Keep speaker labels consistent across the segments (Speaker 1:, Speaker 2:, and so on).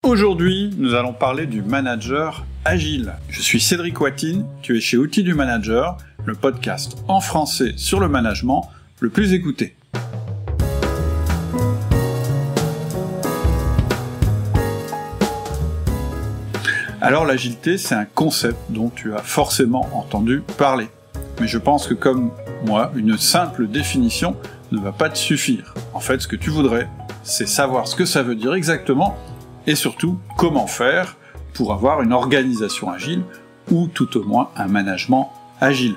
Speaker 1: Aujourd'hui, nous allons parler du manager agile. Je suis Cédric Watine, tu es chez Outils du Manager, le podcast en français sur le management le plus écouté. Alors l'agilité, c'est un concept dont tu as forcément entendu parler. Mais je pense que comme moi, une simple définition ne va pas te suffire. En fait, ce que tu voudrais, c'est savoir ce que ça veut dire exactement et surtout comment faire pour avoir une organisation agile ou tout au moins un management agile.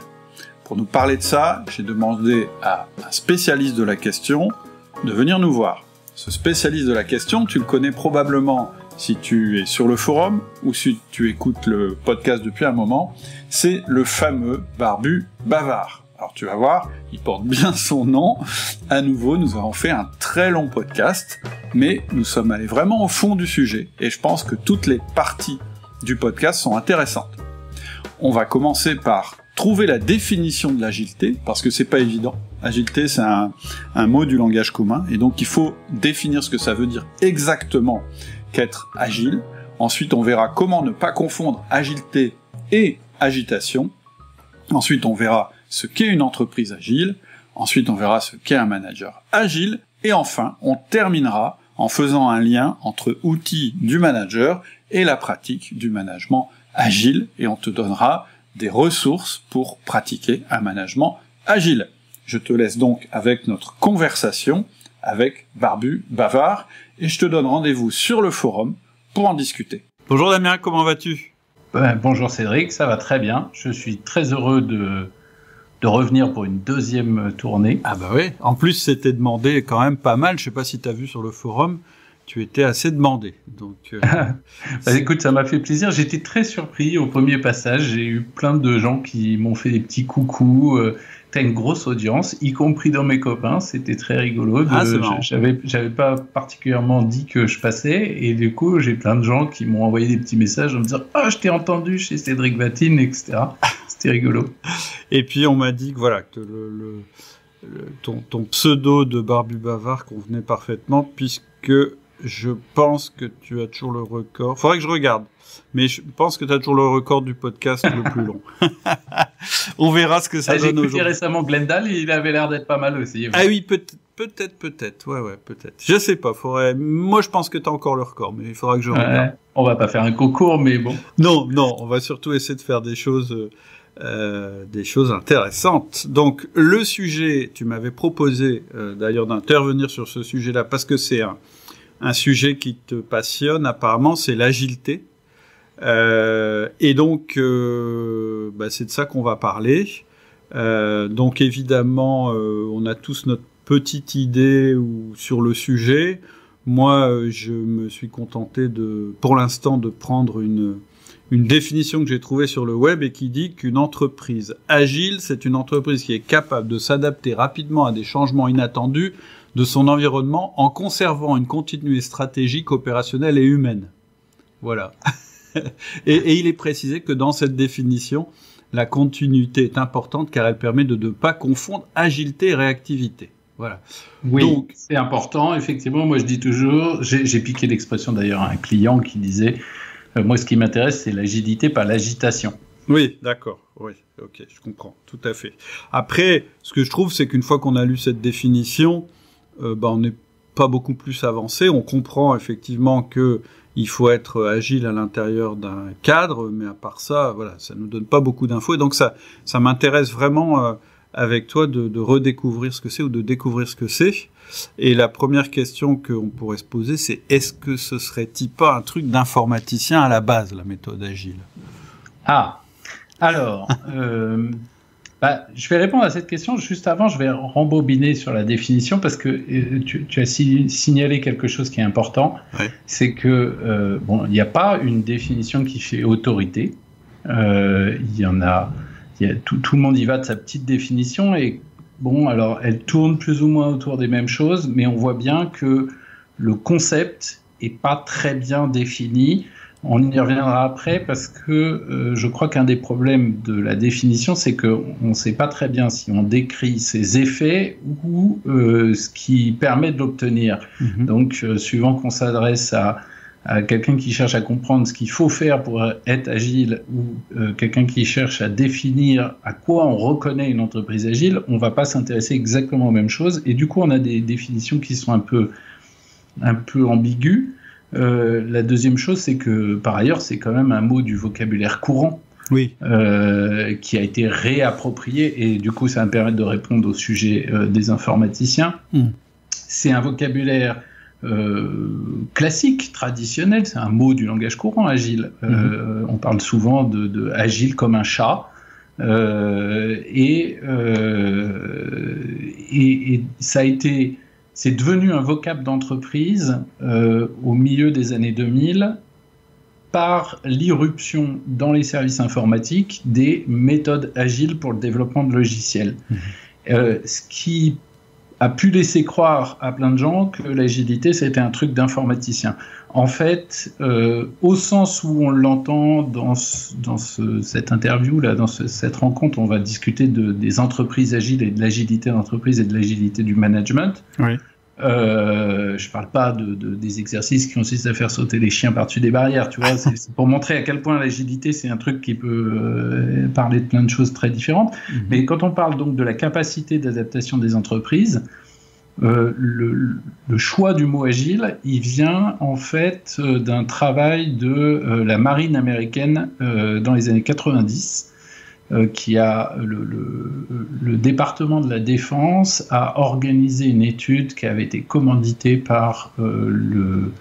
Speaker 1: Pour nous parler de ça, j'ai demandé à un spécialiste de la question de venir nous voir. Ce spécialiste de la question, tu le connais probablement si tu es sur le forum ou si tu écoutes le podcast depuis un moment, c'est le fameux Barbu Bavard. Alors tu vas voir, il porte bien son nom. À nouveau, nous avons fait un très long podcast, mais nous sommes allés vraiment au fond du sujet, et je pense que toutes les parties du podcast sont intéressantes. On va commencer par trouver la définition de l'agilité, parce que c'est pas évident. Agilité, c'est un mot du langage commun, et donc il faut définir ce que ça veut dire exactement qu'être agile. Ensuite, on verra comment ne pas confondre agilité et agitation. Ensuite, on verra ce qu'est une entreprise agile. Ensuite, on verra ce qu'est un manager agile. Et enfin, on terminera en faisant un lien entre outils du manager et la pratique du management agile. Et on te donnera des ressources pour pratiquer un management agile. Je te laisse donc avec notre conversation avec Barbu Bavard et je te donne rendez-vous sur le forum pour en discuter. Bonjour Damien, comment vas-tu ?
Speaker 2: Bonjour Cédric, ça va très bien. Je suis très heureux de revenir pour une deuxième tournée.
Speaker 1: Ah bah oui, en plus c'était demandé quand même pas mal, je sais pas si tu as vu sur le forum, tu étais assez demandé. Donc,
Speaker 2: écoute, ça m'a fait plaisir, j'étais très surpris au premier passage, j'ai eu plein de gens qui m'ont fait des petits coucous, t'as une grosse audience, y compris dans mes copains, c'était très rigolo. J'avais pas particulièrement dit que je passais, et du coup j'ai plein de gens qui m'ont envoyé des petits messages en me disant « Ah, je t'ai entendu chez Cédric Watine », etc. C'était rigolo.
Speaker 1: Et puis on m'a dit que voilà, que ton pseudo de Barbu Bavard convenait parfaitement, puisque je pense que tu as toujours le record. Faudrait que je regarde, mais je pense que tu as toujours le record du podcast le plus long. On verra ce que ça donne aujourd'hui.
Speaker 2: J'ai écouté récemment Glendale, il avait l'air d'être pas mal aussi. Ouais.
Speaker 1: Ah oui, peut-être. Ouais, peut-être. Je sais pas, moi je pense que tu as encore le record, mais il faudra que je regarde.
Speaker 2: On va pas faire un concours, mais bon.
Speaker 1: Non, on va surtout essayer de faire des choses intéressantes. Donc le sujet, tu m'avais proposé d'ailleurs d'intervenir sur ce sujet-là parce que c'est un sujet qui te passionne apparemment, c'est l'agilité. Et donc c'est de ça qu'on va parler. Donc évidemment, on a tous notre petite idée sur le sujet. Moi, je me suis contenté pour l'instant de prendre une définition que j'ai trouvée sur le web et qui dit qu'une entreprise agile, c'est une entreprise qui est capable de s'adapter rapidement à des changements inattendus de son environnement en conservant une continuité stratégique, opérationnelle et humaine. Voilà. et il est précisé que dans cette définition, la continuité est importante car elle permet de ne pas confondre agilité et réactivité. Voilà.
Speaker 2: Oui, donc, c'est important. Effectivement, moi je dis toujours, j'ai piqué l'expression d'ailleurs à un client qui disait moi, ce qui m'intéresse, c'est l'agilité, pas l'agitation.
Speaker 1: Oui, d'accord. Oui, ok, je comprends, tout à fait. Après, ce que je trouve, c'est qu'une fois qu'on a lu cette définition, on n'est pas beaucoup plus avancé. On comprend effectivement que il faut être agile à l'intérieur d'un cadre, mais à part ça, voilà, ça nous donne pas beaucoup d'infos. Et donc ça m'intéresse vraiment avec toi de redécouvrir ce que c'est ou de découvrir ce que c'est. Et la première question qu'on pourrait se poser, c'est est-ce que ce serait-il pas un truc d'informaticien à la base, la méthode agile ?
Speaker 2: Ah, alors, je vais répondre à cette question. Juste avant, je vais rembobiner sur la définition parce que tu as signalé quelque chose qui est important. Ouais. C'est que, il n'y a pas une définition qui fait autorité. Il y en a, tout le monde y va de sa petite définition et alors elle tourne plus ou moins autour des mêmes choses, mais on voit bien que le concept est pas très bien défini. On y reviendra après parce que je crois qu'un des problèmes de la définition, c'est qu'on ne sait pas très bien si on décrit ses effets ou ce qui permet de l'obtenir. Mmh. Donc, suivant qu'on s'adresse à à quelqu'un qui cherche à comprendre ce qu'il faut faire pour être agile ou quelqu'un qui cherche à définir à quoi on reconnaît une entreprise agile, on ne va pas s'intéresser exactement aux mêmes choses. Et du coup, on a des définitions qui sont un peu ambiguës. La deuxième chose, c'est que par ailleurs, c'est quand même un mot du vocabulaire courant.
Speaker 3: Oui.
Speaker 2: Qui a été réapproprié, et du coup ça va me permettre de répondre au sujet des informaticiens. C'est un vocabulaire classique, traditionnel, c'est un mot du langage courant, agile. On parle souvent de agile comme un chat, et ça a été, c'est devenu un vocable d'entreprise au milieu des années 2000 par l'irruption dans les services informatiques des méthodes agiles pour le développement de logiciels. Ce qui a pu laisser croire à plein de gens que l'agilité, c'était un truc d'informaticien. En fait, au sens où on l'entend dans cette interview-là, dans cette rencontre, on va discuter des entreprises agiles et de l'agilité d'entreprise et de l'agilité du management.
Speaker 3: Oui.
Speaker 2: Je parle pas des exercices qui consistent à faire sauter les chiens par-dessus des barrières, tu vois, c'est pour montrer à quel point l'agilité c'est un truc qui peut parler de plein de choses très différentes. Mais quand on parle donc de la capacité d'adaptation des entreprises, le choix du mot agile, il vient en fait d'un travail de la marine américaine dans les années 90. Qui a le département de la défense a organisé une étude qui avait été commanditée par je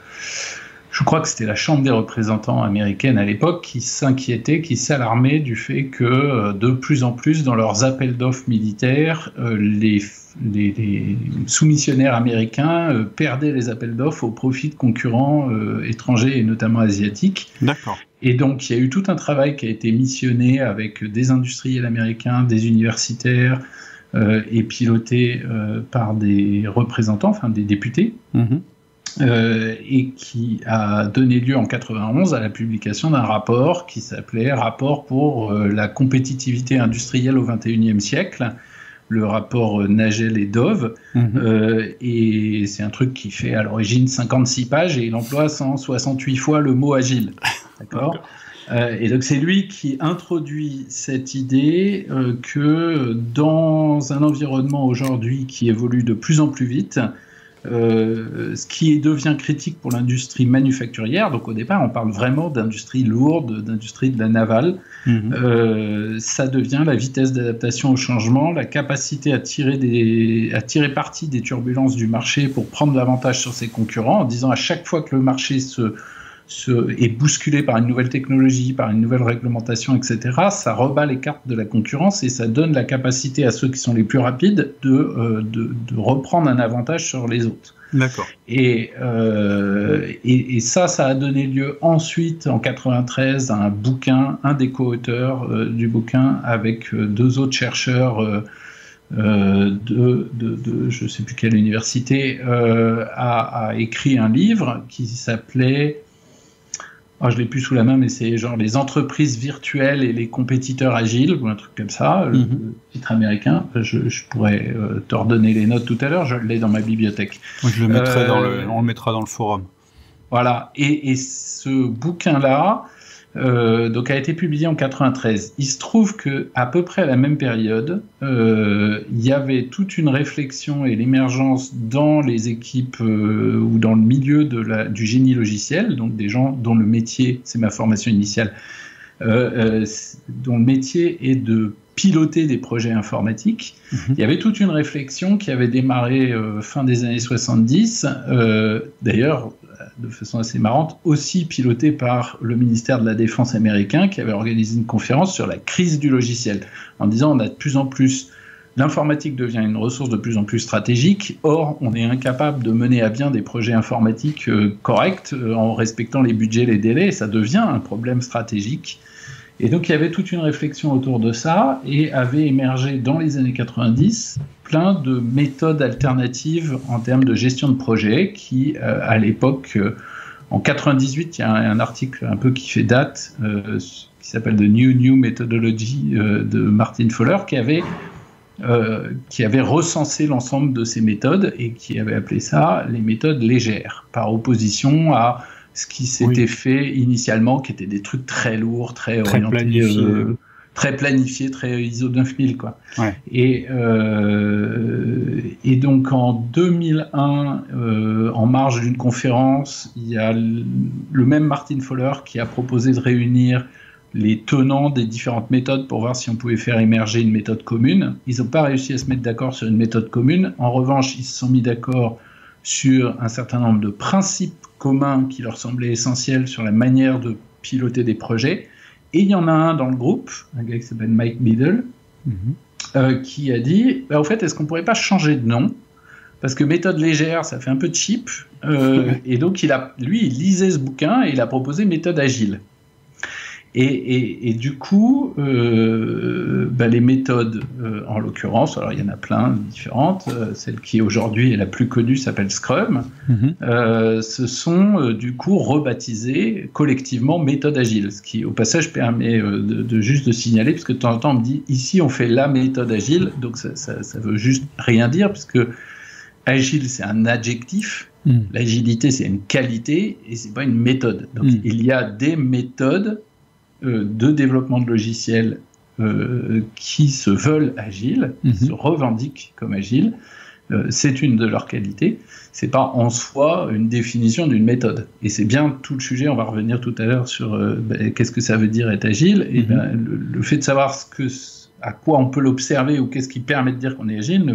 Speaker 2: crois que c'était la Chambre des représentants américaine à l'époque, qui s'inquiétait, qui s'alarmait du fait que de plus en plus dans leurs appels d'offres militaires, les sous-missionnaires américains perdaient les appels d'offres au profit de concurrents étrangers et notamment asiatiques.
Speaker 3: D'accord.
Speaker 2: Et donc, il y a eu tout un travail qui a été missionné avec des industriels américains, des universitaires, et piloté par des représentants, enfin des députés, et qui a donné lieu en 91 à la publication d'un rapport qui s'appelait « Rapport pour la compétitivité industrielle au XXIe siècle », le rapport Nagel et Dove, et c'est un truc qui fait à l'origine 56 pages et il emploie 168 fois le mot agile. D'accord. Et donc c'est lui qui introduit cette idée que dans un environnement aujourd'hui qui évolue de plus en plus vite, ce qui devient critique pour l'industrie manufacturière, donc au départ on parle vraiment d'industrie lourde, d'industrie de la navale, ça devient la vitesse d'adaptation au changement, la capacité à tirer parti des turbulences du marché pour prendre l'avantage sur ses concurrents, en disant à chaque fois que le marché est bousculé par une nouvelle technologie, par une nouvelle réglementation, etc., ça rebat les cartes de la concurrence et ça donne la capacité à ceux qui sont les plus rapides de reprendre un avantage sur les autres.
Speaker 3: D'accord.
Speaker 2: Et ça a donné lieu ensuite, en 93, à un bouquin, un des co-auteurs du bouquin, avec deux autres chercheurs de je ne sais plus quelle université, a écrit un livre qui s'appelait... je ne l'ai plus sous la main, mais c'est genre les entreprises virtuelles et les compétiteurs agiles, ou un truc comme ça, le titre américain. Je pourrais te redonner les notes tout à l'heure, je l'ai dans ma bibliothèque.
Speaker 3: Je le mettrai on le mettra dans le forum. Voilà,
Speaker 2: et ce bouquin-là donc a été publié en 93. Il se trouve qu'à peu près à la même période, il y avait toute une réflexion et l'émergence dans les équipes ou dans le milieu du génie logiciel, donc des gens dont le métier, c'est ma formation initiale, dont le métier est de piloter des projets informatiques. Il y avait toute une réflexion qui avait démarré fin des années 70, d'ailleurs de façon assez marrante, aussi pilotée par le ministère de la Défense américain qui avait organisé une conférence sur la crise du logiciel, en disant on a de plus en plus... L'informatique devient une ressource de plus en plus stratégique, or on est incapable de mener à bien des projets informatiques corrects en respectant les budgets, les délais, et ça devient un problème stratégique. Et donc il y avait toute une réflexion autour de ça, et avait émergé dans les années 90 plein de méthodes alternatives en termes de gestion de projet qui, à l'époque, en 98, il y a un article un peu qui fait date, qui s'appelle The New Methodology de Martin Fowler, qui avait recensé l'ensemble de ces méthodes et qui avait appelé ça les méthodes légères, par opposition à ce qui s'était fait initialement, qui étaient des trucs très lourds, très orientés, très planifiés, très ISO 9000, quoi.
Speaker 3: Ouais.
Speaker 2: Et donc en 2001, en marge d'une conférence, il y a le même Martin Fowler qui a proposé de réunir les tenants des différentes méthodes pour voir si on pouvait faire émerger une méthode commune. Ils n'ont pas réussi à se mettre d'accord sur une méthode commune. En revanche, ils se sont mis d'accord sur un certain nombre de principes communs qui leur semblaient essentiels sur la manière de piloter des projets. Et il y en a un dans le groupe, un gars qui s'appelle Mike Biddle, qui a dit, au fait, est-ce qu'on ne pourrait pas changer de nom ? Parce que méthode légère, ça fait un peu cheap. Et donc, il lisait ce bouquin et il a proposé méthode agile. Et du coup, les méthodes, en l'occurrence, alors il y en a plein différentes, celle qui aujourd'hui est la plus connue s'appelle Scrum, se sont du coup rebaptisées collectivement méthode agile, ce qui au passage permet de juste de signaler, parce que de temps en temps on me dit ici on fait la méthode agile, donc ça veut juste rien dire, puisque agile c'est un adjectif, l'agilité c'est une qualité et c'est pas une méthode. Donc il y a des méthodes de développement de logiciels qui se veulent agiles, qui se revendiquent comme agiles. C'est une de leurs qualités. C'est pas en soi une définition d'une méthode. Et c'est bien tout le sujet. On va revenir tout à l'heure sur qu'est-ce que ça veut dire être agile. Et le fait de savoir à quoi on peut l'observer ou qu'est-ce qui permet de dire qu'on est agile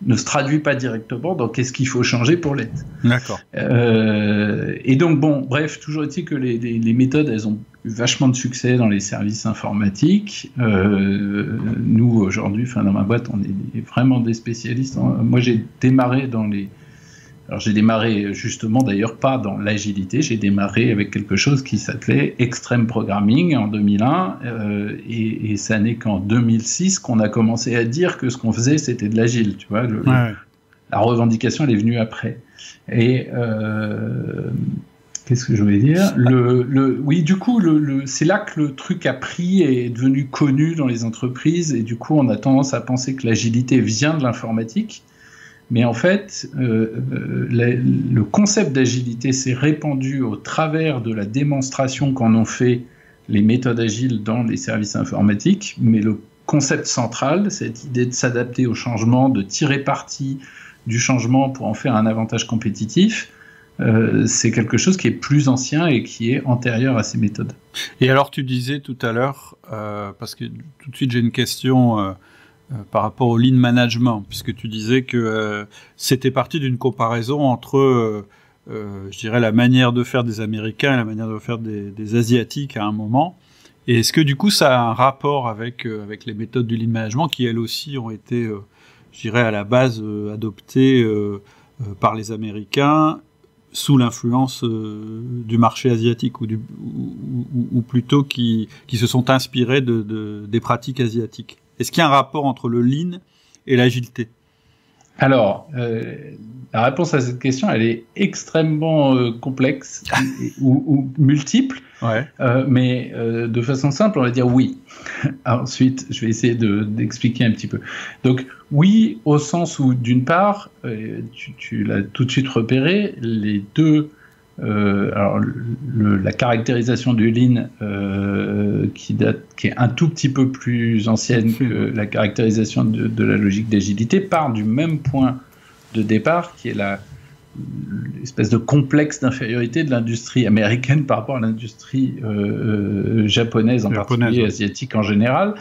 Speaker 2: ne se traduit pas directement dans qu'est-ce qu'il faut changer pour l'être.
Speaker 3: D'accord.
Speaker 2: Et donc, bref, toujours est-il que les méthodes, elles ont eu vachement de succès dans les services informatiques. Nous, aujourd'hui, dans ma boîte, on est vraiment des spécialistes. Moi, j'ai démarré justement, d'ailleurs, pas dans l'agilité. J'ai démarré avec quelque chose qui s'appelait Extreme Programming en 2001. Et ça n'est qu'en 2006 qu'on a commencé à dire que ce qu'on faisait, c'était de l'agile. Tu vois, la revendication, elle est venue après. Et qu'est-ce que je voulais dire ? Oui, du coup, c'est là que le truc a pris et est devenu connu dans les entreprises. Et du coup, on a tendance à penser que l'agilité vient de l'informatique. Mais en fait, le concept d'agilité s'est répandu au travers de la démonstration qu'en ont fait les méthodes agiles dans les services informatiques. Mais le concept central, cette idée de s'adapter au changement, de tirer parti du changement pour en faire un avantage compétitif, c'est quelque chose qui est plus ancien et qui est antérieur à ces méthodes.
Speaker 3: Et alors, tu disais tout à l'heure, parce que tout de suite j'ai une question... par rapport au lean management, puisque tu disais que c'était parti d'une comparaison entre, je dirais, la manière de faire des Américains et la manière de faire des Asiatiques à un moment. Et est-ce que du coup ça a un rapport avec les méthodes du lean management qui elles aussi ont été, je dirais, à la base adoptées par les Américains sous l'influence du marché asiatique ou plutôt qui se sont inspirés des pratiques asiatiques? Est-ce qu'il y a un rapport entre le lean et l'agilité ?
Speaker 2: Alors, la réponse à cette question, elle est extrêmement complexe ou multiple, mais de façon simple, on va dire oui. Ensuite, je vais essayer d'expliquer un petit peu. Donc, oui, au sens où, d'une part, tu l'as tout de suite repéré, les deux... la caractérisation du lean qui est un tout petit peu plus ancienne que la caractérisation de la logique d'agilité part du même point de départ qui est l'espèce de complexe d'infériorité de l'industrie américaine par rapport à l'industrie japonaise en particulier, asiatique en général.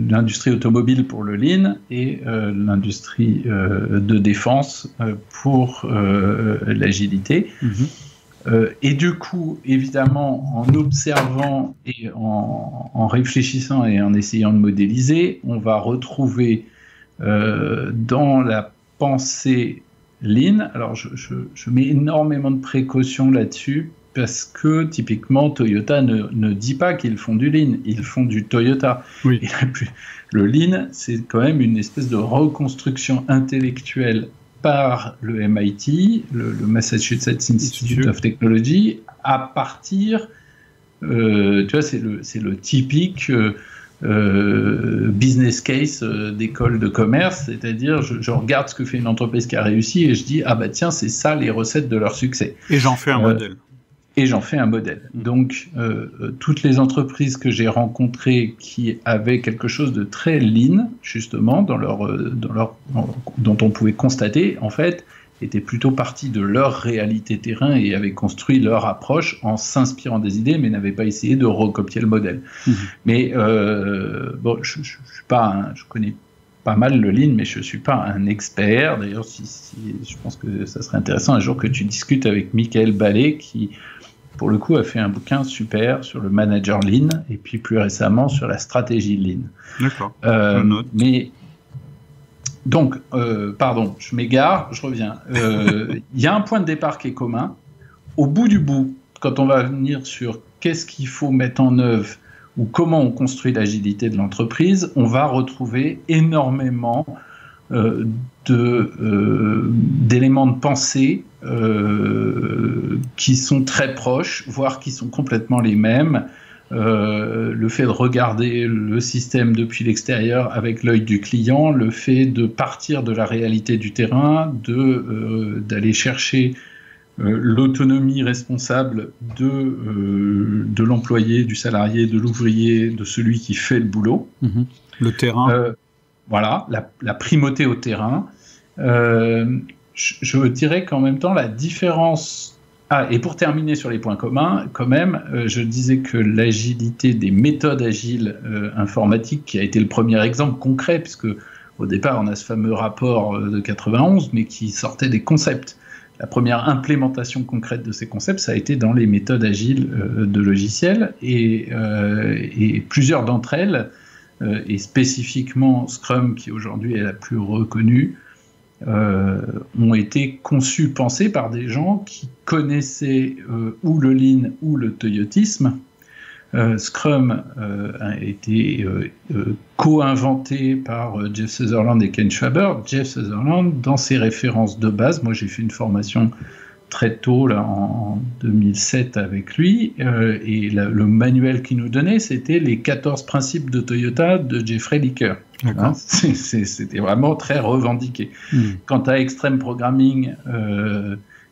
Speaker 2: L'industrie automobile pour le lean et l'industrie de défense pour l'agilité. Et du coup, évidemment, en observant et en réfléchissant et en essayant de modéliser, on va retrouver dans la pensée lean, alors je mets énormément de précautions là-dessus, parce que, typiquement, Toyota ne dit pas qu'ils font du lean, ils font du Toyota.
Speaker 3: Oui.
Speaker 2: Et le lean, c'est quand même une espèce de reconstruction intellectuelle par le MIT, le Massachusetts Institute of Technology, à partir, tu vois, c'est le typique business case d'école de commerce, c'est-à-dire je regarde ce que fait une entreprise qui a réussi et je dis ah bah tiens, c'est ça les recettes de leur succès.
Speaker 3: Et j'en fais un modèle.
Speaker 2: Et j'en fais un modèle. Donc, toutes les entreprises que j'ai rencontrées qui avaient quelque chose de très lean, justement, dont on pouvait constater, en fait, étaient plutôt parties de leur réalité terrain et avaient construit leur approche en s'inspirant des idées, mais n'avaient pas essayé de recopier le modèle. Mais bon, je connais pas mal le lean, mais je suis pas un expert. D'ailleurs, je pense que ça serait intéressant un jour que tu discutes avec Michael Ballet, qui pour le coup a fait un bouquin super sur le manager lean et puis plus récemment sur la stratégie lean.
Speaker 3: D'accord.
Speaker 2: Mais donc, pardon, je m'égare, je reviens. Il y a un point de départ qui est commun. Au bout du bout, quand on va venir sur qu'est-ce qu'il faut mettre en œuvre ou comment on construit l'agilité de l'entreprise, on va retrouver énormément d'éléments de pensée qui sont très proches, voire qui sont complètement les mêmes. Le fait de regarder le système depuis l'extérieur avec l'œil du client, le fait de partir de la réalité du terrain, d'aller chercher l'autonomie responsable de l'employé, du salarié, de l'ouvrier, de celui qui fait le boulot.
Speaker 3: Le terrain.
Speaker 2: Voilà, la primauté au terrain. Je dirais qu'en même temps, la différence... Ah, et pour terminer sur les points communs, quand même, je disais que l'agilité des méthodes agiles informatiques, qui a été le premier exemple concret, puisque au départ, on a ce fameux rapport de 91, mais qui sortait des concepts. La première implémentation concrète de ces concepts, ça a été dans les méthodes agiles de logiciels, et plusieurs d'entre elles, et spécifiquement Scrum, qui aujourd'hui est la plus reconnue, ont été conçus, pensés par des gens qui connaissaient ou le Lean ou le Toyotisme. Scrum a été co-inventé par Jeff Sutherland et Ken Schwaber. Jeff Sutherland, dans ses références de base, moi j'ai fait une formation très tôt, là, en 2007 avec lui, et le manuel qu'il nous donnait, c'était les 14 principes de Toyota de Jeffrey Licker. Hein, c'était vraiment très revendiqué. Quant à Extreme Programming,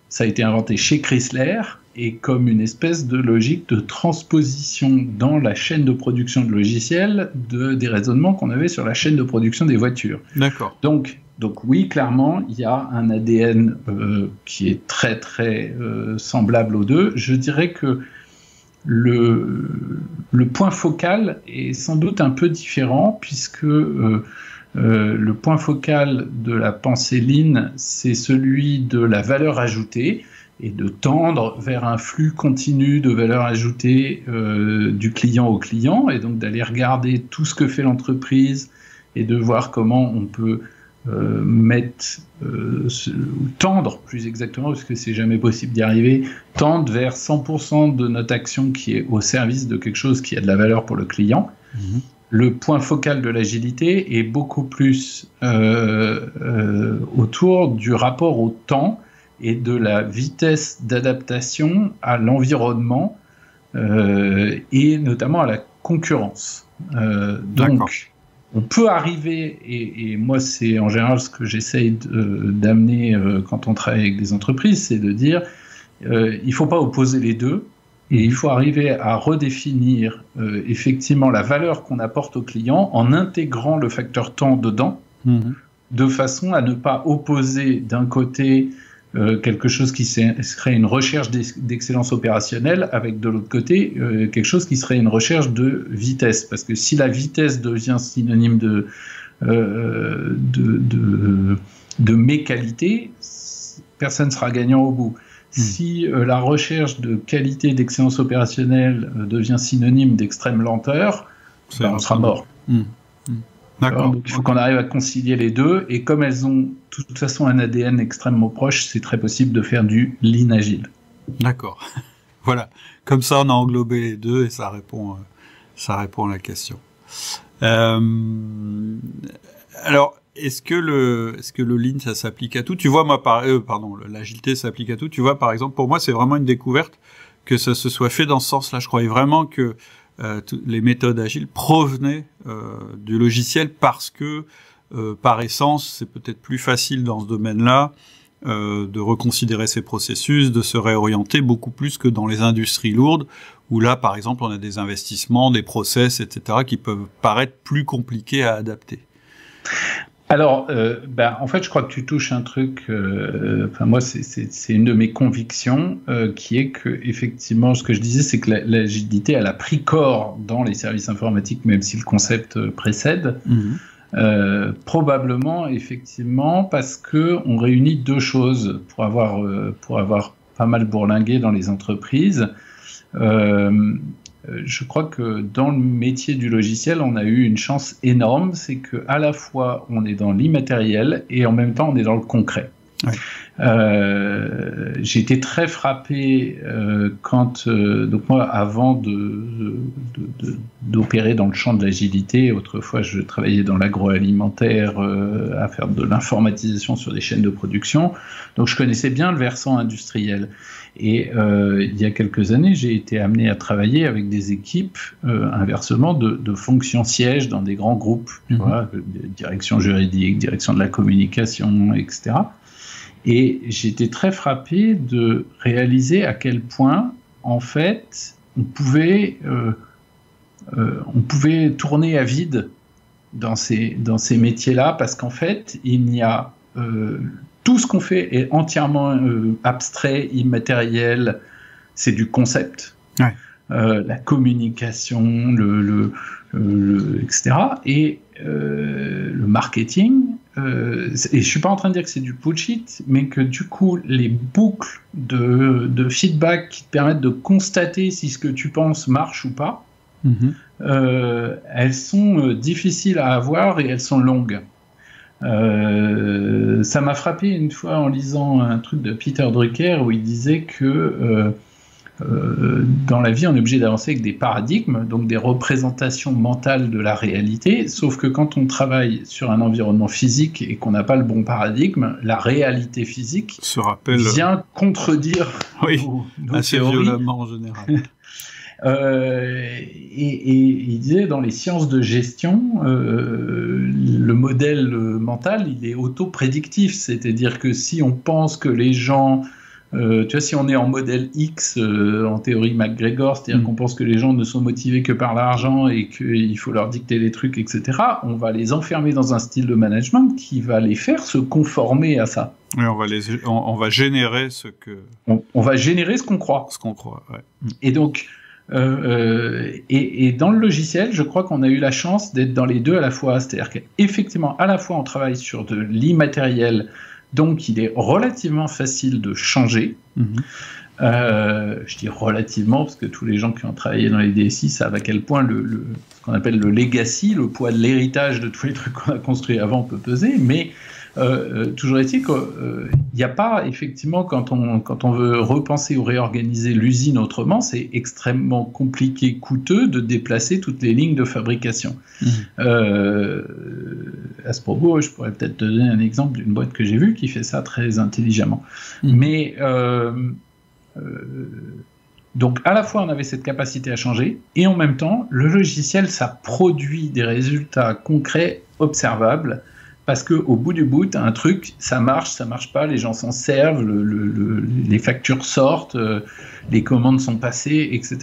Speaker 2: ça a été inventé chez Chrysler, et comme une espèce de logique de transposition dans la chaîne de production de logiciels des raisonnements qu'on avait sur la chaîne de production des voitures.
Speaker 3: D'accord.
Speaker 2: Donc oui, clairement, il y a un ADN qui est très très semblable aux deux. Je dirais que le point focal est sans doute un peu différent, puisque le point focal de la pensée Lean, c'est celui de la valeur ajoutée, et de tendre vers un flux continu de valeur ajoutée du client au client, et donc d'aller regarder tout ce que fait l'entreprise et de voir comment on peut tendre, plus exactement, parce que c'est jamais possible d'y arriver, tendre vers 100% de notre action qui est au service de quelque chose qui a de la valeur pour le client. Le point focal de l'agilité est beaucoup plus autour du rapport au temps et de la vitesse d'adaptation à l'environnement et notamment à la concurrence. Donc, on peut arriver, et moi c'est en général ce que j'essaye d'amener quand on travaille avec des entreprises, c'est de dire il ne faut pas opposer les deux, et il faut arriver à redéfinir effectivement la valeur qu'on apporte au client en intégrant le facteur temps dedans, de façon à ne pas opposer d'un côté quelque chose qui serait une recherche d'excellence opérationnelle avec de l'autre côté quelque chose qui serait une recherche de vitesse. Parce que si la vitesse devient synonyme de méqualité, personne ne sera gagnant au bout. Si la recherche de qualité d'excellence opérationnelle devient synonyme d'extrême lenteur, on sera mort.
Speaker 3: D'accord.
Speaker 2: Donc, il faut qu'on arrive à concilier les deux, et comme elles ont de toute façon un ADN extrêmement proche, c'est très possible de faire du lean agile.
Speaker 3: D'accord. Voilà. Comme ça, on a englobé les deux et ça répond à la question. Alors, est-ce que le lean, ça s'applique à tout? Tu vois, moi, l'agilité s'applique à tout. Tu vois, par exemple, pour moi, c'est vraiment une découverte que ça se soit fait dans ce sens-là. Je croyais vraiment que les méthodes agiles provenaient du logiciel parce que, par essence, c'est peut-être plus facile dans ce domaine-là de reconsidérer ses processus, de se réorienter beaucoup plus que dans les industries lourdes, où là, par exemple, on a des investissements, des process, etc., qui peuvent paraître plus compliqués à adapter.
Speaker 2: Alors, en fait, je crois que tu touches un truc. Moi, c'est une de mes convictions, qui est que, effectivement, ce que je disais, c'est que l'agilité, elle a pris corps dans les services informatiques, même si le concept précède. Probablement, effectivement, parce que on réunit deux choses pour avoir pas mal bourlingué dans les entreprises. Je crois que dans le métier du logiciel, on a eu une chance énorme, c'est que à la fois on est dans l'immatériel et en même temps on est dans le concret. Ouais. J'ai été très frappé quand, donc moi, avant d'opérer dans le champ de l'agilité, autrefois je travaillais dans l'agroalimentaire à faire de l'informatisation sur des chaînes de production, donc je connaissais bien le versant industriel. Et il y a quelques années, j'ai été amené à travailler avec des équipes, inversement, de fonctions sièges dans des grands groupes, tu vois, direction juridique, direction de la communication, etc. Et j'étais très frappé de réaliser à quel point, en fait, on pouvait tourner à vide dans ces métiers-là, parce qu'en fait, il y a tout ce qu'on fait est entièrement abstrait, immatériel, c'est du concept. Ouais. La communication, etc. Et le marketing, et je suis pas en train de dire que c'est du bullshit, mais que du coup, les boucles de feedback qui te permettent de constater si ce que tu penses marche ou pas, elles sont difficiles à avoir et elles sont longues. Ça m'a frappé une fois en lisant un truc de Peter Drucker où il disait que dans la vie, on est obligé d'avancer avec des paradigmes, donc des représentations mentales de la réalité, sauf que quand on travaille sur un environnement physique et qu'on n'a pas le bon paradigme, la réalité physique vient contredire nos
Speaker 3: assez
Speaker 2: théories.
Speaker 3: Violemment en général.
Speaker 2: Et il disait, dans les sciences de gestion, le modèle mental, il est auto-prédictif, c'est-à-dire que si on pense que les gens... tu vois, si on est en modèle X, en théorie McGregor, c'est-à-dire qu'on pense que les gens ne sont motivés que par l'argent et qu'il faut leur dicter des trucs, etc., on va les enfermer dans un style de management qui va les faire se conformer à ça.
Speaker 3: Oui, on va générer ce que...
Speaker 2: On va générer ce qu'on croit.
Speaker 3: Ce qu'on croit, ouais.
Speaker 2: Et donc... et dans le logiciel, je crois qu'on a eu la chance d'être dans les deux à la fois. C'est-à-dire qu'effectivement, à la fois, on travaille sur de l'immatériel, donc il est relativement facile de changer. Je dis relativement parce que tous les gens qui ont travaillé dans les DSI savent à quel point ce qu'on appelle le legacy, le poids de l'héritage de tous les trucs qu'on a construits avant peut peser, mais toujours est-il qu'il n'y a pas, effectivement, quand on veut repenser ou réorganiser l'usine autrement, c'est extrêmement compliqué, coûteux de déplacer toutes les lignes de fabrication. À ce propos, je pourrais peut-être te donner un exemple d'une boîte que j'ai vue qui fait ça très intelligemment. Mais donc à la fois on avait cette capacité à changer et en même temps le logiciel, ça produit des résultats concrets, observables. Parce qu'au bout du bout, tu as un truc, ça marche pas, les gens s'en servent, les factures sortent, les commandes sont passées, etc.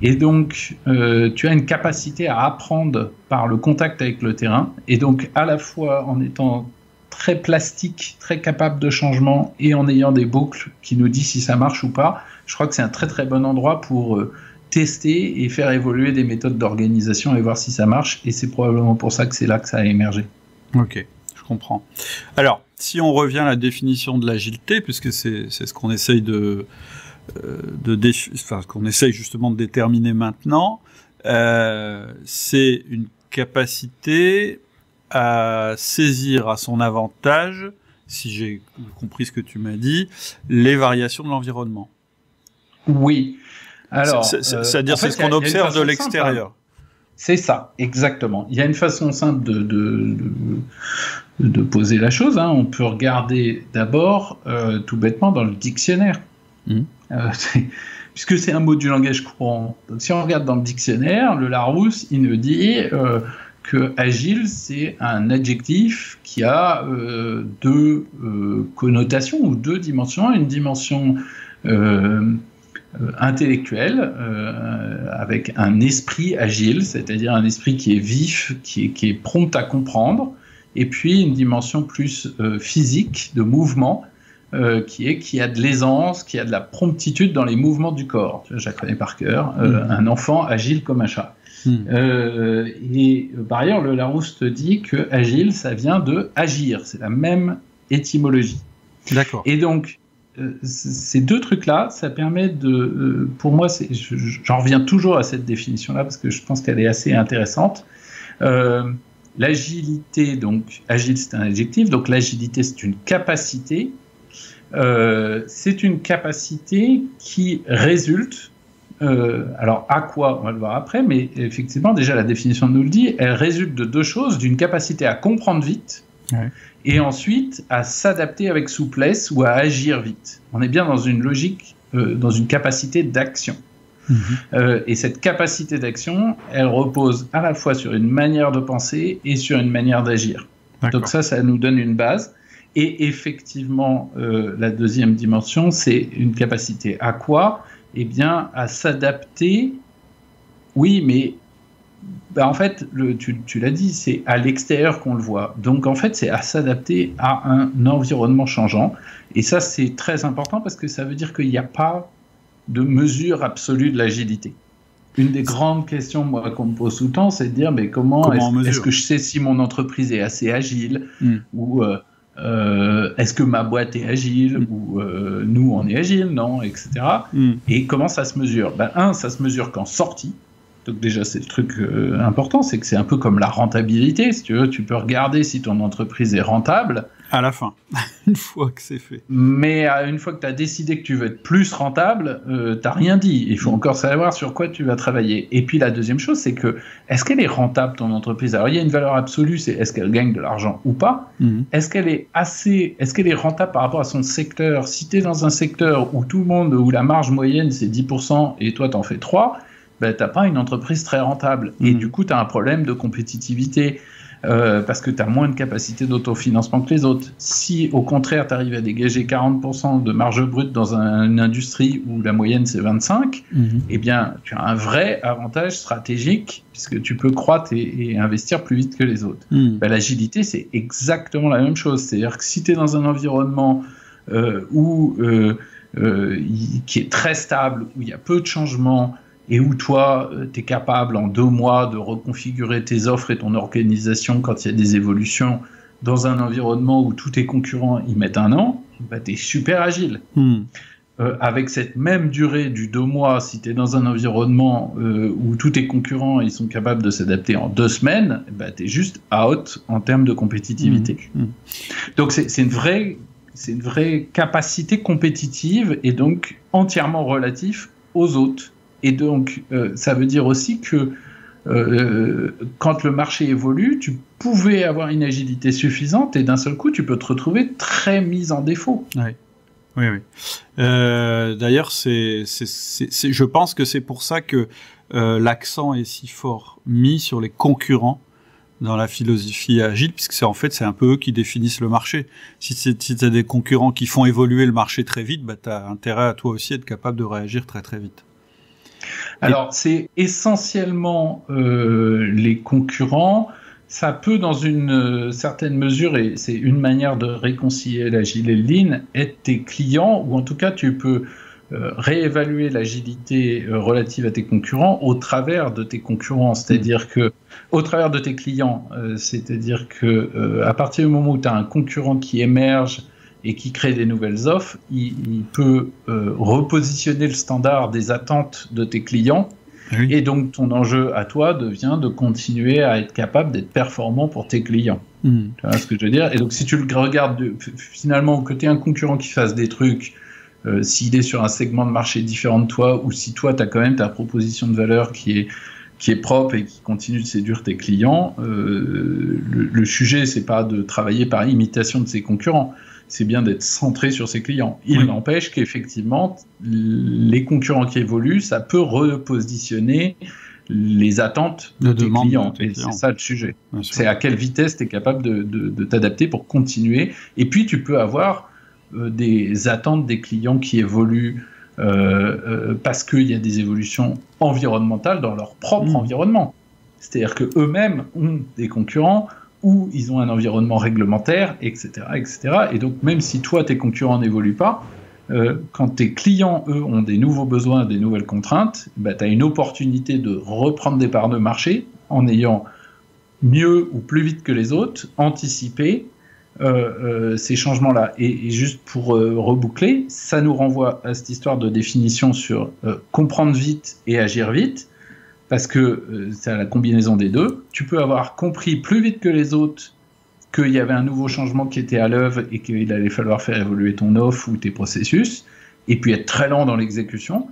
Speaker 2: Et donc, tu as une capacité à apprendre par le contact avec le terrain, et donc à la fois en étant très plastique, très capable de changement, et en ayant des boucles qui nous disent si ça marche ou pas, je crois que c'est un très très bon endroit pour tester et faire évoluer des méthodes d'organisation et voir si ça marche, et c'est probablement pour ça que c'est là que ça a émergé.
Speaker 3: Ok, je comprends. Alors, si on revient à la définition de l'agilité, puisque c'est ce qu'on essaye qu'on essaye justement de déterminer maintenant, c'est une capacité à saisir à son avantage, si j'ai compris ce que tu m'as dit, les variations de l'environnement.
Speaker 2: Oui. Alors,
Speaker 3: c'est-à-dire c'est ce qu'on observe de l'extérieur.
Speaker 2: C'est ça, exactement. Il y a une façon simple de poser la chose. On peut regarder d'abord, tout bêtement, dans le dictionnaire. Puisque c'est un mot du langage courant. Donc, si on regarde dans le dictionnaire, le Larousse, il nous dit que agile, c'est un adjectif qui a deux connotations ou deux dimensions. Une dimension intellectuelle, avec un esprit agile, c'est-à-dire un esprit qui est vif, qui est prompt à comprendre, et puis une dimension plus physique, de mouvement, qui a de l'aisance, qui a de la promptitude dans les mouvements du corps. Je la connais par cœur. Un enfant agile comme un chat. Et par ailleurs, le Larousse te dit que agile, ça vient de agir. C'est la même étymologie.
Speaker 3: D'accord.
Speaker 2: Et donc, ces deux trucs-là, ça permet de... pour moi, j'en reviens toujours à cette définition-là parce que je pense qu'elle est assez intéressante. L'agilité, donc, agile, c'est un adjectif. Donc, l'agilité, c'est une capacité. C'est une capacité qui résulte, alors à quoi, on va le voir après, mais effectivement, déjà la définition nous le dit, elle résulte de deux choses, d'une capacité à comprendre vite, et ensuite à s'adapter avec souplesse ou à agir vite. On est bien dans une logique, dans une capacité d'action. Et cette capacité d'action, elle repose à la fois sur une manière de penser et sur une manière d'agir. Donc ça nous donne une base. Et effectivement, la deuxième dimension, c'est une capacité à quoi? Eh bien, à s'adapter. Oui, mais en fait, tu l'as dit, c'est à l'extérieur qu'on le voit. Donc, en fait, c'est à s'adapter à un environnement changeant. Et ça, c'est très important parce que ça veut dire qu'il n'y a pas de mesure absolue de l'agilité. Une des grandes questions moi, qu'on me pose tout le temps, c'est de dire mais comment est-ce que je sais si mon entreprise est assez agile ou est-ce que ma boîte est agile ou nous on est agile, non, etc. Et comment ça se mesure? Ça se mesure qu'en sortie. Donc déjà c'est le truc important, c'est que c'est un peu comme la rentabilité. Si tu veux, tu peux regarder si ton entreprise est rentable.
Speaker 3: À la fin, une fois que c'est fait.
Speaker 2: Mais une fois que tu as décidé que tu veux être plus rentable, t'as rien dit. Il faut encore savoir sur quoi tu vas travailler. Et puis la deuxième chose, c'est que est-ce qu'elle est rentable ton entreprise? Alors il y a une valeur absolue, c'est est-ce qu'elle gagne de l'argent ou pas? Est-ce qu'elle est rentable par rapport à son secteur? Si tu es dans un secteur où tout le monde, où la marge moyenne c'est 10% et toi t'en fais 3%, t'as pas une entreprise très rentable. Et du coup, tu as un problème de compétitivité. Parce que tu as moins de capacité d'autofinancement que les autres. Si au contraire tu arrives à dégager 40% de marge brute dans une industrie où la moyenne c'est 25%, eh bien tu as un vrai avantage stratégique puisque tu peux croître et investir plus vite que les autres. L'agilité c'est exactement la même chose, c'est-à-dire que si tu es dans un environnement qui est très stable, où il y a peu de changements, et où toi, tu es capable en 2 mois de reconfigurer tes offres et ton organisation quand il y a des évolutions dans un environnement où tous tes concurrents y mettent 1 an, tu es super agile. Avec cette même durée du 2 mois, si tu es dans un environnement où tous tes concurrents ils sont capables de s'adapter en 2 semaines, tu es juste out en termes de compétitivité. Donc c'est une vraie capacité compétitive et donc entièrement relative aux autres. Et donc, ça veut dire aussi que quand le marché évolue, tu pouvais avoir une agilité suffisante et d'un seul coup, tu peux te retrouver très mis en défaut.
Speaker 3: Oui. D'ailleurs, je pense que c'est pour ça que l'accent est si fort mis sur les concurrents dans la philosophie agile, puisque c'est un peu eux qui définissent le marché. Si tu as des concurrents qui font évoluer le marché très vite, tu as intérêt à toi aussi être capable de réagir très très vite.
Speaker 2: Alors, c'est essentiellement les concurrents. Ça peut, dans une certaine mesure, et c'est une manière de réconcilier l'agile et le lean, être tes clients, ou en tout cas, tu peux réévaluer l'agilité relative à tes concurrents au travers de tes concurrents, c'est-à-dire que au travers de tes clients, c'est-à-dire que à partir du moment où tu as un concurrent qui émerge et qui crée des nouvelles offres, il peut repositionner le standard des attentes de tes clients. Et donc ton enjeu à toi devient de continuer à être capable d'être performant pour tes clients. Tu vois ce que je veux dire? Et donc si tu le regardes finalement que tu es un concurrent qui fasse des trucs, s'il est sur un segment de marché différent de toi, ou si toi tu as quand même ta proposition de valeur qui est propre et qui continue de séduire tes clients, le sujet c'est pas de travailler par imitation de ses concurrents, c'est bien d'être centré sur ses clients. Il n'empêche qu'effectivement, les concurrents qui évoluent, ça peut repositionner les attentes de tes clients. Et c'est ça le sujet. C'est à quelle vitesse tu es capable de t'adapter pour continuer. Et puis, tu peux avoir des attentes des clients qui évoluent parce qu'il y a des évolutions environnementales dans leur propre environnement. C'est-à-dire qu'eux-mêmes ont des concurrents où ils ont un environnement réglementaire, etc., etc. Et donc, même si toi, tes concurrents n'évoluent pas, quand tes clients, eux, ont des nouveaux besoins, des nouvelles contraintes, bah, tu as une opportunité de reprendre des parts de marché en ayant mieux ou plus vite que les autres anticipé ces changements-là. Et juste pour reboucler, ça nous renvoie à cette histoire de définition sur comprendre vite et agir vite, parce que c'est la combinaison des deux. Tu peux avoir compris plus vite que les autres qu'il y avait un nouveau changement qui était à l'œuvre et qu'il allait falloir faire évoluer ton offre ou tes processus, et puis être très lent dans l'exécution.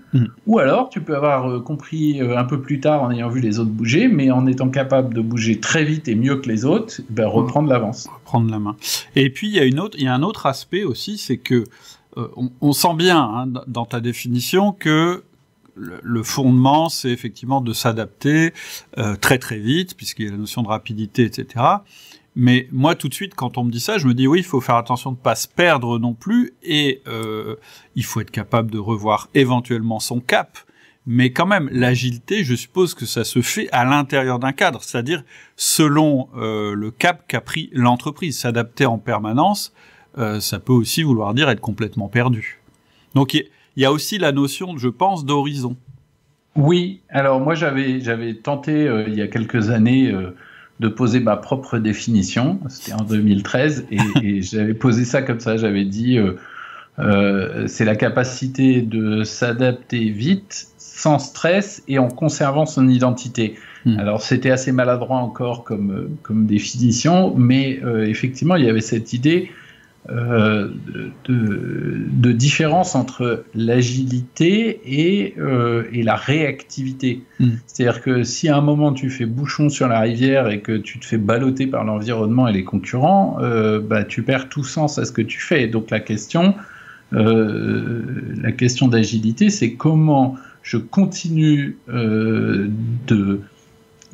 Speaker 2: Ou alors, tu peux avoir compris un peu plus tard en ayant vu les autres bouger, mais en étant capable de bouger très vite et mieux que les autres, ben, reprendre l'avance.
Speaker 3: Reprendre la main. Et puis, il y a un autre aspect aussi, c'est que on sent bien dans ta définition que le fondement, c'est effectivement de s'adapter très très vite, puisqu'il y a la notion de rapidité, etc. Mais moi, tout de suite, quand on me dit ça, je me dis oui, il faut faire attention de ne pas se perdre non plus, et il faut être capable de revoir éventuellement son cap. Mais quand même, l'agilité, je suppose que ça se fait à l'intérieur d'un cadre, c'est-à-dire selon le cap qu'a pris l'entreprise. S'adapter en permanence, ça peut aussi vouloir dire être complètement perdu. Donc il y a aussi la notion, je pense, d'horizon.
Speaker 2: Oui, alors moi j'avais tenté il y a quelques années de poser ma propre définition, c'était en 2013, et j'avais posé ça comme ça, j'avais dit c'est la capacité de s'adapter vite, sans stress et en conservant son identité. Alors c'était assez maladroit encore comme définition, mais effectivement il y avait cette idée de différence entre l'agilité et la réactivité. C'est-à-dire que si à un moment tu fais bouchon sur la rivière et que tu te fais balloter par l'environnement et les concurrents, bah, tu perds tout sens à ce que tu fais. Donc la question d'agilité, c'est comment je continue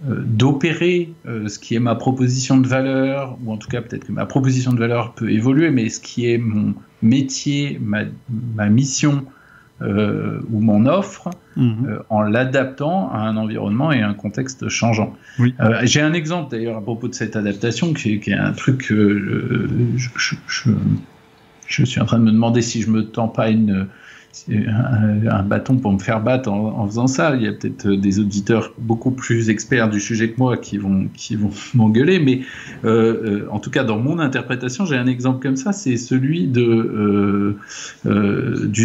Speaker 2: d'opérer ce qui est ma proposition de valeur, ou en tout cas peut-être que ma proposition de valeur peut évoluer, mais ce qui est mon métier, ma mission ou mon offre, en l'adaptant à un environnement et à un contexte changeant. Oui. J'ai un exemple d'ailleurs à propos de cette adaptation qui est un truc que je suis en train de me demander si je me tends pas un bâton pour me faire battre en faisant ça. Il y a peut-être des auditeurs beaucoup plus experts du sujet que moi qui vont m'engueuler, mais en tout cas dans mon interprétation, j'ai un exemple comme ça, c'est celui d'une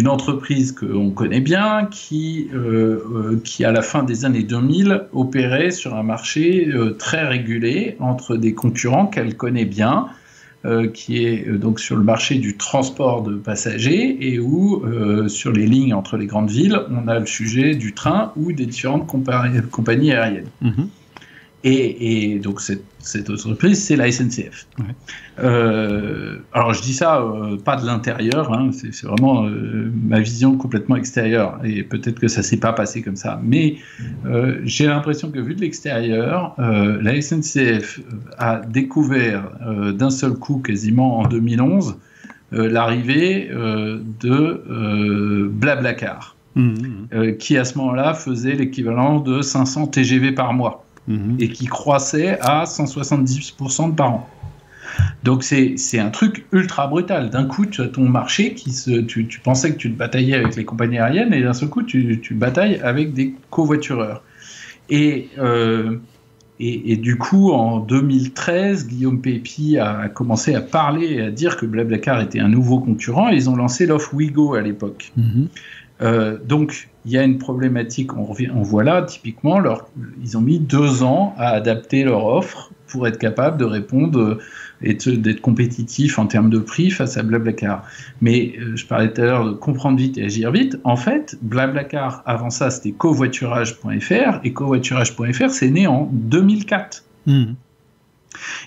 Speaker 2: entreprise qu'on connaît bien qui à la fin des années 2000 opérait sur un marché très régulé entre des concurrents qu'elle connaît bien, qui est donc sur le marché du transport de passagers et où sur les lignes entre les grandes villes, on a le sujet du train ou des différentes compagnies aériennes. Et donc cette entreprise, c'est la SNCF. Alors je dis ça pas de l'intérieur, hein, c'est vraiment ma vision complètement extérieure, et peut-être que ça s'est pas passé comme ça, mais j'ai l'impression que vu de l'extérieur, la SNCF a découvert d'un seul coup, quasiment en 2011, l'arrivée de Blablacar, qui à ce moment-là faisait l'équivalent de 500 TGV par mois. Et qui croissait à 170% par an. Donc c'est un truc ultra brutal. D'un coup, tu as ton marché tu pensais que tu te bataillais avec les compagnies aériennes, et d'un seul coup, tu batailles avec des covoitureurs. Et du coup, en 2013, Guillaume Pépi a commencé à parler et à dire que Blablacar était un nouveau concurrent, et ils ont lancé l'offre Ouigo à l'époque. Donc, il y a une problématique, on voit là, typiquement, ils ont mis 2 ans à adapter leur offre pour être capable de répondre et d'être compétitif en termes de prix face à Blablacar. Mais je parlais tout à l'heure de comprendre vite et agir vite. En fait, Blablacar, avant ça, c'était covoiturage.fr, et covoiturage.fr, c'est né en 2004.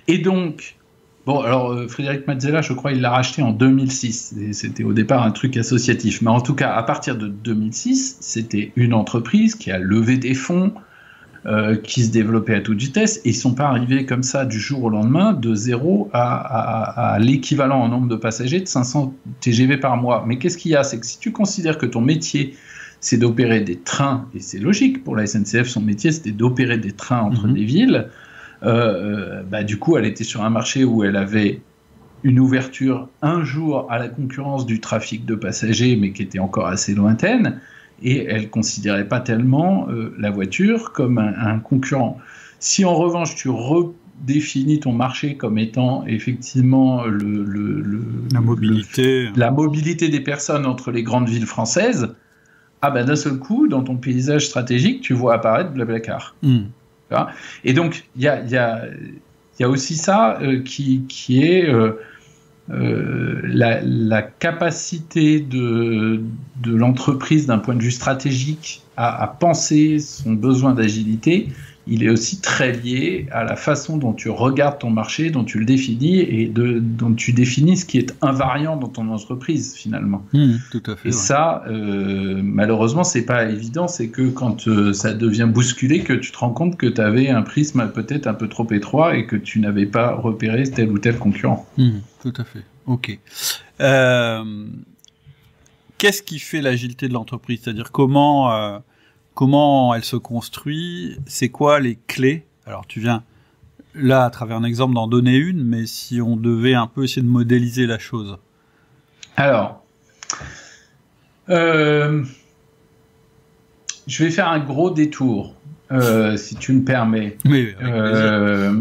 Speaker 2: Et donc, Bon, alors Frédéric Mazzella, je crois, il l'a racheté en 2006. Et c'était au départ un truc associatif. Mais en tout cas, à partir de 2006, c'était une entreprise qui a levé des fonds, qui se développaient à toute vitesse, et ils ne sont pas arrivés comme ça du jour au lendemain de 0 à l'équivalent en nombre de passagers de 500 TGV par mois. Mais qu'est-ce qu'il y a? C'est que si tu considères que ton métier, c'est d'opérer des trains, et c'est logique pour la SNCF, son métier, c'était d'opérer des trains entre des villes, du coup, elle était sur un marché où elle avait une ouverture un jour à la concurrence du trafic de passagers, mais qui était encore assez lointaine, et elle ne considérait pas tellement la voiture comme un concurrent. Si en revanche tu redéfinis ton marché comme étant effectivement
Speaker 3: la
Speaker 2: mobilité des personnes entre les grandes villes françaises, d'un seul coup, dans ton paysage stratégique, tu vois apparaître Blablacar. Et donc, il y a aussi ça qui est la capacité de l'entreprise d'un point de vue stratégique à penser son besoin d'agilité. Il est aussi très lié à la façon dont tu regardes ton marché, dont tu le définis et dont tu définis ce qui est invariant dans ton entreprise finalement.
Speaker 3: Tout à fait.
Speaker 2: Et ça, malheureusement, c'est pas évident. C'est que quand ça devient bousculé, que tu te rends compte que tu avais un prisme peut-être un peu trop étroit et que tu n'avais pas repéré tel ou tel concurrent.
Speaker 3: Tout à fait. Ok. Qu'est-ce qui fait l'agilité de l'entreprise? C'est-à-dire comment elle se construit? C'est quoi les clés? Alors tu viens là à travers un exemple d'en donner une, mais si on devait un peu essayer de modéliser la chose.
Speaker 2: Alors, je vais faire un gros détour, si tu me permets.
Speaker 3: Oui, avec plaisir.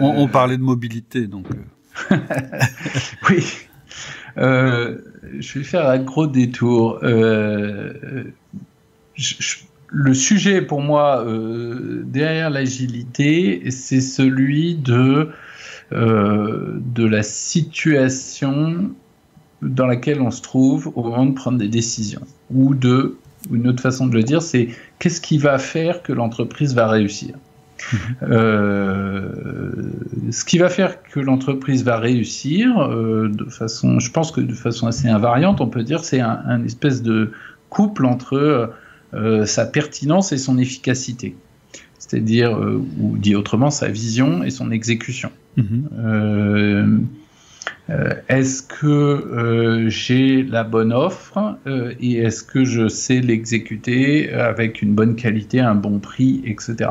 Speaker 3: On parlait de mobilité, donc.
Speaker 2: Oui. Je vais faire un gros détour. Le sujet pour moi derrière l'agilité, c'est celui de la situation dans laquelle on se trouve au moment de prendre des décisions. Ou une autre façon de le dire, c'est qu'est-ce qui va faire que l'entreprise va réussir. Ce qui va faire que l'entreprise va réussir, je pense que de façon assez invariante, on peut dire c'est un espèce de couple entre sa pertinence et son efficacité. C'est-à-dire, ou dit autrement, sa vision et son exécution. Est-ce que j'ai la bonne offre et est-ce que je sais l'exécuter avec une bonne qualité, un bon prix, etc.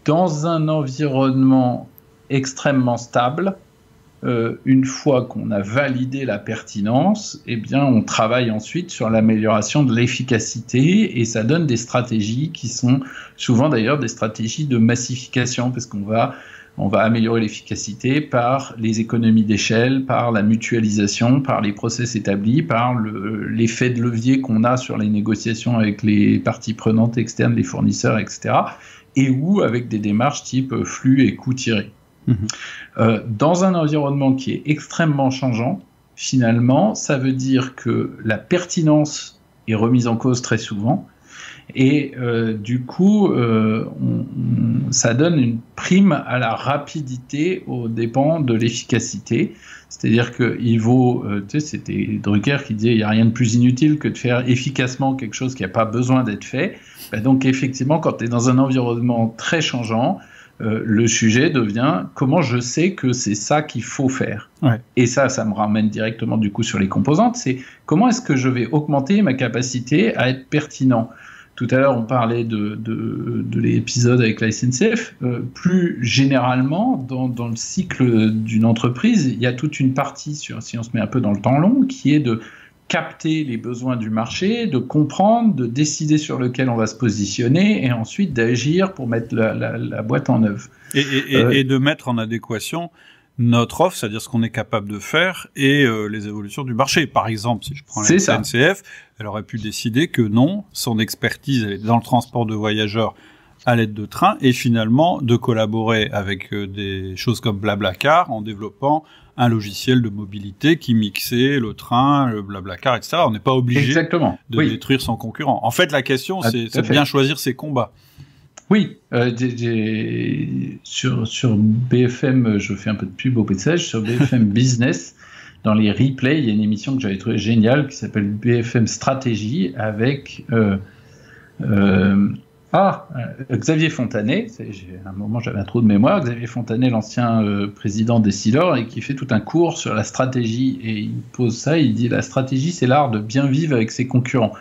Speaker 2: Dans un environnement extrêmement stable, une fois qu'on a validé la pertinence, eh bien, on travaille ensuite sur l'amélioration de l'efficacité et ça donne des stratégies qui sont souvent d'ailleurs des stratégies de massification parce qu'on va améliorer l'efficacité par les économies d'échelle, par la mutualisation, par les process établis, par l'effet de levier qu'on a sur les négociations avec les parties prenantes externes, les fournisseurs, etc. Et ou avec des démarches type flux et coûts tirés. Dans un environnement qui est extrêmement changeant, finalement, ça veut dire que la pertinence est remise en cause très souvent et du coup, ça donne une prime à la rapidité aux dépens de l'efficacité. C'est-à-dire qu'il vaut, c'était Drucker qui disait il n'y a rien de plus inutile que de faire efficacement quelque chose qui n'a pas besoin d'être fait. Donc effectivement, quand tu es dans un environnement très changeant, le sujet devient comment je sais que c'est ça qu'il faut faire. Et ça me ramène directement du coup sur les composantes, c'est comment est-ce que je vais augmenter ma capacité à être pertinent. Tout à l'heure, on parlait de l'épisode avec la SNCF. Plus généralement, dans le cycle d'une entreprise, il y a toute une partie, si on se met un peu dans le temps long, qui est de capter les besoins du marché, de comprendre, de décider sur lequel on va se positionner et ensuite d'agir pour mettre la boîte en œuvre.
Speaker 3: Et de mettre en adéquation notre offre, c'est-à-dire ce qu'on est capable de faire et les évolutions du marché. Par exemple, si je prends la SNCF, elle aurait pu décider que non, son expertise elle est dans le transport de voyageurs à l'aide de trains et finalement de collaborer avec des choses comme Blablacar en développant un logiciel de mobilité qui mixait le train, le Blablacar, etc. On n'est pas obligé de détruire son concurrent. En fait, la question, c'est de bien choisir ses combats.
Speaker 2: Oui, sur BFM, je fais un peu de pub au passage, sur BFM Business, dans les replays, il y a une émission que j'avais trouvée géniale qui s'appelle BFM Stratégie avec Xavier Fontanet. À un moment, j'avais un trou de mémoire. Xavier Fontanet, l'ancien président d'Essilor, et qui fait tout un cours sur la stratégie. Et il pose ça, il dit la stratégie, c'est l'art de bien vivre avec ses concurrents.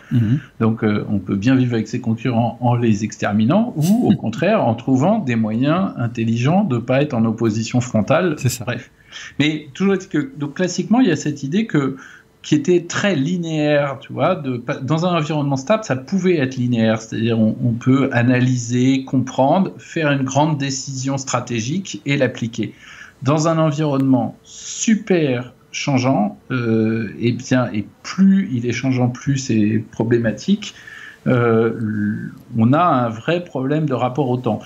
Speaker 2: Donc, on peut bien vivre avec ses concurrents en les exterminant ou, au contraire, en trouvant des moyens intelligents de ne pas être en opposition frontale.
Speaker 3: C'est ça.
Speaker 2: Bref. Mais toujours que, donc, classiquement, il y a cette idée qui était très linéaire, tu vois. Dans un environnement stable, ça pouvait être linéaire, c'est-à-dire on peut analyser, comprendre, faire une grande décision stratégique et l'appliquer. Dans un environnement super changeant, et plus il est changeant, plus c'est problématique. On a un vrai problème de rapport au temps.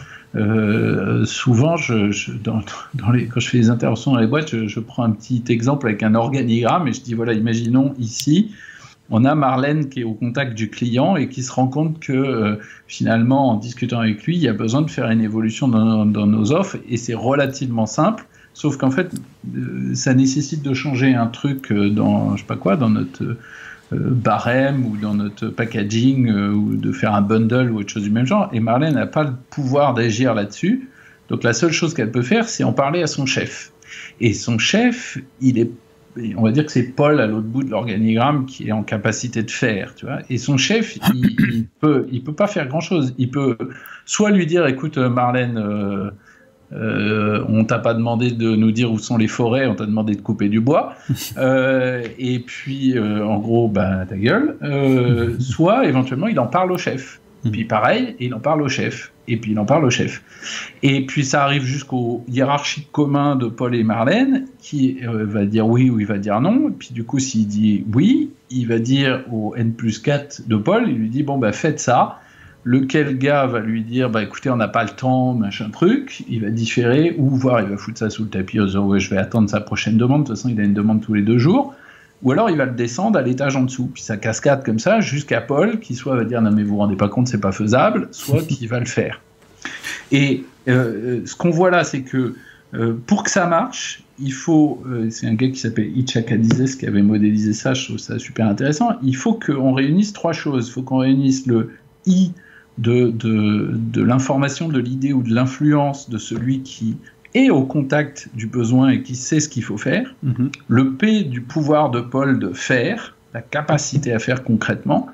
Speaker 2: Souvent, quand je fais des interventions dans les boîtes, je prends un petit exemple avec un organigramme et je dis voilà, imaginons ici, on a Marlène qui est au contact du client et qui se rend compte que finalement, en discutant avec lui, il y a besoin de faire une évolution dans nos offres et c'est relativement simple. Sauf qu'en fait, ça nécessite de changer un truc dans notre barème ou dans notre packaging ou de faire un bundle ou autre chose du même genre, et Marlène n'a pas le pouvoir d'agir là-dessus, donc la seule chose qu'elle peut faire, c'est en parler à son chef. Et son chef, on va dire que c'est Paul à l'autre bout de l'organigramme qui est en capacité de faire, tu vois. Et son chef, il peut pas faire grand-chose. Il peut soit lui dire, écoute Marlène, on t'a pas demandé de nous dire où sont les forêts, on t'a demandé de couper du bois, et puis en gros, ta gueule. Soit éventuellement il en parle au chef, puis pareil, il en parle au chef, et puis il en parle au chef. Et puis ça arrive jusqu'au hiérarchique commun de Paul et Marlène, qui va dire oui ou il va dire non, et puis du coup s'il dit oui, il va dire au N+4 de Paul, il lui dit bon faites ça. Lequel gars va lui dire écoutez, on n'a pas le temps, machin truc, il va différer, ou voire il va foutre ça sous le tapis en disant ouais, je vais attendre sa prochaine demande, de toute façon il a une demande tous les 2 jours, ou alors il va le descendre à l'étage en dessous, puis ça cascade comme ça jusqu'à Paul qui soit va dire non mais vous vous rendez pas compte, c'est pas faisable, soit qui va le faire. Et ce qu'on voit là, c'est que pour que ça marche, il faut, c'est un gars qui s'appelle Ichaka Dizes qui avait modélisé ça, je trouve ça super intéressant, il faut qu'on réunisse 3 choses, il faut qu'on réunisse le I de l'information, de l'idée ou de l'influence de celui qui est au contact du besoin et qui sait ce qu'il faut faire, le P du pouvoir de Paul de faire, la capacité à faire concrètement,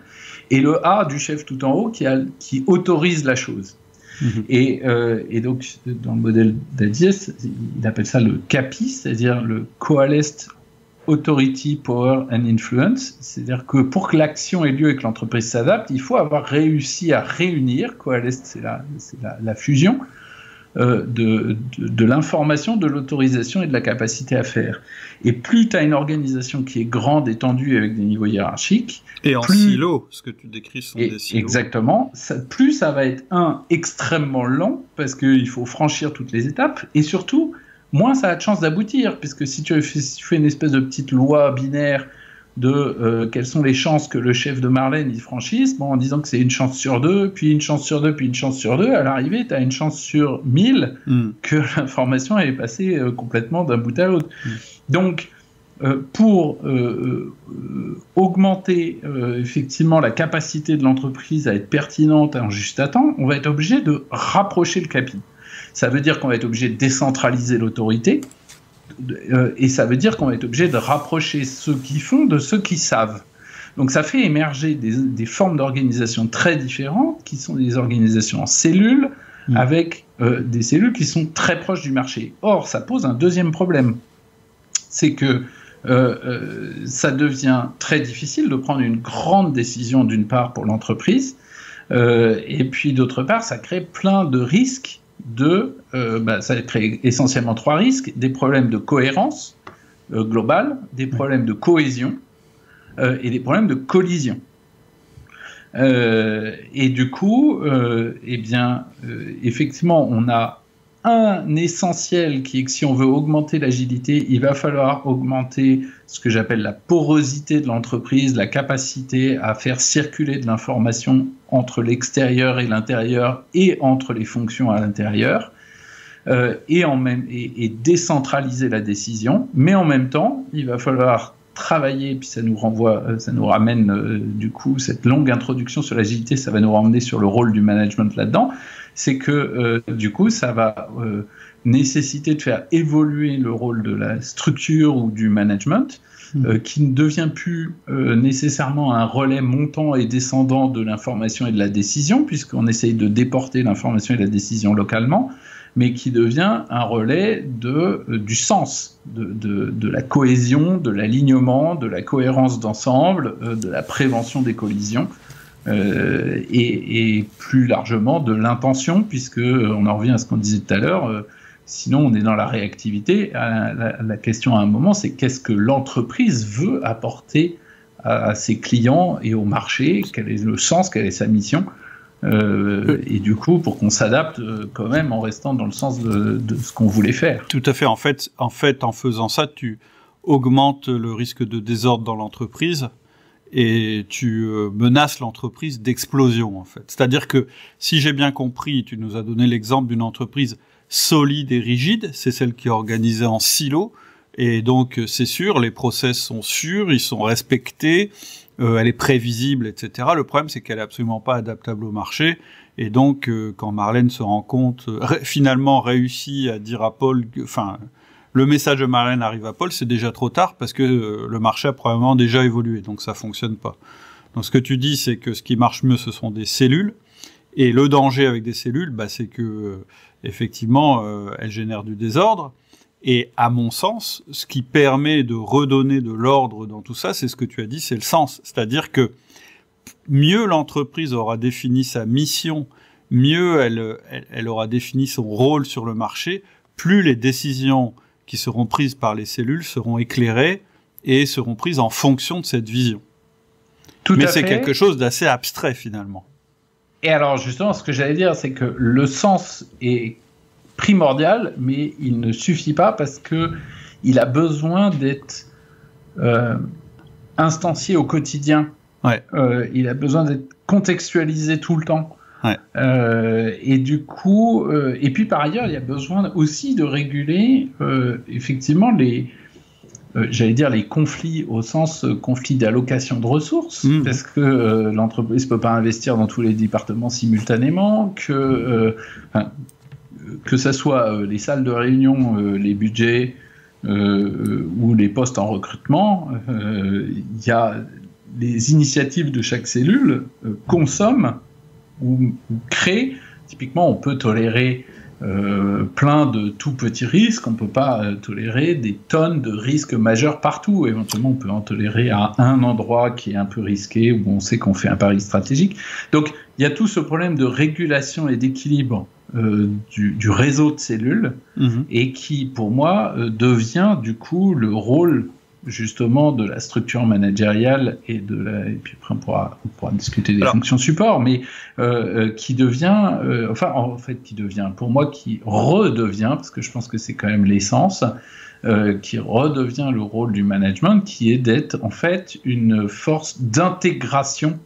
Speaker 2: et le A du chef tout en haut qui autorise la chose. Et donc, dans le modèle d'Adiès, il appelle ça le CAPI, c'est-à-dire le Coalesced Authority, Power and Influence, c'est-à-dire que pour que l'action ait lieu et que l'entreprise s'adapte, il faut avoir réussi à réunir, Coalesced c'est la fusion, de l'information, de l'autorisation et de la capacité à faire. Et plus tu as une organisation qui est grande, étendue avec des niveaux hiérarchiques...
Speaker 3: Et en silo, ce que tu décris sont des silos.
Speaker 2: Exactement. Plus ça va être, extrêmement lent, parce qu'il faut franchir toutes les étapes, et surtout... moins ça a de chances d'aboutir, puisque si tu fais une espèce de petite loi binaire de quelles sont les chances que le chef de Marlène il franchisse, en disant que c'est une chance sur 2, puis une chance sur 2, puis une chance sur 2, à l'arrivée, tu as une chance sur 1000 que l'information est passée complètement d'un bout à l'autre. Donc, pour augmenter effectivement la capacité de l'entreprise à être pertinente en juste à temps, on va être obligé de rapprocher le CAPI. Ça veut dire qu'on va être obligé de décentraliser l'autorité, et ça veut dire qu'on va être obligé de rapprocher ceux qui font de ceux qui savent. Donc ça fait émerger des formes d'organisation très différentes, qui sont des organisations en cellules, avec des cellules qui sont très proches du marché. Or, ça pose un deuxième problème. C'est que ça devient très difficile de prendre une grande décision, d'une part, pour l'entreprise, et puis d'autre part, ça crée plein de risques. Ça crée essentiellement 3 risques: des problèmes de cohérence globale, des problèmes de cohésion et des problèmes de collision. Et du coup, effectivement, on a un essentiel qui est que si on veut augmenter l'agilité, il va falloir augmenter ce que j'appelle la porosité de l'entreprise, la capacité à faire circuler de l'information entre l'extérieur et l'intérieur et entre les fonctions à l'intérieur, et décentraliser la décision. Mais en même temps, il va falloir travailler, puis ça nous ramène du coup, cette longue introduction sur l'agilité, ça va nous ramener sur le rôle du management là-dedans, c'est que du coup, ça va nécessiter de faire évoluer le rôle de la structure ou du management, qui ne devient plus nécessairement un relais montant et descendant de l'information et de la décision, puisqu'on essaye de déporter l'information et la décision localement, mais qui devient un relais du sens, de la cohésion, de l'alignement, de la cohérence d'ensemble, de la prévention des collisions, et plus largement de l'intention, puisque on en revient à ce qu'on disait tout à l'heure, sinon on est dans la réactivité. La question à un moment, c'est qu'est-ce que l'entreprise veut apporter à ses clients et au marché, quel est le sens, quelle est sa mission, et du coup, pour qu'on s'adapte quand même en restant dans le sens de ce qu'on voulait faire.
Speaker 3: Tout à fait. En fait, en faisant ça, tu augmentes le risque de désordre dans l'entreprise et tu menaces l'entreprise d'explosion, en fait. C'est-à-dire que, si j'ai bien compris, tu nous as donné l'exemple d'une entreprise solide et rigide, c'est celle qui est organisée en silos, et donc c'est sûr, les process sont sûrs, ils sont respectés, elle est prévisible, etc. Le problème, c'est qu'elle est absolument pas adaptable au marché. Et donc, quand Marlène se rend compte, finalement réussit à dire à Paul, le message de Marlène arrive à Paul, c'est déjà trop tard parce que le marché a probablement déjà évolué. Donc, ça fonctionne pas. Donc, ce que tu dis, c'est que ce qui marche mieux, ce sont des cellules. Et le danger avec des cellules, c'est que, effectivement, elles génèrent du désordre. Et à mon sens, ce qui permet de redonner de l'ordre dans tout ça, c'est ce que tu as dit, c'est le sens. C'est-à-dire que mieux l'entreprise aura défini sa mission, mieux elle aura défini son rôle sur le marché, plus les décisions qui seront prises par les cellules seront éclairées et seront prises en fonction de cette vision. Mais c'est quelque chose d'assez abstrait finalement.
Speaker 2: Et alors justement, ce que j'allais dire, c'est que le sens est primordial, mais il ne suffit pas parce que il a besoin d'être instancié au quotidien.
Speaker 3: Ouais.
Speaker 2: Il a besoin d'être contextualisé tout le temps.
Speaker 3: Ouais.
Speaker 2: Et du coup, et puis par ailleurs, il y a besoin aussi de réguler effectivement j'allais dire les conflits au sens conflit d'allocation de ressources, parce que l'entreprise peut pas investir dans tous les départements simultanément, que ça soit les salles de réunion, les budgets ou les postes en recrutement, il y a les initiatives de chaque cellule consomment ou créent. Typiquement, on peut tolérer plein de tout petits risques, on ne peut pas tolérer des tonnes de risques majeurs partout. Éventuellement, on peut en tolérer à un endroit qui est un peu risqué, où on sait qu'on fait un pari stratégique. Donc, il y a tout ce problème de régulation et d'équilibre du réseau de cellules, et qui, pour moi, devient du coup le rôle justement de la structure managériale et puis après on pourra discuter des fonctions support, mais qui devient, pour moi, qui redevient, parce que je pense que c'est quand même l'essence, qui redevient le rôle du management, qui est d'être en fait une force d'intégration.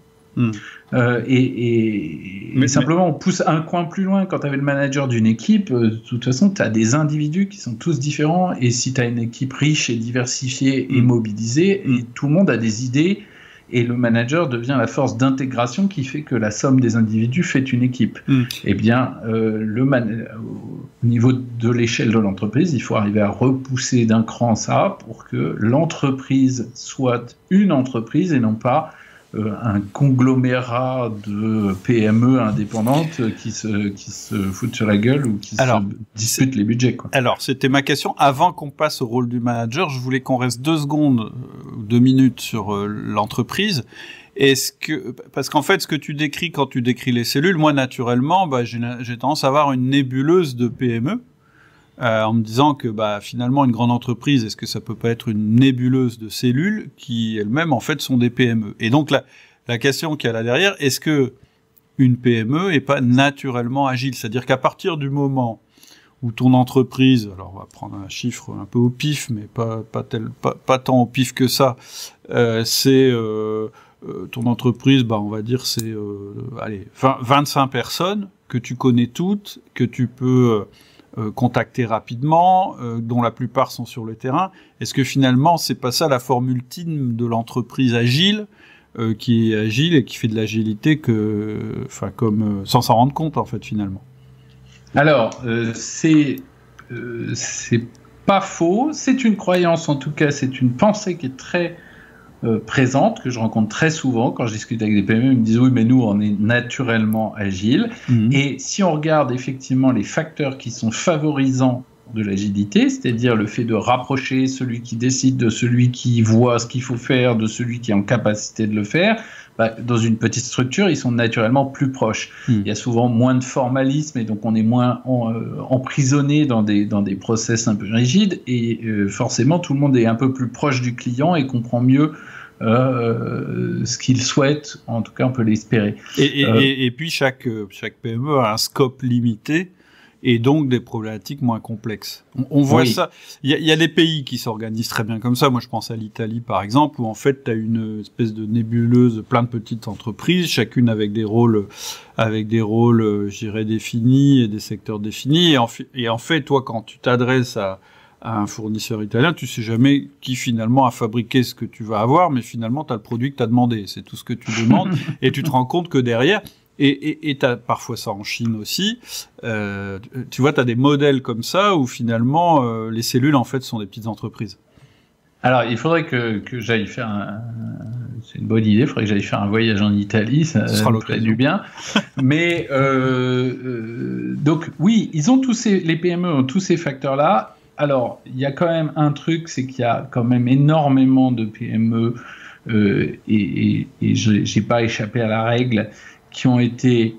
Speaker 2: Mais simplement, on pousse un coin plus loin. Quand tu avais le manager d'une équipe, de toute façon, tu as des individus qui sont tous différents. Et si tu as une équipe riche et diversifiée et mobilisée, et tout le monde a des idées, et le manager devient la force d'intégration qui fait que la somme des individus fait une équipe. Eh bien, au niveau de l'échelle de l'entreprise, il faut arriver à repousser d'un cran ça pour que l'entreprise soit une entreprise et non pas un conglomérat de PME indépendantes qui se foutent sur la gueule ou qui se disputent les budgets, quoi.
Speaker 3: Alors, c'était ma question. Avant qu'on passe au rôle du manager, je voulais qu'on reste 2 secondes, 2 minutes sur l'entreprise. Parce qu'en fait, ce que tu décris quand tu décris les cellules, moi, naturellement, j'ai tendance à avoir une nébuleuse de PME. En me disant que finalement une grande entreprise, est-ce que ça peut pas être une nébuleuse de cellules qui elles-mêmes en fait sont des PME? Et donc la question qu'il y a là derrière, est-ce que une PME est pas naturellement agile? C'est-à-dire qu'à partir du moment où ton entreprise, alors on va prendre un chiffre un peu au pif, mais pas tant au pif que ça, c'est ton entreprise, on va dire c'est 25 personnes que tu connais toutes, que tu peux contacter rapidement, dont la plupart sont sur le terrain. Est-ce que finalement c'est pas ça la forme ultime de l'entreprise agile, qui est agile et qui fait de l'agilité comme sans s'en rendre compte en fait finalement?
Speaker 2: Alors c'est pas faux, c'est une croyance, en tout cas c'est une pensée qui est très présente, que je rencontre très souvent quand je discute avec des PME. Ils me disent oui, mais nous on est naturellement agile. Et si on regarde effectivement les facteurs qui sont favorisants de l'agilité, c'est-à-dire le fait de rapprocher celui qui décide de celui qui voit ce qu'il faut faire, de celui qui est en capacité de le faire, dans une petite structure, ils sont naturellement plus proches. Il y a souvent moins de formalisme et donc on est moins emprisonné dans des process un peu rigides et forcément tout le monde est un peu plus proche du client et comprend mieux ce qu'il souhaite, en tout cas on peut l'espérer.
Speaker 3: Et puis chaque PME a un scope limité et donc des problématiques moins complexes. On voit ça. Il y a des pays qui s'organisent très bien comme ça. Moi, je pense à l'Italie, par exemple, où en fait, tu as une espèce de nébuleuse, plein de petites entreprises, chacune avec des rôles, je dirais, définis et des secteurs définis. Et en fait, toi, quand tu t'adresses à un fournisseur italien, tu sais jamais qui finalement a fabriqué ce que tu vas avoir, mais finalement, tu as le produit que tu as demandé. C'est tout ce que tu demandes. Et tu te rends compte que derrière, et t'as parfois ça en Chine aussi, tu vois, t'as des modèles comme ça où finalement les cellules en fait sont des petites entreprises.
Speaker 2: Alors il faudrait que j'aille faire c'est une bonne idée, il faudrait que j'aille faire un voyage en Italie, ça
Speaker 3: sera
Speaker 2: me ferait du bien. Mais donc oui, ils ont les PME ont tous ces facteurs-là. Alors il y a quand même un truc, c'est qu'il y a quand même énormément de PME et j'ai pas échappé à la règle, qui ont été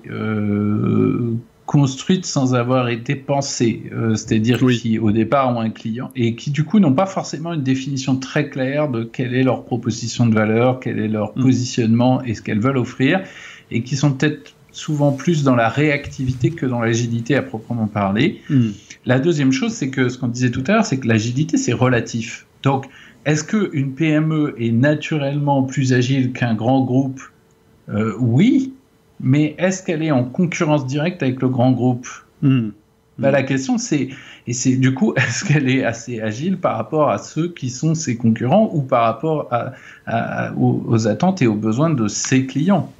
Speaker 2: construites sans avoir été pensées, c'est-à-dire qui au départ ont un client et qui du coup n'ont pas forcément une définition très claire de quelle est leur proposition de valeur, quel est leur positionnement et ce qu'elles veulent offrir, et qui sont peut-être souvent plus dans la réactivité que dans l'agilité à proprement parler. La deuxième chose, c'est que ce qu'on disait tout à l'heure, c'est que l'agilité c'est relatif. Donc est-ce qu'une PME est naturellement plus agile qu'un grand groupe? Oui. Mais est-ce qu'elle est en concurrence directe avec le grand groupe? La question c'est du coup, est-ce qu'elle est assez agile par rapport à ceux qui sont ses concurrents ou par rapport aux attentes et aux besoins de ses clients?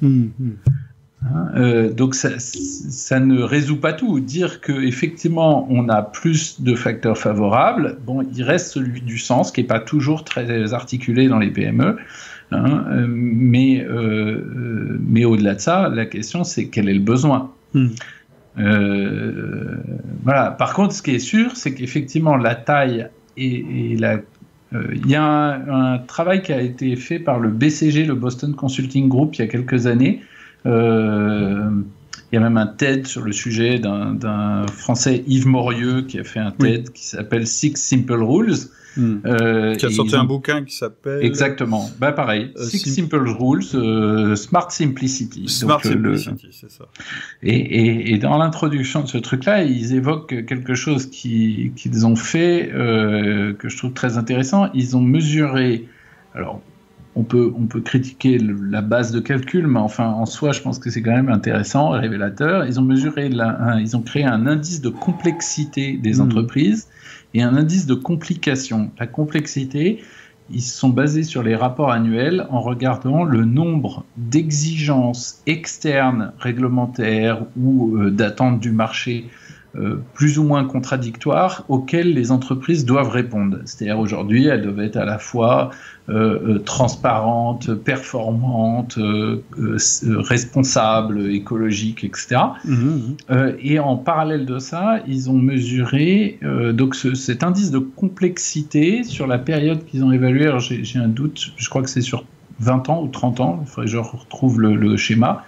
Speaker 2: Donc ça ne résout pas tout. Dire qu'effectivement on a plus de facteurs favorables, il reste celui du sens qui n'est pas toujours très articulé dans les PME. Mais au-delà de ça, la question c'est quel est le besoin. Voilà. Par contre, ce qui est sûr, c'est qu'effectivement la taille il y a un travail qui a été fait par le BCG, le Boston Consulting Group, il y a quelques années. Il y a même un TED sur le sujet d'un Français, Yves Morieux, qui a fait un TED qui s'appelle Six Simple Rules.
Speaker 3: Qui a sorti un bouquin qui s'appelle...
Speaker 2: Exactement. Pareil. Six Simple Rules, Smart Simplicity.
Speaker 3: Smart Simplicity, c'est ça.
Speaker 2: Et dans l'introduction de ce truc-là, ils évoquent quelque chose qu'ils ont fait, que je trouve très intéressant. Ils ont mesuré... Alors, on peut critiquer la base de calcul, mais enfin, en soi, je pense que c'est quand même intéressant, révélateur. Ils ont créé un indice de complexité des entreprises et un indice de complication. La complexité, ils sont basés sur les rapports annuels en regardant le nombre d'exigences externes, réglementaires ou d'attentes du marché plus ou moins contradictoires auxquelles les entreprises doivent répondre. C'est-à-dire aujourd'hui, elles doivent être à la fois transparentes, performantes, responsables, écologiques, etc. Et en parallèle de ça, ils ont mesuré donc cet indice de complexité sur la période qu'ils ont évalué. Alors j'ai un doute, je crois que c'est sur 20 ans ou 30 ans, il faudrait que je retrouve le schéma.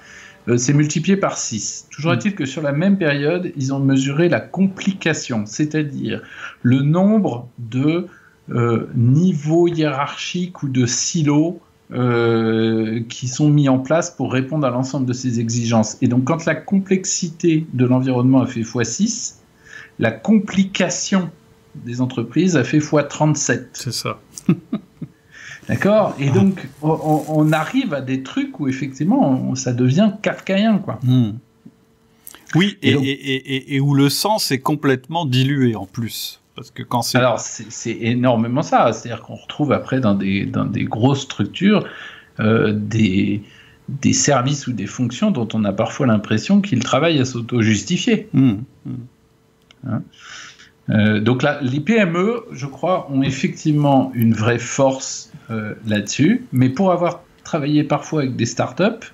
Speaker 2: C'est multiplié par 6. Toujours est-il que sur la même période, ils ont mesuré la complication, c'est-à-dire le nombre de niveaux hiérarchiques ou de silos qui sont mis en place pour répondre à l'ensemble de ces exigences. Et donc, quand la complexité de l'environnement a fait x6, la complication des entreprises a fait x37.
Speaker 3: C'est ça.
Speaker 2: D'accord ? Et donc, on arrive à des trucs où, effectivement, ça devient kafkaïen, quoi.
Speaker 3: Oui, et où le sens est complètement dilué, en plus. Parce que quand c'est...
Speaker 2: Alors, c'est énormément ça. C'est-à-dire qu'on retrouve après dans des grosses structures des services ou des fonctions dont on a parfois l'impression qu'ils travaillent à s'auto-justifier. Hein ? Donc là, les PME, je crois, ont effectivement une vraie force là-dessus, mais pour avoir travaillé parfois avec des startups,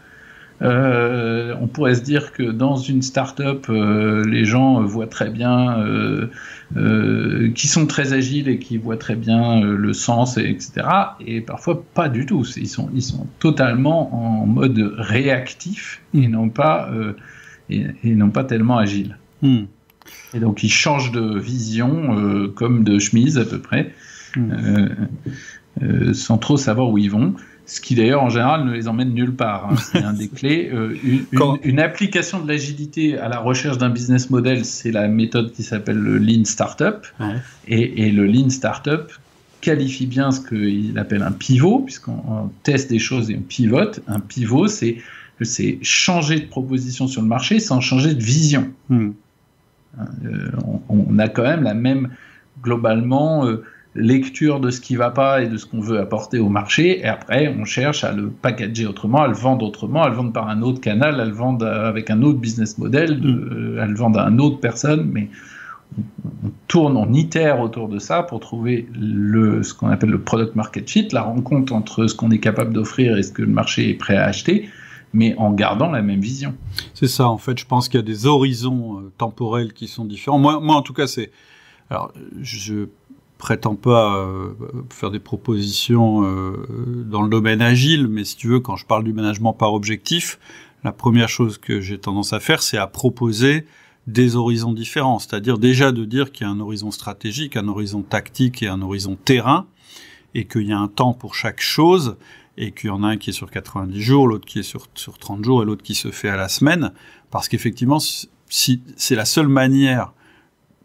Speaker 2: on pourrait se dire que dans une start-up, les gens voient très bien, qui sont très agiles et qui voient très bien le sens, etc. Et parfois pas du tout. Ils sont totalement en mode réactif et non pas tellement agiles. Et donc ils changent de vision comme de chemise à peu près, sans trop savoir où ils vont. Ce qui d'ailleurs en général ne les emmène nulle part. Hein. C'est un des clés. Une application de l'agilité à la recherche d'un business model, c'est la méthode qui s'appelle le Lean Startup. Ouais. Et le Lean Startup qualifie bien ce qu'il appelle un pivot, puisqu'on teste des choses et on pivote. Un pivot, c'est changer de proposition sur le marché sans changer de vision. On a quand même la même, globalement, lecture de ce qui ne va pas et de ce qu'on veut apporter au marché, et après on cherche à le packager autrement, à le vendre autrement, à le vendre par un autre canal, à le vendre avec un autre business model, à le vendre à une autre personne, mais on tourne, on itère autour de ça pour trouver ce qu'on appelle le product market fit, la rencontre entre ce qu'on est capable d'offrir et ce que le marché est prêt à acheter, mais en gardant la même vision.
Speaker 3: C'est ça, en fait, je pense qu'il y a des horizons temporels qui sont différents. Moi en tout cas, alors, je prétends pas faire des propositions dans le domaine agile, mais si tu veux, quand je parle du management par objectif, la première chose que j'ai tendance à faire, c'est à proposer des horizons différents, c'est-à-dire déjà de dire qu'il y a un horizon stratégique, un horizon tactique et un horizon terrain, et qu'il y a un temps pour chaque chose, et qu'il y en a un qui est sur 90 jours, l'autre qui est sur 30 jours, et l'autre qui se fait à la semaine, parce qu'effectivement, si c'est la seule manière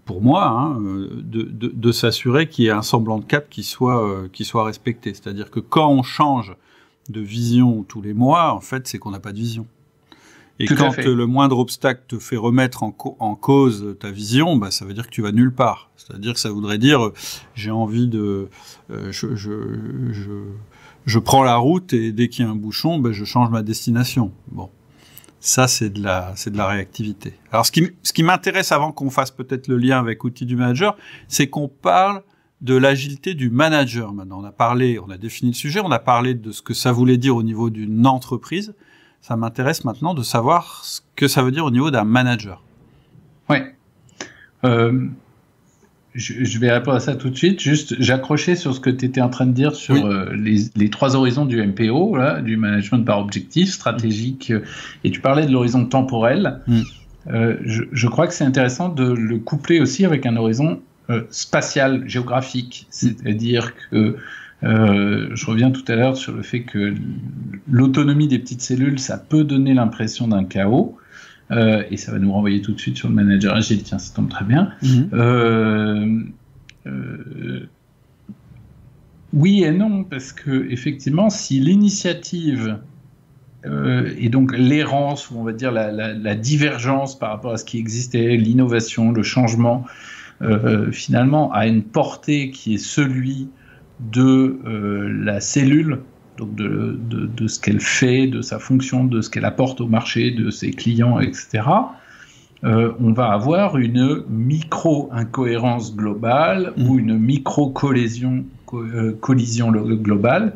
Speaker 3: pour moi, de s'assurer qu'il y ait un semblant de cap qui soit respecté. C'est-à-dire que quand on change de vision tous les mois, en fait, c'est qu'on n'a pas de vision. Et tout quand le moindre obstacle te fait remettre en cause ta vision, bah, ça veut dire que tu vas nulle part. C'est-à-dire que ça voudrait dire, j'ai envie de... je prends la route et dès qu'il y a un bouchon, bah, je change ma destination. Bon. Ça, c'est de la réactivité. Alors, ce qui m'intéresse avant qu'on fasse peut-être le lien avec outils du manager, c'est qu'on parle de l'agilité du manager. Maintenant, on a défini le sujet, on a parlé de ce que ça voulait dire au niveau d'une entreprise. Ça m'intéresse maintenant de savoir ce que ça veut dire au niveau d'un manager.
Speaker 2: Oui. Je vais répondre à ça tout de suite. Juste, j'accrochais sur ce que tu étais en train de dire sur les trois horizons du MPO, là, du management par objectif, stratégique, et tu parlais de l'horizon temporel. Je crois que c'est intéressant de le coupler aussi avec un horizon spatial, géographique. C'est-à-dire que, je reviens tout à l'heure sur le fait que l'autonomie des petites cellules, ça peut donner l'impression d'un chaos. Et ça va nous renvoyer tout de suite sur le manager agile. Tiens, ça tombe très bien. Oui et non, parce que effectivement, si l'initiative et donc l'errance, ou on va dire la divergence par rapport à ce qui existait, l'innovation, le changement, finalement a une portée qui est celui de la cellule, donc de ce qu'elle fait, de sa fonction, de ce qu'elle apporte au marché, de ses clients, etc., on va avoir une micro-incohérence globale ou une micro-collision globale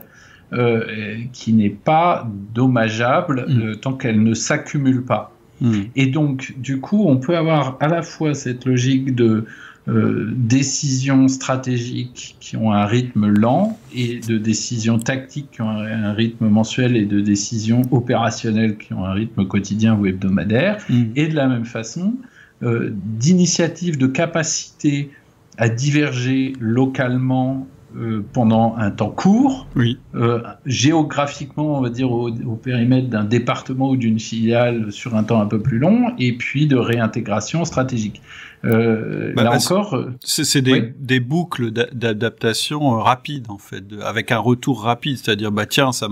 Speaker 2: qui n'est pas dommageable tant qu'elle ne s'accumule pas. Et donc, du coup, on peut avoir à la fois cette logique de décisions stratégiques qui ont un rythme lent et de décisions tactiques qui ont un rythme mensuel et de décisions opérationnelles qui ont un rythme quotidien ou hebdomadaire, et de la même façon d'initiatives de capacité à diverger localement pendant un temps court,
Speaker 3: oui.
Speaker 2: Géographiquement, on va dire au périmètre d'un département ou d'une filiale sur un temps un peu plus long, et puis de réintégration stratégique. Là encore,
Speaker 3: c'est des boucles d'adaptation rapides en fait, avec un retour rapide, c'est-à-dire tiens ça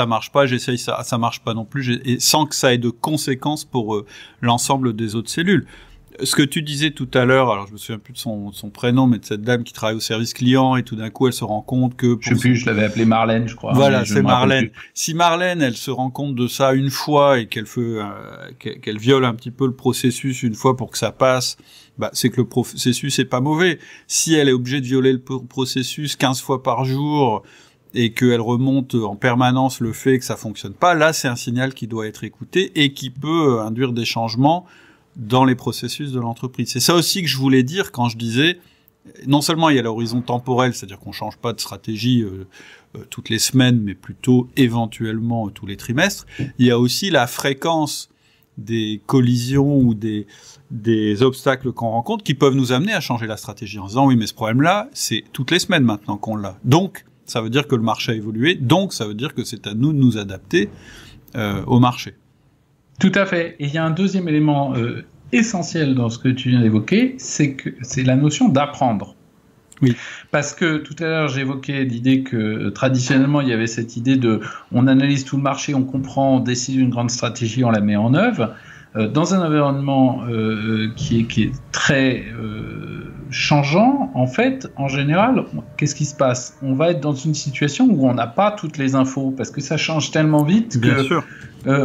Speaker 3: marche pas, j'essaye ça marche pas non plus, et sans que ça ait de conséquences pour l'ensemble des autres cellules. Ce que tu disais tout à l'heure, alors je me souviens plus de son prénom, mais de cette dame qui travaille au service client, et tout d'un coup elle se rend compte que...
Speaker 2: je l'avais appelée Marlène, je crois.
Speaker 3: Voilà, c'est Marlène. Si Marlène, elle se rend compte de ça une fois et qu'elle viole un petit peu le processus une fois pour que ça passe, c'est que le processus est pas mauvais. Si elle est obligée de violer le processus 15 fois par jour et qu'elle remonte en permanence le fait que ça fonctionne pas, là c'est un signal qui doit être écouté et qui peut induire des changements dans les processus de l'entreprise. C'est ça aussi que je voulais dire quand je disais, non seulement il y a l'horizon temporel, c'est-à-dire qu'on change pas de stratégie toutes les semaines, mais plutôt éventuellement tous les trimestres, il y a aussi la fréquence des collisions ou des obstacles qu'on rencontre qui peuvent nous amener à changer la stratégie en disant oui, mais ce problème-là, c'est toutes les semaines maintenant qu'on l'a. Donc, ça veut dire que le marché a évolué, donc ça veut dire que c'est à nous de nous adapter au marché.
Speaker 2: Tout à fait. Et il y a un deuxième élément essentiel dans ce que tu viens d'évoquer, c'est la notion d'apprendre.
Speaker 3: Oui.
Speaker 2: Parce que tout à l'heure, j'évoquais l'idée que traditionnellement, il y avait cette idée de on analyse tout le marché, on comprend, on décide une grande stratégie, on la met en œuvre. Dans un environnement qui est très changeant, en fait, en général, qu'est-ce qui se passe? On va être dans une situation où on n'a pas toutes les infos, parce que ça change tellement vite que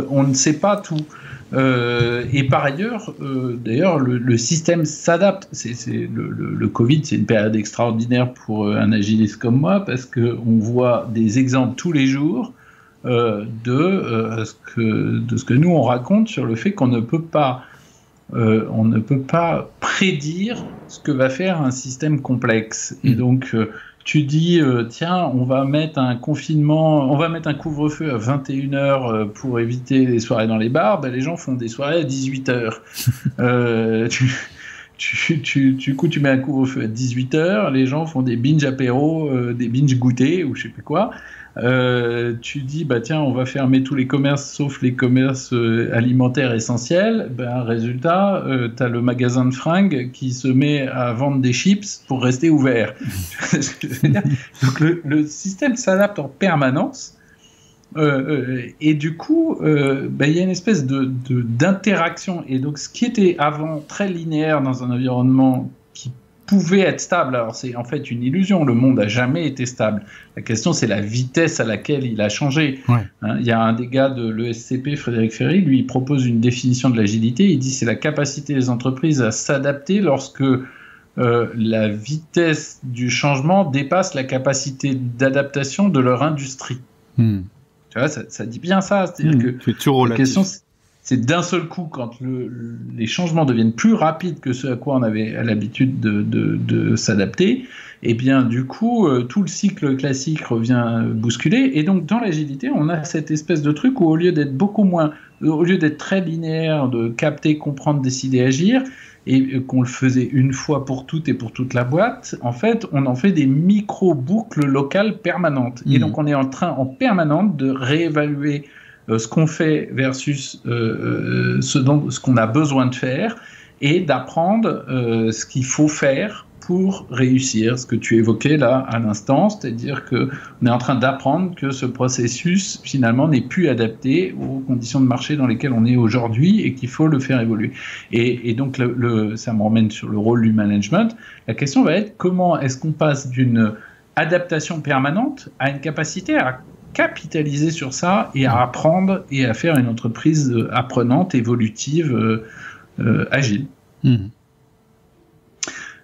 Speaker 2: on ne sait pas tout. Et par ailleurs, d'ailleurs, le système s'adapte. Le Covid, c'est une période extraordinaire pour un agiliste comme moi, parce qu'on voit des exemples tous les jours de ce que nous on raconte sur le fait qu'on ne peut pas prédire ce que va faire un système complexe. Et donc tu dis tiens, on va mettre un couvre-feu à 21h pour éviter les soirées dans les bars, les gens font des soirées à 18h. Tu mets un couvre-feu à 18h, les gens font des binge apéros, des binge goûter ou je sais plus quoi. Tu dis tiens, on va fermer tous les commerces sauf les commerces alimentaires essentiels. Résultat, t'as le magasin de fringues qui se met à vendre des chips pour rester ouvert. Donc le système s'adapte en permanence et du coup il y a une espèce d'interaction, et donc ce qui était avant très linéaire dans un environnement qui pouvait être stable, alors c'est en fait une illusion, le monde n'a jamais été stable. La question, c'est la vitesse à laquelle il a changé. Ouais. Il y a un des gars de l'ESCP, Frédéric Ferry, lui, il propose une définition de l'agilité, il dit c'est la capacité des entreprises à s'adapter lorsque la vitesse du changement dépasse la capacité d'adaptation de leur industrie. Tu vois, ça dit bien ça, c'est-à-dire que la question, c'est d'un seul coup, quand les changements deviennent plus rapides que ce à quoi on avait l'habitude de s'adapter, et bien du coup, tout le cycle classique revient bousculer. Et donc, dans l'agilité, on a cette espèce de truc où au lieu d'être très linéaire, de capter, comprendre, décider, agir, et qu'on le faisait une fois pour toutes et pour toute la boîte, en fait, on en fait des micro-boucles locales permanentes. Et donc, on est en train en permanente de réévaluer ce qu'on fait versus ce qu'on a besoin de faire, et d'apprendre ce qu'il faut faire pour réussir. Ce que tu évoquais là à l'instant, c'est-à-dire qu'on est en train d'apprendre que ce processus finalement n'est plus adapté aux conditions de marché dans lesquelles on est aujourd'hui et qu'il faut le faire évoluer. Et donc ça me ramène sur le rôle du management. La question va être comment est-ce qu'on passe d'une adaptation permanente à une capacité à capitaliser sur ça et à apprendre et à faire une entreprise apprenante, évolutive, agile.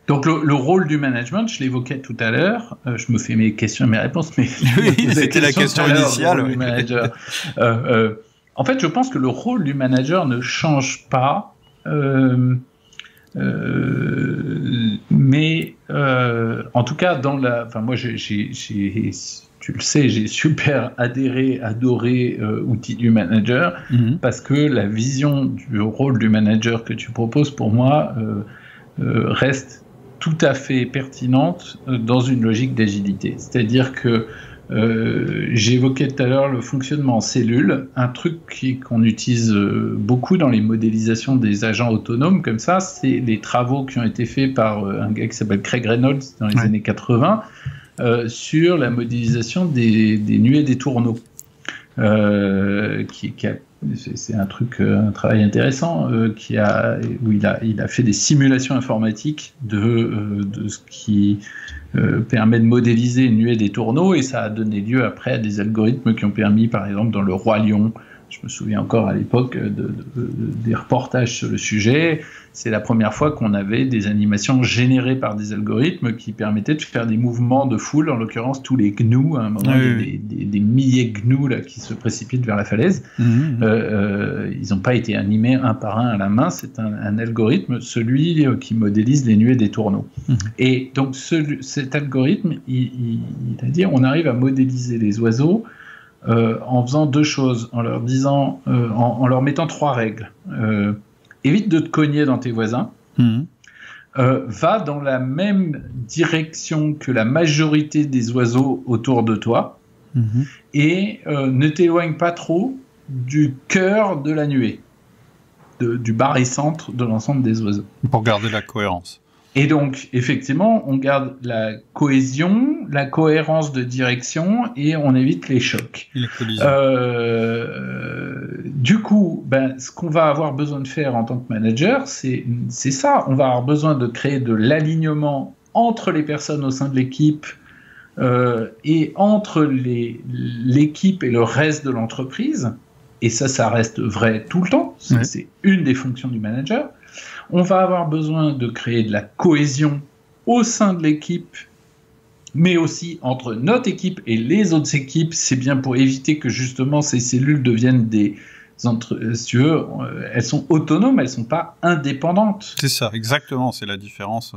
Speaker 2: Donc le rôle du management, je l'évoquais tout à l'heure, je me fais mes questions et mes réponses, mais
Speaker 3: oui, c'était la question initiale.
Speaker 2: En fait, je pense que le rôle du manager ne change pas, mais en tout cas, moi, tu le sais, j'ai super adoré outil du manager, parce que la vision du rôle du manager que tu proposes, pour moi, reste tout à fait pertinente dans une logique d'agilité. C'est-à-dire que j'évoquais tout à l'heure le fonctionnement en cellule, un truc qu'on utilise beaucoup dans les modélisations des agents autonomes comme ça, c'est les travaux qui ont été faits par un gars qui s'appelle Craig Reynolds dans les années 80 sur la modélisation des nuées des tourneaux. C'est un travail intéressant où il a fait des simulations informatiques de ce qui permet de modéliser une nuée des tourneaux, et ça a donné lieu après à des algorithmes qui ont permis, par exemple, dans le Roi Lion, je me souviens encore à l'époque des reportages sur le sujet, c'est la première fois qu'on avait des animations générées par des algorithmes qui permettaient de faire des mouvements de foule, en l'occurrence tous les gnous, à un moment des milliers de gnous là, qui se précipitent vers la falaise. Ils n'ont pas été animés un par un à la main, c'est un algorithme, celui qui modélise les nuées des tourneaux. Et donc cet algorithme, il a dit on arrive à modéliser les oiseaux en faisant deux choses, en leur disant, en leur mettant trois règles. Évite de te cogner dans tes voisins, va dans la même direction que la majorité des oiseaux autour de toi, et ne t'éloigne pas trop du cœur de la nuée, du barycentre de l'ensemble des oiseaux.
Speaker 3: Pour garder la cohérence.
Speaker 2: Et donc, effectivement, on garde la cohésion, la cohérence de direction, et on évite les chocs. Du coup, ce qu'on va avoir besoin de faire en tant que manager, c'est ça. On va avoir besoin de créer de l'alignement entre les personnes au sein de l'équipe et entre l'équipe et le reste de l'entreprise. Et ça reste vrai tout le temps. C'est une des fonctions du manager. On va avoir besoin de créer de la cohésion au sein de l'équipe, mais aussi entre notre équipe et les autres équipes. C'est bien pour éviter que justement ces cellules deviennent elles sont autonomes, elles ne sont pas indépendantes.
Speaker 3: C'est ça, exactement, c'est la différence.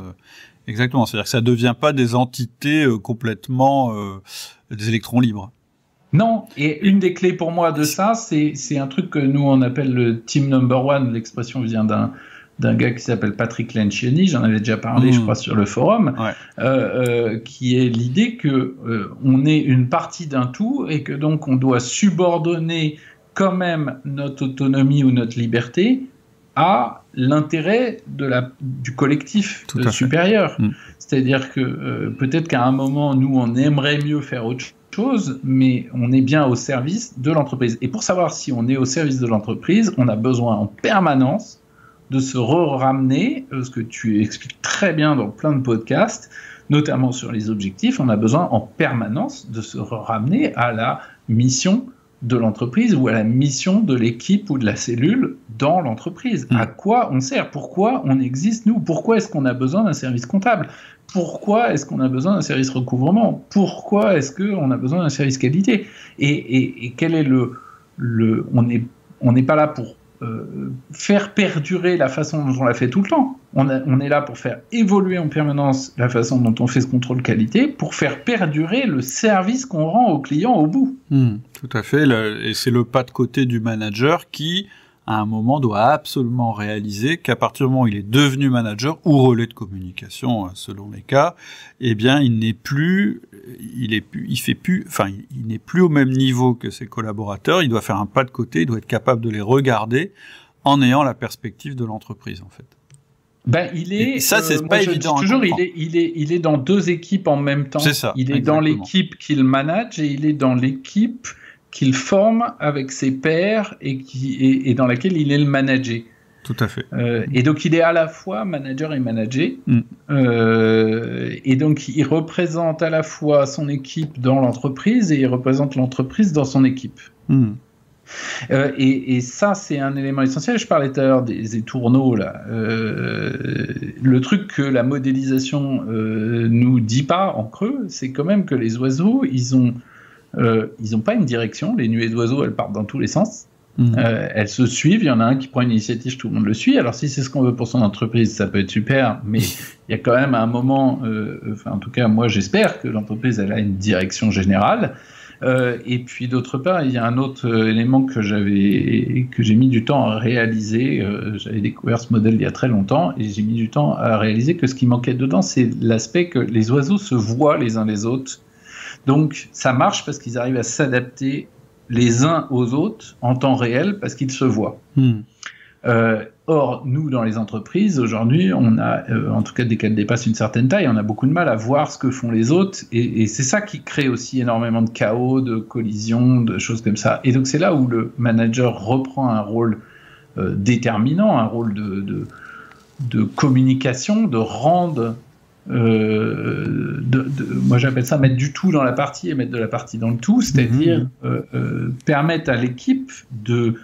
Speaker 3: Exactement, c'est-à-dire que ça ne devient pas des entités complètement des électrons libres.
Speaker 2: Non, et une des clés pour moi de ça, c'est un truc que nous on appelle le team number one. L'expression vient d'un gars qui s'appelle Patrick Lencioni, j'en avais déjà parlé, je crois, sur le forum, qui est l'idée que on est une partie d'un tout et que donc on doit subordonner quand même notre autonomie ou notre liberté à l'intérêt du collectif supérieur. C'est-à-dire que peut-être qu'à un moment, nous, on aimerait mieux faire autre chose, mais on est bien au service de l'entreprise. Et pour savoir si on est au service de l'entreprise, on a besoin en permanence de se ramener, ce que tu expliques très bien dans plein de podcasts, notamment sur les objectifs, on a besoin en permanence de se ramener à la mission de l'entreprise ou à la mission de l'équipe ou de la cellule dans l'entreprise. À quoi on sert? Pourquoi on existe, nous? Pourquoi est-ce qu'on a besoin d'un service comptable? Pourquoi est-ce qu'on a besoin d'un service recouvrement? Pourquoi est-ce qu'on a besoin d'un service qualité? Et quel est on n'est pas là pour faire perdurer la façon dont on l'a fait tout le temps. On est là pour faire évoluer en permanence la façon dont on fait ce contrôle qualité, pour faire perdurer le service qu'on rend au client au bout.
Speaker 3: Tout à fait, et c'est le pas de côté du manager qui, à un moment, doit absolument réaliser qu'à partir du moment où il est devenu manager ou relais de communication, selon les cas, eh bien, il n'est plus au même niveau que ses collaborateurs. Il doit faire un pas de côté, il doit être capable de les regarder en ayant la perspective de l'entreprise, en fait.
Speaker 2: Et
Speaker 3: ça, c'est pas évident.
Speaker 2: Toujours, il est dans deux équipes en même temps.
Speaker 3: C'est ça.
Speaker 2: Il est dans l'équipe qu'il manage et il est dans l'équipe qu'il forme avec ses pairs et dans laquelle il est le manager.
Speaker 3: Tout à fait.
Speaker 2: Et donc, il est à la fois manager et managé. Et donc, il représente à la fois son équipe dans l'entreprise et il représente l'entreprise dans son équipe. Et ça, c'est un élément essentiel. Je parlais tout à l'heure des tourneaux, là. Le truc que la modélisation nous dit pas en creux, c'est quand même que les oiseaux, ils ont pas une direction. Les nuées d'oiseaux, elles partent dans tous les sens. Elles se suivent. Il y en a un qui prend une initiative, tout le monde le suit. Alors si c'est ce qu'on veut pour son entreprise, ça peut être super, mais il y a quand même un moment, en tout cas moi j'espère que l'entreprise elle a une direction générale. Et puis d'autre part, il y a un autre élément que j'ai mis du temps à réaliser. J'avais découvert ce modèle il y a très longtemps et j'ai mis du temps à réaliser que ce qui manquait dedans, c'est l'aspect que les oiseaux se voient les uns les autres. Donc ça marche parce qu'ils arrivent à s'adapter les uns aux autres en temps réel parce qu'ils se voient. Or, nous, dans les entreprises, aujourd'hui, on a, en tout cas dès qu'elles dépassent une certaine taille, on a beaucoup de mal à voir ce que font les autres, et c'est ça qui crée aussi énormément de chaos, de collisions, de choses comme ça. Et donc c'est là où le manager reprend un rôle déterminant, un rôle de communication, de rendre... moi j'appelle ça mettre du tout dans la partie et mettre de la partie dans le tout, c'est-à-dire permettre à l'équipe de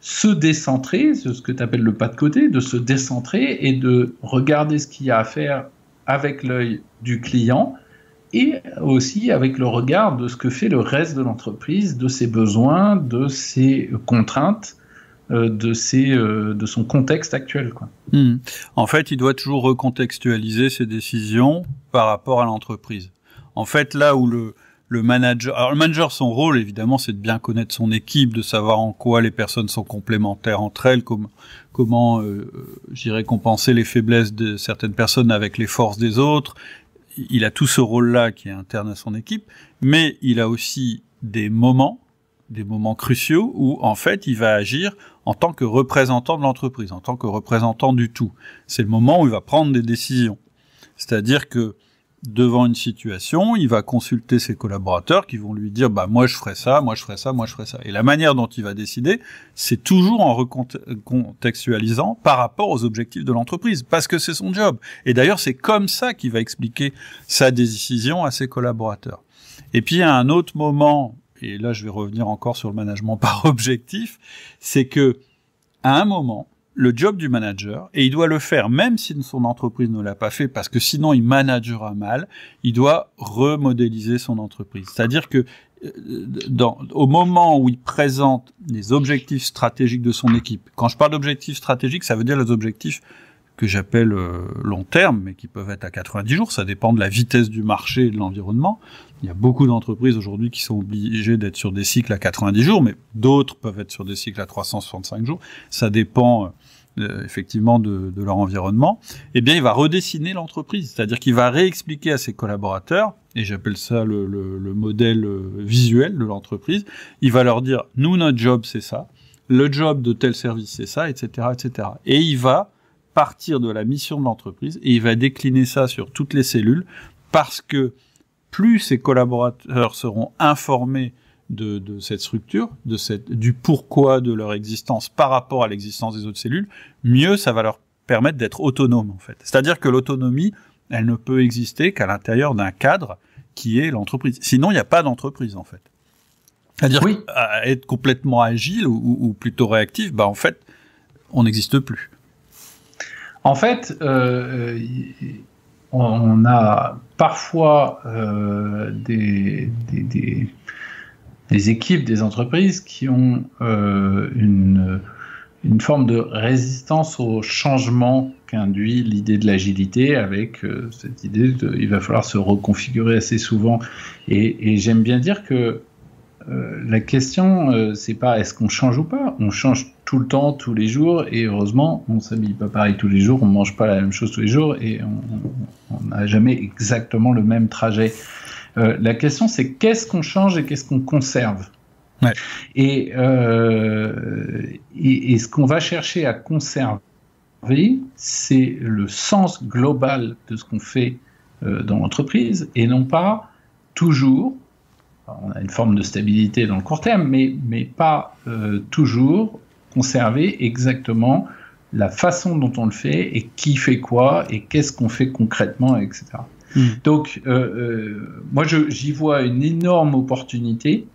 Speaker 2: se décentrer, ce que tu appelles le pas de côté, de se décentrer et de regarder ce qu'il y a à faire avec l'œil du client et aussi avec le regard de ce que fait le reste de l'entreprise, de ses besoins, de ses contraintes, de son contexte actuel, quoi.
Speaker 3: En fait, il doit toujours recontextualiser ses décisions par rapport à l'entreprise. En fait, là où le manager... Alors, le manager, son rôle, évidemment, c'est de bien connaître son équipe, de savoir en quoi les personnes sont complémentaires entre elles, comment j'irais compenser les faiblesses de certaines personnes avec les forces des autres. Il a tout ce rôle-là qui est interne à son équipe, mais il a aussi des moments cruciaux où, en fait, il va agir en tant que représentant de l'entreprise, en tant que représentant du tout. C'est le moment où il va prendre des décisions. C'est-à-dire que devant une situation, il va consulter ses collaborateurs qui vont lui dire « moi je ferai ça, moi je ferai ça, moi je ferai ça ». Et la manière dont il va décider, c'est toujours en recontextualisant par rapport aux objectifs de l'entreprise, parce que c'est son job. Et d'ailleurs, c'est comme ça qu'il va expliquer sa décision à ses collaborateurs. Et puis, il y a un autre moment, et là je vais revenir encore sur le management par objectif, c'est que à un moment, le job du manager, et il doit le faire même si son entreprise ne l'a pas fait, parce que sinon il managera mal, il doit remodéliser son entreprise. C'est-à-dire que au moment où il présente les objectifs stratégiques de son équipe, quand je parle d'objectifs stratégiques, ça veut dire les objectifs que j'appelle long terme, mais qui peuvent être à 90 jours, ça dépend de la vitesse du marché et de l'environnement. Il y a beaucoup d'entreprises aujourd'hui qui sont obligées d'être sur des cycles à 90 jours, mais d'autres peuvent être sur des cycles à 365 jours. Ça dépend effectivement de leur environnement. Eh bien, il va redessiner l'entreprise, c'est-à-dire qu'il va réexpliquer à ses collaborateurs, et j'appelle ça le modèle visuel de l'entreprise, il va leur dire, nous, notre job, c'est ça, le job de tel service, c'est ça, etc., etc. Et il va partir de la mission de l'entreprise et il va décliner ça sur toutes les cellules parce que plus ses collaborateurs seront informés de cette structure, du pourquoi de leur existence par rapport à l'existence des autres cellules, mieux ça va leur permettre d'être autonomes en fait. C'est-à-dire que l'autonomie, elle ne peut exister qu'à l'intérieur d'un cadre qui est l'entreprise. Sinon, il n'y a pas d'entreprise en fait. C'est-à-dire être complètement agile ou plutôt réactif, en fait, on n'existe plus.
Speaker 2: En fait, on a parfois des équipes, des entreprises qui ont une forme de résistance au changement qu'induit l'idée de l'agilité avec cette idée il va falloir se reconfigurer assez souvent. Et j'aime bien dire que la question, c'est pas est-ce qu'on change ou pas. On change tout le temps, tous les jours, et heureusement, on s'habille pas pareil tous les jours, on mange pas la même chose tous les jours, et on n'a jamais exactement le même trajet. La question, c'est qu'est-ce qu'on change et qu'est-ce qu'on conserve.
Speaker 3: Ouais.
Speaker 2: Et ce qu'on va chercher à conserver, c'est le sens global de ce qu'on fait dans l'entreprise, et non pas toujours. On a une forme de stabilité dans le court terme, mais pas toujours conserver exactement la façon dont on le fait et qui fait quoi et qu'est-ce qu'on fait concrètement, etc. Donc, moi, j'y vois une énorme opportunité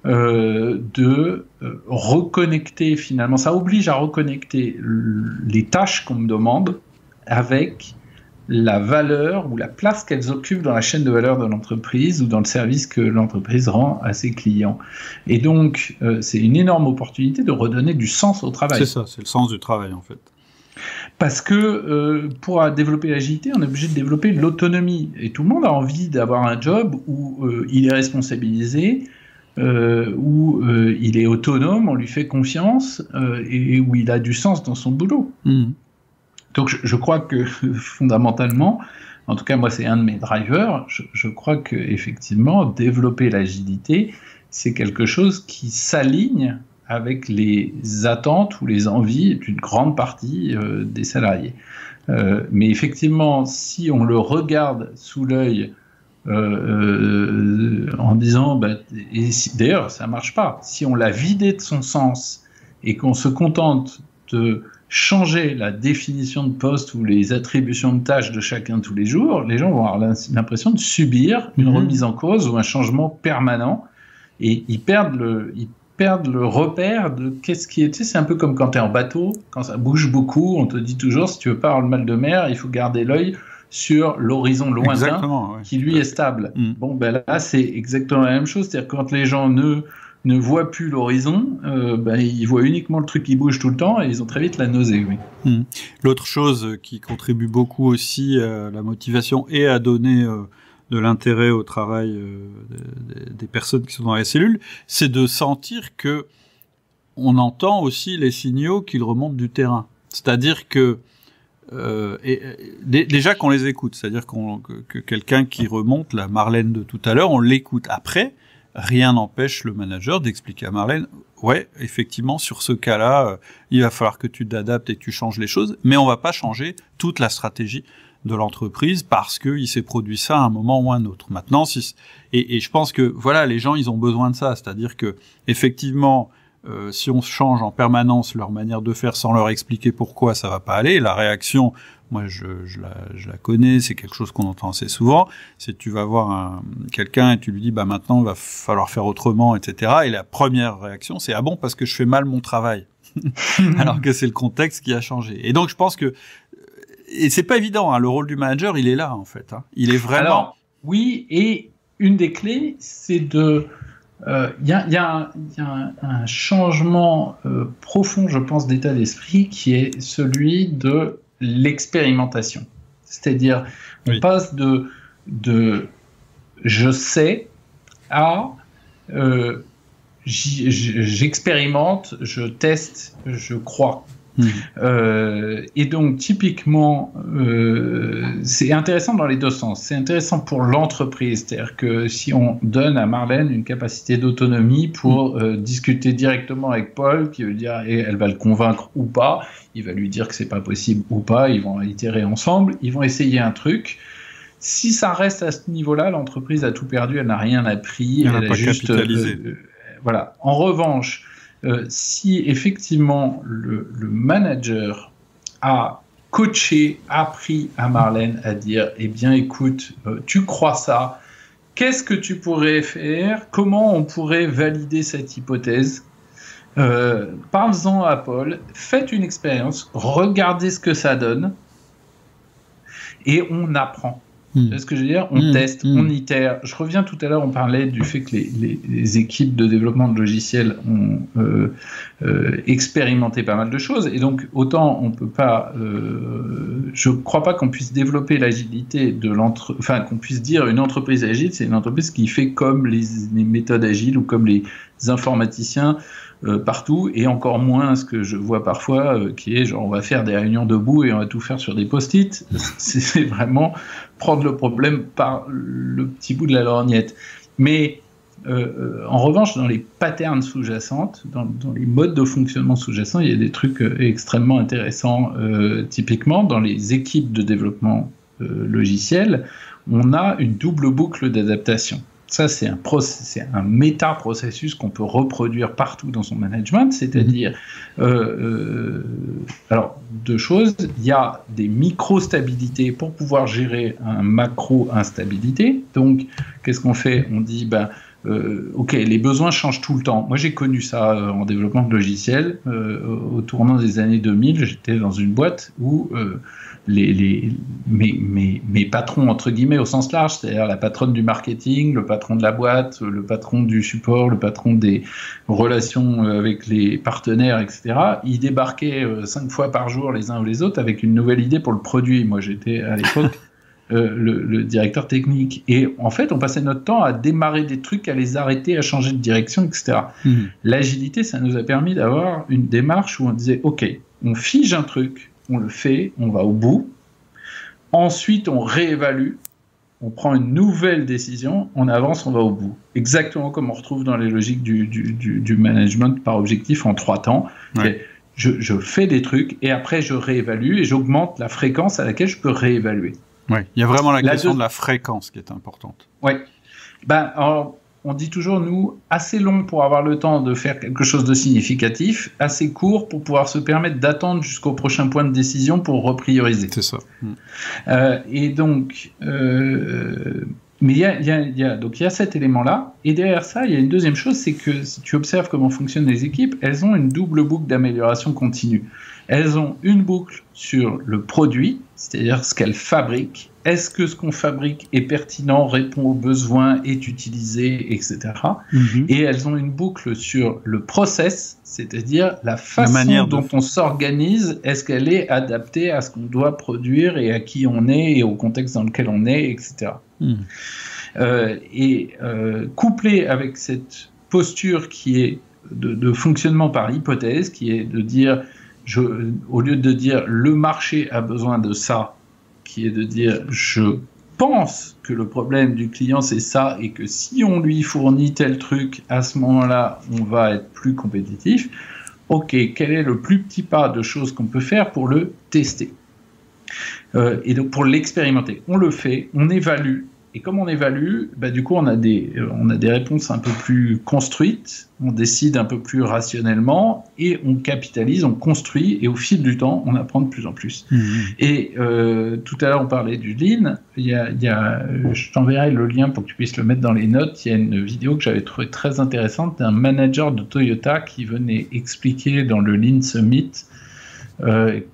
Speaker 2: de reconnecter finalement. Ça oblige à reconnecter les tâches qu'on me demande avec la valeur ou la place qu'elles occupent dans la chaîne de valeur de l'entreprise ou dans le service que l'entreprise rend à ses clients. Et donc, c'est une énorme opportunité de redonner du sens au travail.
Speaker 3: C'est ça, c'est le sens du travail en fait.
Speaker 2: Parce que pour développer l'agilité, on est obligé de développer l'autonomie. Et tout le monde a envie d'avoir un job où il est responsabilisé, où il est autonome, on lui fait confiance, et où il a du sens dans son boulot. Donc je crois que fondamentalement, en tout cas moi c'est un de mes drivers, je crois que effectivement développer l'agilité, c'est quelque chose qui s'aligne avec les attentes ou les envies d'une grande partie des salariés. Mais effectivement, si on le regarde sous l'œil en disant, d'ailleurs ça marche pas, si on l'a vidé de son sens et qu'on se contente de changer la définition de poste ou les attributions de tâches de chacun tous les jours, les gens vont avoir l'impression de subir une remise en cause ou un changement permanent, et ils perdent le repère de qu'est-ce qui est. C'est un peu comme quand tu es en bateau, quand ça bouge beaucoup, on te dit toujours, si tu veux pas avoir le mal de mer, il faut garder l'œil sur l'horizon lointain qui lui est stable. Bon, là c'est exactement la même chose, c'est-à-dire quand les gens ne voient plus l'horizon, ils voient uniquement le truc qui bouge tout le temps et ils ont très vite la nausée. Oui.
Speaker 3: L'autre chose qui contribue beaucoup aussi à la motivation et à donner de l'intérêt au travail des personnes qui sont dans les cellules, c'est de sentir que on entend aussi les signaux qu'ils remontent du terrain. C'est-à-dire que déjà qu'on les écoute, c'est-à-dire que quelqu'un qui remonte, la Marlène de tout à l'heure, on l'écoute. Après, rien n'empêche le manager d'expliquer à Marlène, ouais, effectivement, sur ce cas-là, il va falloir que tu t'adaptes et que tu changes les choses, mais on va pas changer toute la stratégie de l'entreprise parce qu'il s'est produit ça à un moment ou à un autre. Maintenant, et je pense que voilà, les gens, ils ont besoin de ça, c'est-à-dire que effectivement, si on change en permanence leur manière de faire sans leur expliquer pourquoi ça va pas aller, la réaction, moi je la connais, c'est quelque chose qu'on entend assez souvent, c'est tu vas voir quelqu'un et tu lui dis maintenant il va falloir faire autrement, etc. Et la première réaction c'est bon parce que je fais mal mon travail, alors que c'est le contexte qui a changé. Et donc je pense que et c'est pas évident, le rôle du manager il est là en fait, il est vraiment.
Speaker 2: Alors oui, et une des clés c'est de il y a un changement profond, je pense, d'état d'esprit qui est celui de l'expérimentation. C'est-à-dire, on passe de je sais à j'expérimente, je teste, je crois. Et donc typiquement c'est intéressant dans les deux sens. C'est intéressant pour l'entreprise, c'est-à-dire que si on donne à Marlène une capacité d'autonomie pour discuter directement avec Paul, qui veut dire et elle va le convaincre ou pas, il va lui dire que c'est pas possible ou pas, ils vont itérer ensemble, ils vont essayer un truc. Si ça reste à ce niveau-là, l'entreprise a tout perdu, elle n'a rien appris,
Speaker 3: elle a juste
Speaker 2: voilà. En revanche, si effectivement le manager a coaché, appris à Marlène à dire « Eh bien, écoute, tu crois ça, qu'est-ce que tu pourrais faire? Comment on pourrait valider cette hypothèse ?» Parle-en à Paul, faites une expérience, regardez ce que ça donne et on apprend. C'est ce que je veux dire, on teste, on itère. Je reviens tout à l'heure, on parlait du fait que les équipes de développement de logiciels ont expérimenté pas mal de choses, et donc autant on peut pas, je crois pas qu'on puisse développer l'agilité qu'on puisse dire une entreprise agile, c'est une entreprise qui fait comme les méthodes agiles ou comme les informaticiens partout, et encore moins ce que je vois parfois qui est genre on va faire des réunions debout et on va tout faire sur des post-it. C'est vraiment prendre le problème par le petit bout de la lorgnette. Mais en revanche, dans les patterns sous-jacentes, dans les modes de fonctionnement sous-jacents, il y a des trucs extrêmement intéressants. Typiquement, dans les équipes de développement logiciel, on a une double boucle d'adaptation. Ça, c'est un méta-processus qu'on peut reproduire partout dans son management, c'est-à-dire, alors, deux choses, il y a des micro-stabilités pour pouvoir gérer un macro-instabilité. Donc, qu'est-ce qu'on fait? On dit, ok, les besoins changent tout le temps. Moi, j'ai connu ça en développement de logiciels. Au tournant des années 2000, j'étais dans une boîte où mes patrons, entre guillemets, au sens large, c'est-à-dire la patronne du marketing, le patron de la boîte, le patron du support, le patron des relations avec les partenaires, etc., ils débarquaient 5 fois par jour les uns ou les autres avec une nouvelle idée pour le produit. Moi, j'étais à l'époque le directeur technique. Et en fait, on passait notre temps à démarrer des trucs, à les arrêter, à changer de direction, etc. L'agilité, ça nous a permis d'avoir une démarche où on disait, OK, on fige un truc, on le fait, on va au bout. Ensuite, on réévalue, on prend une nouvelle décision, on avance, on va au bout. Exactement comme on retrouve dans les logiques du management par objectif en 3 temps. Ouais. Je fais des trucs et après, je réévalue et j'augmente la fréquence à laquelle je peux réévaluer.
Speaker 3: Oui, il y a vraiment la question de la fréquence qui est importante.
Speaker 2: Oui. Alors, on dit toujours, nous, assez long pour avoir le temps de faire quelque chose de significatif, assez court pour pouvoir se permettre d'attendre jusqu'au prochain point de décision pour reprioriser.
Speaker 3: C'est ça.
Speaker 2: Et donc, mais il y a cet élément-là. Et derrière ça, il y a une deuxième chose, c'est que si tu observes comment fonctionnent les équipes, elles ont une double boucle d'amélioration continue. Elles ont une boucle sur le produit, c'est-à-dire ce qu'elles fabriquent. Est-ce que ce qu'on fabrique est pertinent, répond aux besoins, est utilisé, etc. Et elles ont une boucle sur le process, c'est-à-dire la façon dont on s'organise. Est-ce qu'elle est adaptée à ce qu'on doit produire et à qui on est et au contexte dans lequel on est, etc. Couplé avec cette posture qui est de fonctionnement par hypothèse, qui est de dire... au lieu de dire le marché a besoin de ça, qui est de dire je pense que le problème du client c'est ça et que si on lui fournit tel truc, à ce moment-là, on va être plus compétitif. Ok, quel est le plus petit pas de choses qu'on peut faire pour le tester et donc pour l'expérimenter? On le fait, on évalue. Et comme on évalue, du coup, on a des réponses un peu plus construites, on décide un peu plus rationnellement et on capitalise, on construit et au fil du temps, on apprend de plus en plus. Et tout à l'heure, on parlait du Lean. Je t'enverrai le lien pour que tu puisses le mettre dans les notes. Il y a une vidéo que j'avais trouvée très intéressante d'un manager de Toyota qui venait expliquer dans le Lean Summit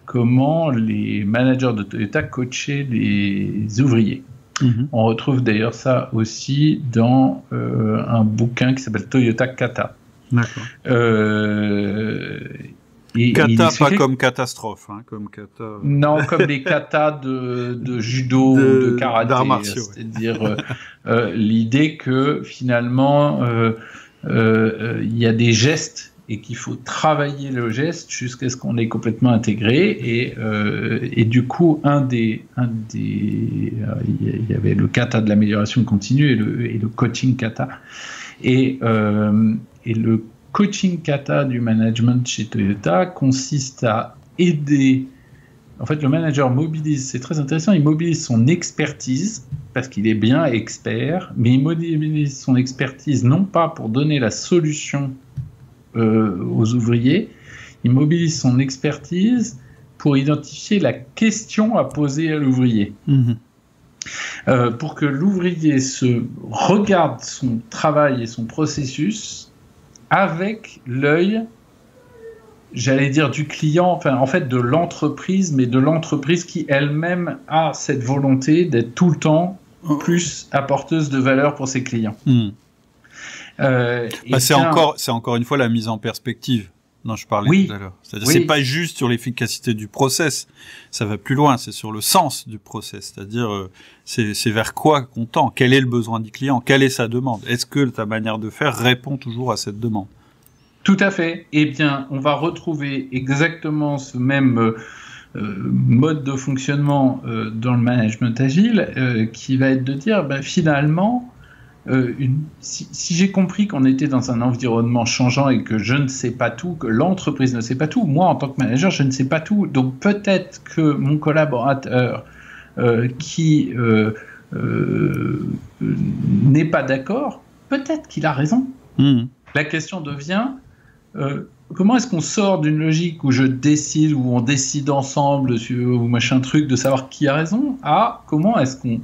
Speaker 2: comment les managers de Toyota coachaient les ouvriers. On retrouve d'ailleurs ça aussi dans un bouquin qui s'appelle Toyota Kata.
Speaker 3: D'accord. Kata, pas comme catastrophe, hein, comme kata.
Speaker 2: Non, comme les katas de judo, de karaté.
Speaker 3: D'arts martiaux,
Speaker 2: c'est-à-dire l'idée que finalement il y a des gestes et qu'il faut travailler le geste jusqu'à ce qu'on est complètement intégré. Et du coup, il y avait le kata de l'amélioration continue et le coaching kata. Et le coaching kata du management chez Toyota consiste à aider. En fait, le manager mobilise, c'est très intéressant, il mobilise son expertise parce qu'il est bien expert, mais il mobilise son expertise non pas pour donner la solution aux ouvriers, il mobilise son expertise pour identifier la question à poser à l'ouvrier. Pour que l'ouvrier se regarde son travail et son processus avec l'œil, j'allais dire du client, enfin en fait de l'entreprise, mais de l'entreprise qui elle-même a cette volonté d'être tout le temps plus apporteuse de valeur pour ses clients.
Speaker 3: C'est encore une fois la mise en perspective dont je parlais tout à l'heure. C'est-à-dire c'est pas juste sur l'efficacité du process, ça va plus loin, c'est sur le sens du process. C'est-à-dire c'est vers quoi qu'on tend, quel est le besoin du client, quelle est sa demande, est-ce que ta manière de faire répond toujours à cette demande?
Speaker 2: Tout à fait. Eh bien, on va retrouver exactement ce même mode de fonctionnement dans le management agile qui va être de dire finalement si j'ai compris qu'on était dans un environnement changeant et que je ne sais pas tout, que l'entreprise ne sait pas tout, moi en tant que manager je ne sais pas tout, donc peut-être que mon collaborateur qui n'est pas d'accord, peut-être qu'il a raison. La question devient comment est-ce qu'on sort d'une logique où je décide, où on décide ensemble ou machin truc de savoir qui a raison, à comment est-ce qu'on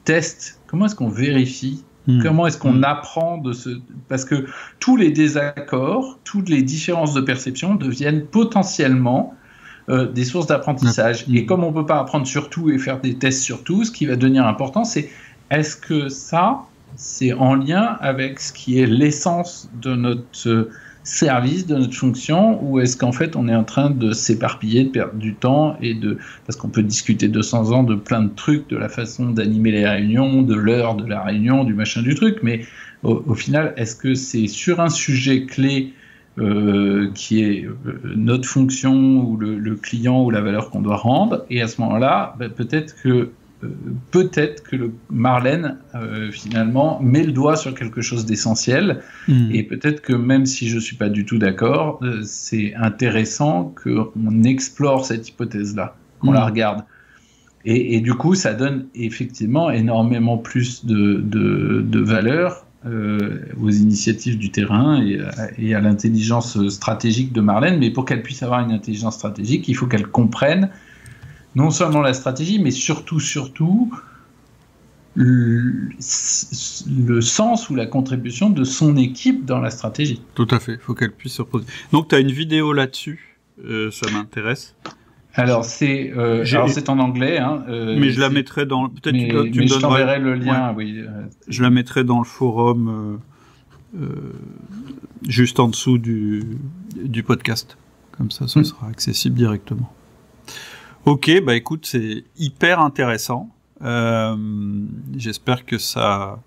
Speaker 2: teste, comment est-ce qu'on vérifie Comment est-ce qu'on apprend de ce... Parce que tous les désaccords, toutes les différences de perception deviennent potentiellement des sources d'apprentissage. Et comme on ne peut pas apprendre sur tout et faire des tests sur tout, ce qui va devenir important, c'est est-ce que ça, c'est en lien avec ce qui est l'essence de notre service, de notre fonction, ou est-ce qu'en fait on est en train de s'éparpiller, de perdre du temps, parce qu'on peut discuter 200 ans de plein de trucs, de la façon d'animer les réunions, de l'heure de la réunion, du machin du truc, mais au final, est-ce que c'est sur un sujet clé qui est notre fonction ou le client ou la valeur qu'on doit rendre, et à ce moment-là, peut-être que le Marlène, finalement, met le doigt sur quelque chose d'essentiel. Et peut-être que même si je ne suis pas du tout d'accord, c'est intéressant qu'on explore cette hypothèse-là, qu'on la regarde. Et du coup, ça donne effectivement énormément plus de valeur aux initiatives du terrain et à l'intelligence stratégique de Marlène. Mais pour qu'elle puisse avoir une intelligence stratégique, il faut qu'elle comprenne non seulement la stratégie, mais surtout le sens ou la contribution de son équipe dans la stratégie.
Speaker 3: Tout à fait, il faut qu'elle puisse se reposer. Donc tu as une vidéo là-dessus, ça m'intéresse.
Speaker 2: Alors c'est en anglais, hein,
Speaker 3: mais je la mettrai dans... Peut-être
Speaker 2: mais je t'enverrai le lien,
Speaker 3: ouais.
Speaker 2: Oui.
Speaker 3: Je la mettrai dans le forum juste en dessous du podcast. Comme ça sera accessible directement. Ok, bah écoute, c'est hyper intéressant. J'espère que ça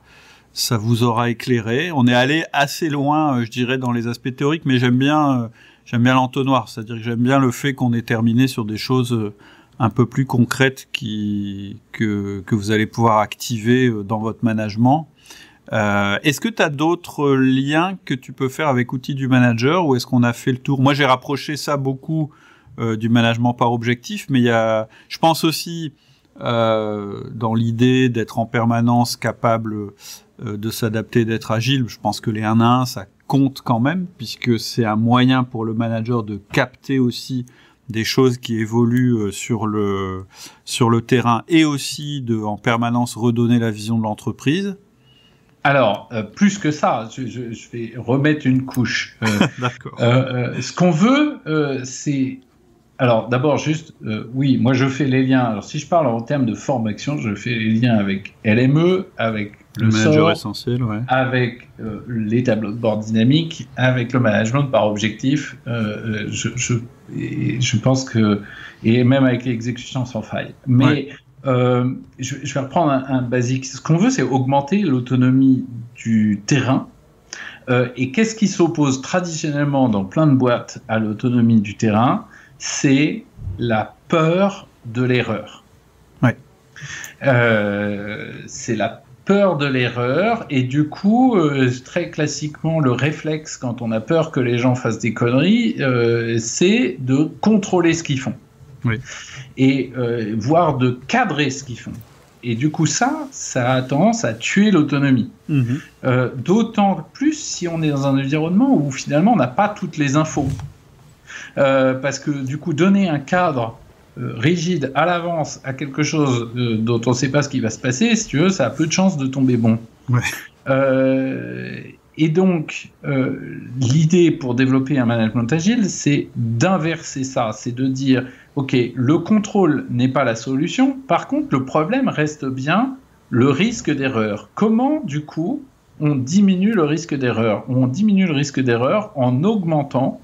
Speaker 3: vous aura éclairé. On est allé assez loin, je dirais, dans les aspects théoriques, mais j'aime bien l'entonnoir. C'est-à-dire que j'aime bien le fait qu'on ait terminé sur des choses un peu plus concrètes que vous allez pouvoir activer dans votre management. Est-ce que tu as d'autres liens que tu peux faire avec outils du manager, ou est-ce qu'on a fait le tour? Moi, j'ai rapproché ça beaucoup du management par objectif, mais je pense aussi dans l'idée d'être en permanence capable de s'adapter, d'être agile. Je pense que les 1 à 1, ça compte quand même, puisque c'est un moyen pour le manager de capter aussi des choses qui évoluent sur le terrain, et aussi de en permanence redonner la vision de l'entreprise.
Speaker 2: Alors, plus que ça, je vais remettre une couche.
Speaker 3: D'accord.
Speaker 2: Ce qu'on veut, c'est... Alors, d'abord, juste, oui, moi, je fais les liens. Alors, si je parle en termes de formation, je fais les liens avec LME, avec le
Speaker 3: manager
Speaker 2: SOR,
Speaker 3: essentiel, ouais.
Speaker 2: avec les tableaux de bord dynamiques, avec le management par objectif. Je pense que... Et même avec l'exécution sans faille. Mais... Ouais. Je vais reprendre un basique. Ce qu'on veut, c'est augmenter l'autonomie du terrain. Et qu'est-ce qui s'oppose traditionnellement dans plein de boîtes à l'autonomie du terrain? C'est la peur de l'erreur.
Speaker 3: Ouais.
Speaker 2: C'est la peur de l'erreur, et du coup, très classiquement, le réflexe quand on a peur que les gens fassent des conneries, c'est de contrôler ce qu'ils font.
Speaker 3: Oui.
Speaker 2: Et voire de cadrer ce qu'ils font. Et du coup, ça a tendance à tuer l'autonomie. D'autant plus si on est dans un environnement où finalement on n'a pas toutes les infos. Parce que du coup, donner un cadre rigide à l'avance à quelque chose dont on ne sait pas ce qui va se passer, si tu veux, ça a peu de chances de tomber bon.
Speaker 3: Ouais.
Speaker 2: Et donc, l'idée pour développer un management agile, c'est d'inverser ça. C'est de dire, OK, le contrôle n'est pas la solution. Par contre, le problème reste bien le risque d'erreur. Comment, du coup, on diminue le risque d'erreur? On diminue le risque d'erreur en augmentant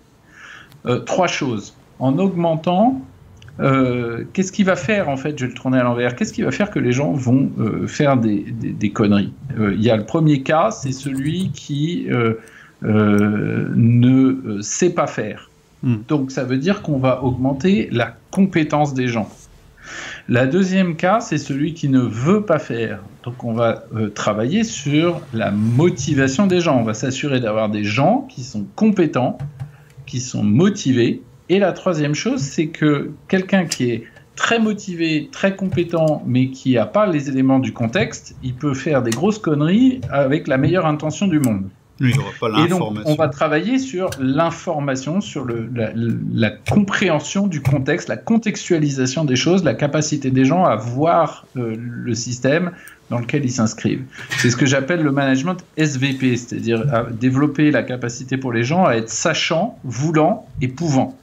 Speaker 2: 3 choses. En augmentant, qu'est-ce qui va faire, en fait, je vais le tourner à l'envers, qu'est-ce qui va faire que les gens vont faire des conneries? Il y a le premier cas, c'est celui qui ne sait pas faire. Donc ça veut dire qu'on va augmenter la compétence des gens. La deuxième cas, c'est celui qui ne veut pas faire. Donc on va travailler sur la motivation des gens. On va s'assurer d'avoir des gens qui sont compétents, qui sont motivés. Et la troisième chose, c'est que quelqu'un qui est très motivé, très compétent, mais qui n'a pas les éléments du contexte, il peut faire des grosses conneries avec la meilleure intention du monde.
Speaker 3: Il n'y aura pas l'information.
Speaker 2: Et donc, on va travailler sur l'information, sur la compréhension du contexte, la contextualisation des choses, la capacité des gens à voir le système dans lequel ils s'inscrivent. C'est ce que j'appelle le management SVP, c'est-à-dire à développer la capacité pour les gens à être sachants, voulants et pouvant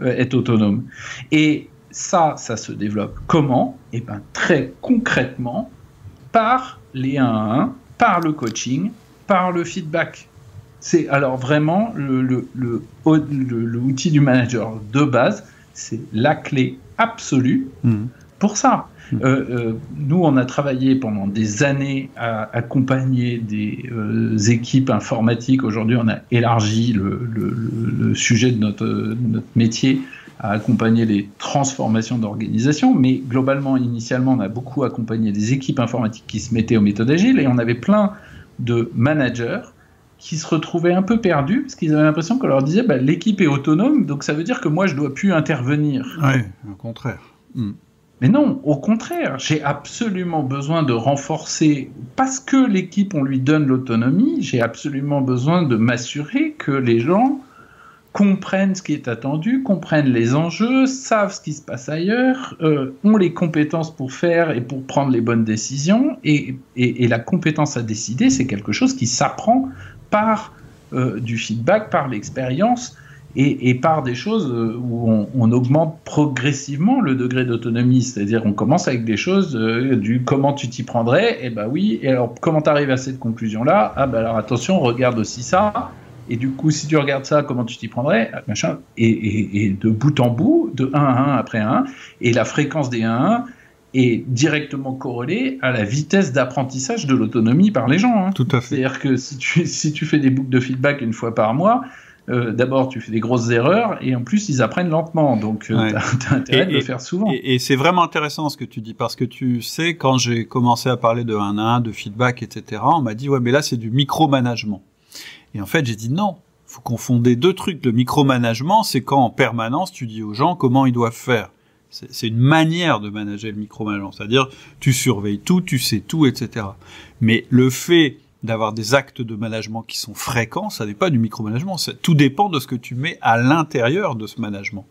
Speaker 2: être autonomes. Et ça se développe comment ? Eh bien, très concrètement, par les 1 à 1, par le coaching, par le feedback. C'est alors vraiment l'outil du manager de base, c'est la clé absolue pour ça. Nous, on a travaillé pendant des années à accompagner des équipes informatiques. Aujourd'hui, on a élargi le sujet de notre métier à accompagner les transformations d'organisation, mais globalement, initialement, on a beaucoup accompagné des équipes informatiques qui se mettaient aux méthodes agiles, et on avait plein de managers qui se retrouvaient un peu perdus parce qu'ils avaient l'impression qu'on leur disait l'équipe est autonome, donc ça veut dire que moi je dois plus intervenir.
Speaker 3: Oui, au contraire.
Speaker 2: Mais non, au contraire, j'ai absolument besoin de renforcer, parce que l'équipe on lui donne l'autonomie, j'ai absolument besoin de m'assurer que les gens comprennent ce qui est attendu, comprennent les enjeux, savent ce qui se passe ailleurs, ont les compétences pour faire et pour prendre les bonnes décisions. Et la compétence à décider, c'est quelque chose qui s'apprend par du feedback, par l'expérience et par des choses où on augmente progressivement le degré d'autonomie. C'est-à-dire on commence avec des choses du comment tu t'y prendrais, et oui, et alors comment tu arrives à cette conclusion-là ? Alors attention, regarde aussi ça. Et du coup, si tu regardes ça, comment tu t'y prendrais, machin, et de bout en bout, de 1 à 1 après 1, et la fréquence des 1 à 1 est directement corrélée à la vitesse d'apprentissage de l'autonomie par les gens.
Speaker 3: Tout à fait.
Speaker 2: C'est-à-dire que si tu fais des boucles de feedback 1 fois par mois, d'abord tu fais des grosses erreurs, et en plus ils apprennent lentement, donc tu as intérêt de le faire souvent.
Speaker 3: Et c'est vraiment intéressant ce que tu dis, parce que tu sais, quand j'ai commencé à parler de 1 à 1, de feedback, etc., on m'a dit, ouais, mais là c'est du micromanagement. Et en fait, j'ai dit non, faut confondre 2 trucs. Le micromanagement, c'est quand en permanence tu dis aux gens comment ils doivent faire. C'est une manière de manager le micromanagement, c'est-à-dire tu surveilles tout, tu sais tout, etc. Mais le fait d'avoir des actes de management qui sont fréquents, ça n'est pas du micromanagement. Tout dépend de ce que tu mets à l'intérieur de ce management.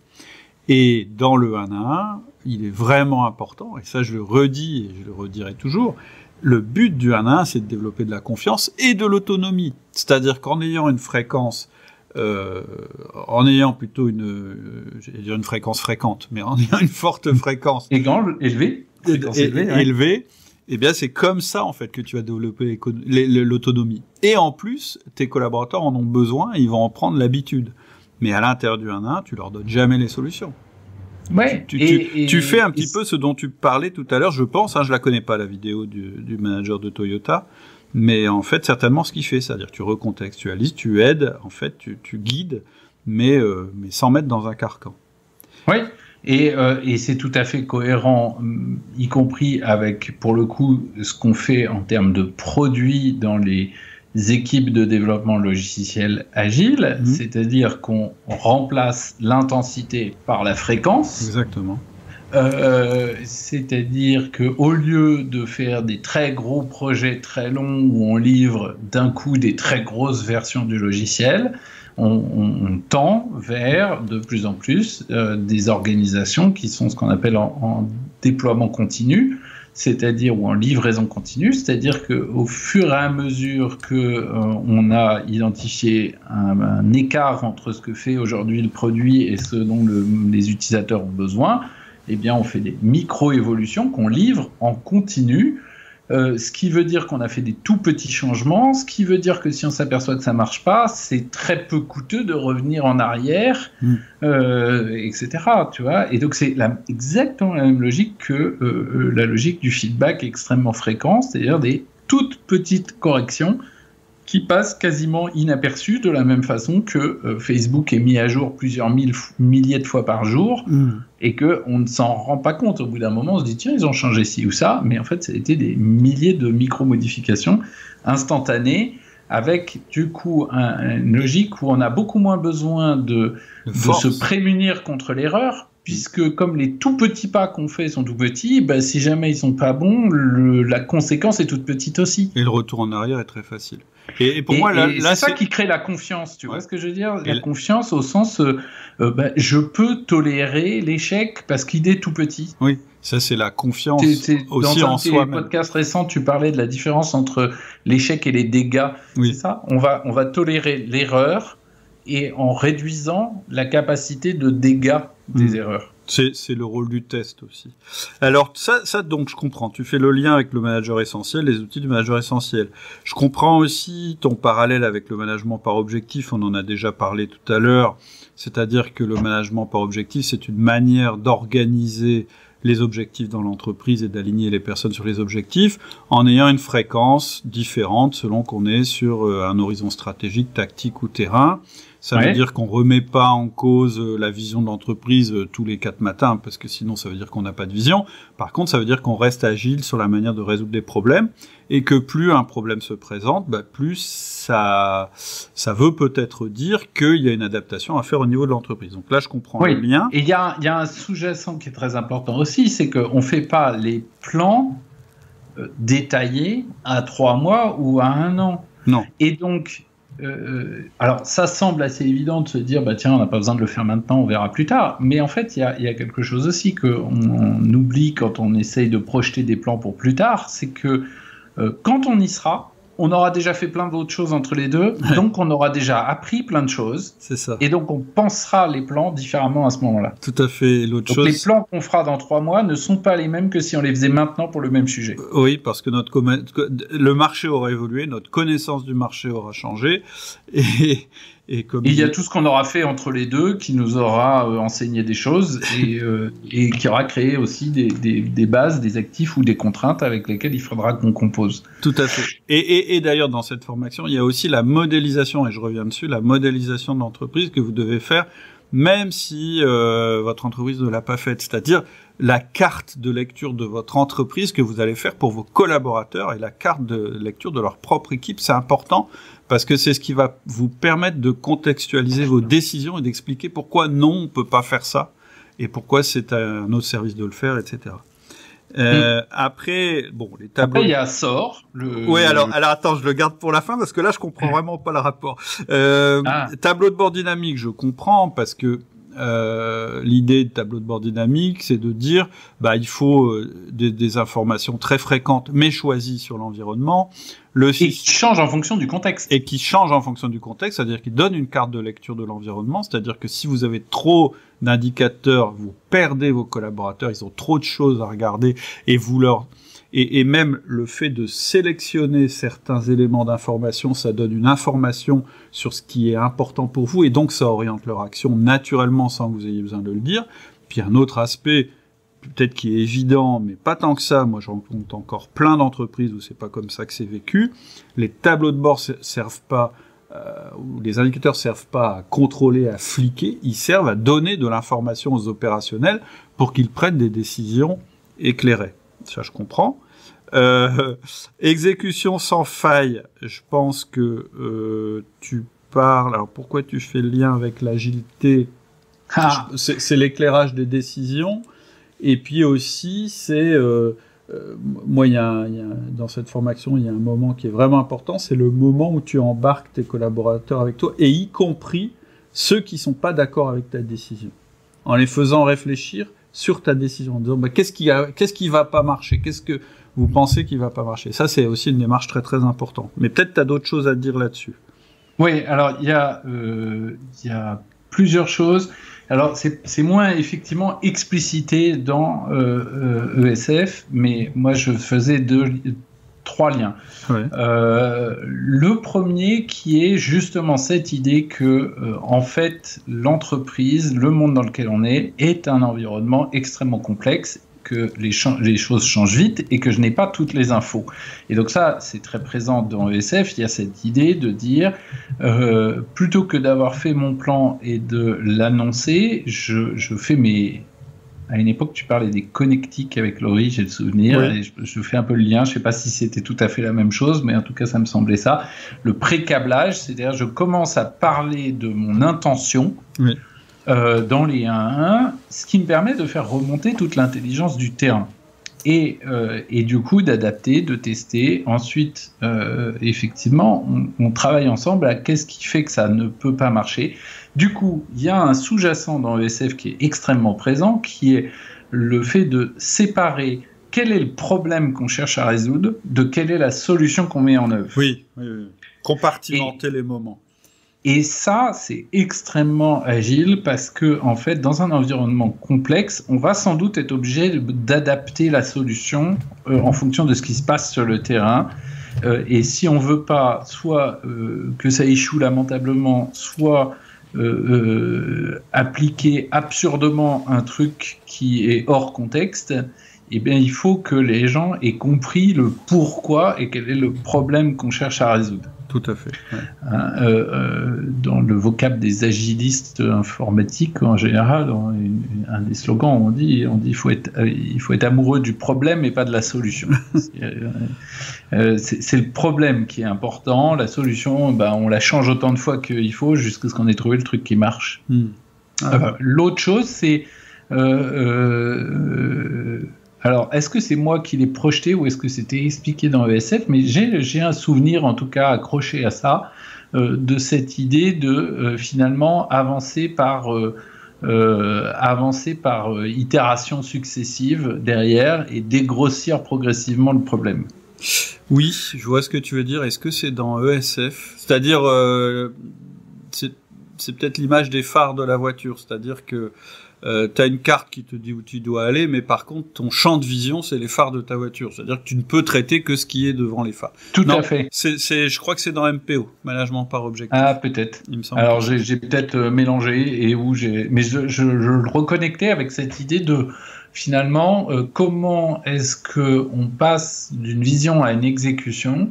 Speaker 3: Et dans le 1 à 1, il est vraiment important, et ça je le redis et je le redirai toujours, le but du 1 à 1, c'est de développer de la confiance et de l'autonomie. C'est-à-dire qu'en ayant une fréquence, en ayant plutôt j'allais dire une fréquence fréquente, mais en ayant une forte fréquence
Speaker 2: élevée,
Speaker 3: eh bien c'est comme ça en fait que tu vas développer l'autonomie. Et en plus, tes collaborateurs en ont besoin, et ils vont en prendre l'habitude. Mais à l'intérieur du 1 à 1, tu leur donnes jamais les solutions.
Speaker 2: Ouais,
Speaker 3: tu fais un petit peu ce dont tu parlais tout à l'heure, je pense, je la connais pas, la vidéo du manager de Toyota, mais en fait, certainement ce qu'il fait, c'est-à-dire que tu recontextualises, tu aides, en fait, tu guides, mais sans mettre dans un carcan.
Speaker 2: Oui, et c'est tout à fait cohérent, y compris avec, pour le coup, ce qu'on fait en termes de produits dans les équipes de développement logiciel agile, c'est-à-dire qu'on remplace l'intensité par la fréquence.
Speaker 3: Exactement.
Speaker 2: C'est-à-dire qu'au lieu de faire des très gros projets très longs où on livre d'un coup des très grosses versions du logiciel, on tend vers de plus en plus des organisations qui sont ce qu'on appelle en déploiement continu, c'est-à-dire ou en livraison continue, c'est-à-dire qu'au fur et à mesure qu'on a identifié un écart entre ce que fait aujourd'hui le produit et ce dont les utilisateurs ont besoin, eh bien on fait des micro-évolutions qu'on livre en continu, ce qui veut dire qu'on a fait des tout petits changements, ce qui veut dire que si on s'aperçoit que ça marche pas, c'est très peu coûteux de revenir en arrière, etc. Tu vois, et donc c'est exactement la même logique que la logique du feedback extrêmement fréquent, c'est-à-dire des toutes petites corrections qui passent quasiment inaperçues, de la même façon que Facebook est mis à jour plusieurs milliers de fois par jour, et qu'on ne s'en rend pas compte. Au bout d'un moment, on se dit, tiens, ils ont changé ci ou ça, mais en fait, ça a été des milliers de micro-modifications instantanées, avec du coup une logique où on a beaucoup moins besoin de se prémunir contre l'erreur, puisque comme les tout petits pas qu'on fait sont tout petits, bah, si jamais ils sont pas bons, la conséquence est toute petite aussi.
Speaker 3: Et le retour en arrière est très facile. Et pour moi, là
Speaker 2: c'est ça qui crée la confiance, tu vois ce que je veux dire? La
Speaker 3: Et
Speaker 2: confiance au sens, je peux tolérer l'échec parce qu'il est tout petit.
Speaker 3: Oui, ça c'est la confiance aussi
Speaker 2: dans
Speaker 3: en soi-même.
Speaker 2: Dans un podcast récent, tu parlais de la différence entre l'échec et les dégâts.
Speaker 3: Oui.
Speaker 2: C'est ça? On va tolérer l'erreur et en réduisant la capacité de dégâts des erreurs.
Speaker 3: C'est le rôle du test aussi. Alors ça donc je comprends. Tu fais le lien avec le manager essentiel, les outils du manager essentiel. Je comprends aussi ton parallèle avec le management par objectif. On en a déjà parlé tout à l'heure. C'est-à-dire que le management par objectif, c'est une manière d'organiser les objectifs dans l'entreprise et d'aligner les personnes sur les objectifs en ayant une fréquence différente selon qu'on est sur un horizon stratégique, tactique ou terrain. Ça veut dire qu'on remet pas en cause la vision de l'entreprise tous les 4 matins, parce que sinon ça veut dire qu'on n'a pas de vision. Par contre, ça veut dire qu'on reste agile sur la manière de résoudre des problèmes, et que plus un problème se présente, plus ça veut peut-être dire qu'il y a une adaptation à faire au niveau de l'entreprise. Donc là, je comprends le lien.
Speaker 2: Et il y a un sous-jacent qui est très important aussi, c'est qu'on fait pas les plans détaillés à 3 mois ou à 1 an.
Speaker 3: Non.
Speaker 2: Et donc, alors ça semble assez évident de se dire tiens, on n'a pas besoin de le faire maintenant, on verra plus tard, mais en fait il y a quelque chose aussi qu'on oublie quand on essaye de projeter des plans pour plus tard, c'est que quand on y sera, on aura déjà fait plein d'autres choses entre les deux, donc on aura déjà appris plein de choses.
Speaker 3: C'est ça.
Speaker 2: Et donc on pensera les plans différemment à ce moment-là.
Speaker 3: Tout à fait.
Speaker 2: Donc les plans qu'on fera dans 3 mois ne sont pas les mêmes que si on les faisait maintenant pour le même sujet.
Speaker 3: Oui, parce que le marché aura évolué, notre connaissance du marché aura changé, et comme
Speaker 2: il y a tout ce qu'on aura fait entre les deux qui nous aura enseigné des choses et qui aura créé aussi des bases, des actifs ou des contraintes avec lesquelles il faudra qu'on compose.
Speaker 3: Tout à fait. Et d'ailleurs, dans cette formation, il y a aussi la modélisation, et je reviens dessus, la modélisation de l'entreprise que vous devez faire, même si votre entreprise ne l'a pas faite. C'est-à-dire la carte de lecture de votre entreprise que vous allez faire pour vos collaborateurs et la carte de lecture de leur propre équipe, c'est important parce que c'est ce qui va vous permettre de contextualiser vos décisions et d'expliquer pourquoi non, on peut pas faire ça et pourquoi c'est à notre service de le faire, etc. Après, les tableaux.
Speaker 2: Après, il y a SOR.
Speaker 3: Oui, alors attends, je le garde pour la fin parce que là, je comprends vraiment pas le rapport. Tableau de bord dynamique, je comprends parce que l'idée de tableau de bord dynamique, c'est de dire, il faut des informations très fréquentes, mais choisies sur l'environnement.
Speaker 2: Et qui change en fonction du contexte.
Speaker 3: Et qui change en fonction du contexte, c'est-à-dire qu'il donne une carte de lecture de l'environnement, c'est-à-dire que si vous avez trop d'indicateurs, vous perdez vos collaborateurs, ils ont trop de choses à regarder, et même le fait de sélectionner certains éléments d'information, ça donne une information sur ce qui est important pour vous, et donc ça oriente leur action naturellement sans que vous ayez besoin de le dire. Puis un autre aspect, peut-être qui est évident, mais pas tant que ça, moi je rencontre encore plein d'entreprises où c'est pas comme ça que c'est vécu, les tableaux de bord servent pas, où les indicateurs servent pas à contrôler, à fliquer, ils servent à donner de l'information aux opérationnels pour qu'ils prennent des décisions éclairées. Ça, je comprends. Exécution sans faille, je pense que tu parles... Alors, pourquoi tu fais le lien avec l'agilité? C'est l'éclairage des décisions. Et puis aussi, c'est... moi, dans cette formation, il y a un moment qui est vraiment important, c'est le moment où tu embarques tes collaborateurs avec toi, et y compris ceux qui sont pas d'accord avec ta décision, en les faisant réfléchir sur ta décision, en disant qu'est-ce qui va pas marcher, qu'est-ce que vous pensez qui va pas marcher. Ça, c'est aussi une démarche très très importante. Mais peut-être tu as d'autres choses à dire là-dessus.
Speaker 2: Oui, alors il y a plusieurs choses. Alors c'est moins effectivement explicité dans ESF, mais moi je faisais 3 liens.
Speaker 3: Ouais.
Speaker 2: Le premier qui est justement cette idée que en fait l'entreprise, le monde dans lequel on est un environnement extrêmement complexe, que les choses changent vite et que je n'ai pas toutes les infos. Et donc ça, c'est très présent dans ESF. Il y a cette idée de dire, plutôt que d'avoir fait mon plan et de l'annoncer, je fais mes... À une époque, tu parlais des connectiques avec Laurie, j'ai le souvenir,
Speaker 3: oui.
Speaker 2: Et je fais un peu le lien. Je ne sais pas si c'était tout à fait la même chose, mais en tout cas, ça me semblait ça. Le pré-câblage, c'est-à-dire je commence à parler de mon intention,
Speaker 3: oui.
Speaker 2: dans les 1-1, ce qui me permet de faire remonter toute l'intelligence du terrain. Et du coup, d'adapter, de tester. Ensuite, effectivement, on travaille ensemble à qu'est-ce qui fait que ça ne peut pas marcher. Du coup, il y a un sous-jacent dans ESF qui est extrêmement présent, qui est le fait de séparer quel est le problème qu'on cherche à résoudre de quelle est la solution qu'on met en œuvre.
Speaker 3: Oui. Compartimenter les moments.
Speaker 2: Et ça, c'est extrêmement agile parce que, en fait, dans un environnement complexe, on va sans doute être obligé d'adapter la solution en fonction de ce qui se passe sur le terrain. Et si on veut pas soit que ça échoue lamentablement, soit appliquer absurdement un truc qui est hors contexte, eh bien, il faut que les gens aient compris le pourquoi et quel est le problème qu'on cherche à résoudre.
Speaker 3: Tout à fait. Ouais.
Speaker 2: Dans le vocable des agilistes informatiques, en général, dans un des slogans, on dit il faut être amoureux du problème et pas de la solution. C'est le problème qui est important. La solution, on la change autant de fois qu'il faut jusqu'à ce qu'on ait trouvé le truc qui marche. L'autre chose, c'est alors, est-ce que c'est moi qui l'ai projeté ou est-ce que c'était expliqué dans ESF? Mais j'ai un souvenir, en tout cas accroché à ça, de cette idée de finalement avancer par itérations successives derrière et dégrossir progressivement le problème.
Speaker 3: Oui, je vois ce que tu veux dire. Est-ce que c'est dans ESF? C'est-à-dire, c'est peut-être l'image des phares de la voiture, c'est-à-dire que tu as une carte qui te dit où tu dois aller, mais par contre, ton champ de vision, c'est les phares de ta voiture. C'est-à-dire que tu ne peux traiter que ce qui est devant les phares.
Speaker 2: Tout à fait.
Speaker 3: Je crois que c'est dans MPO, Management par Objectif.
Speaker 2: Ah, peut-être. Il me semble. Alors, j'ai peut-être mélangé, mais je le reconnectais avec cette idée de, finalement, comment est-ce qu'on passe d'une vision à une exécution.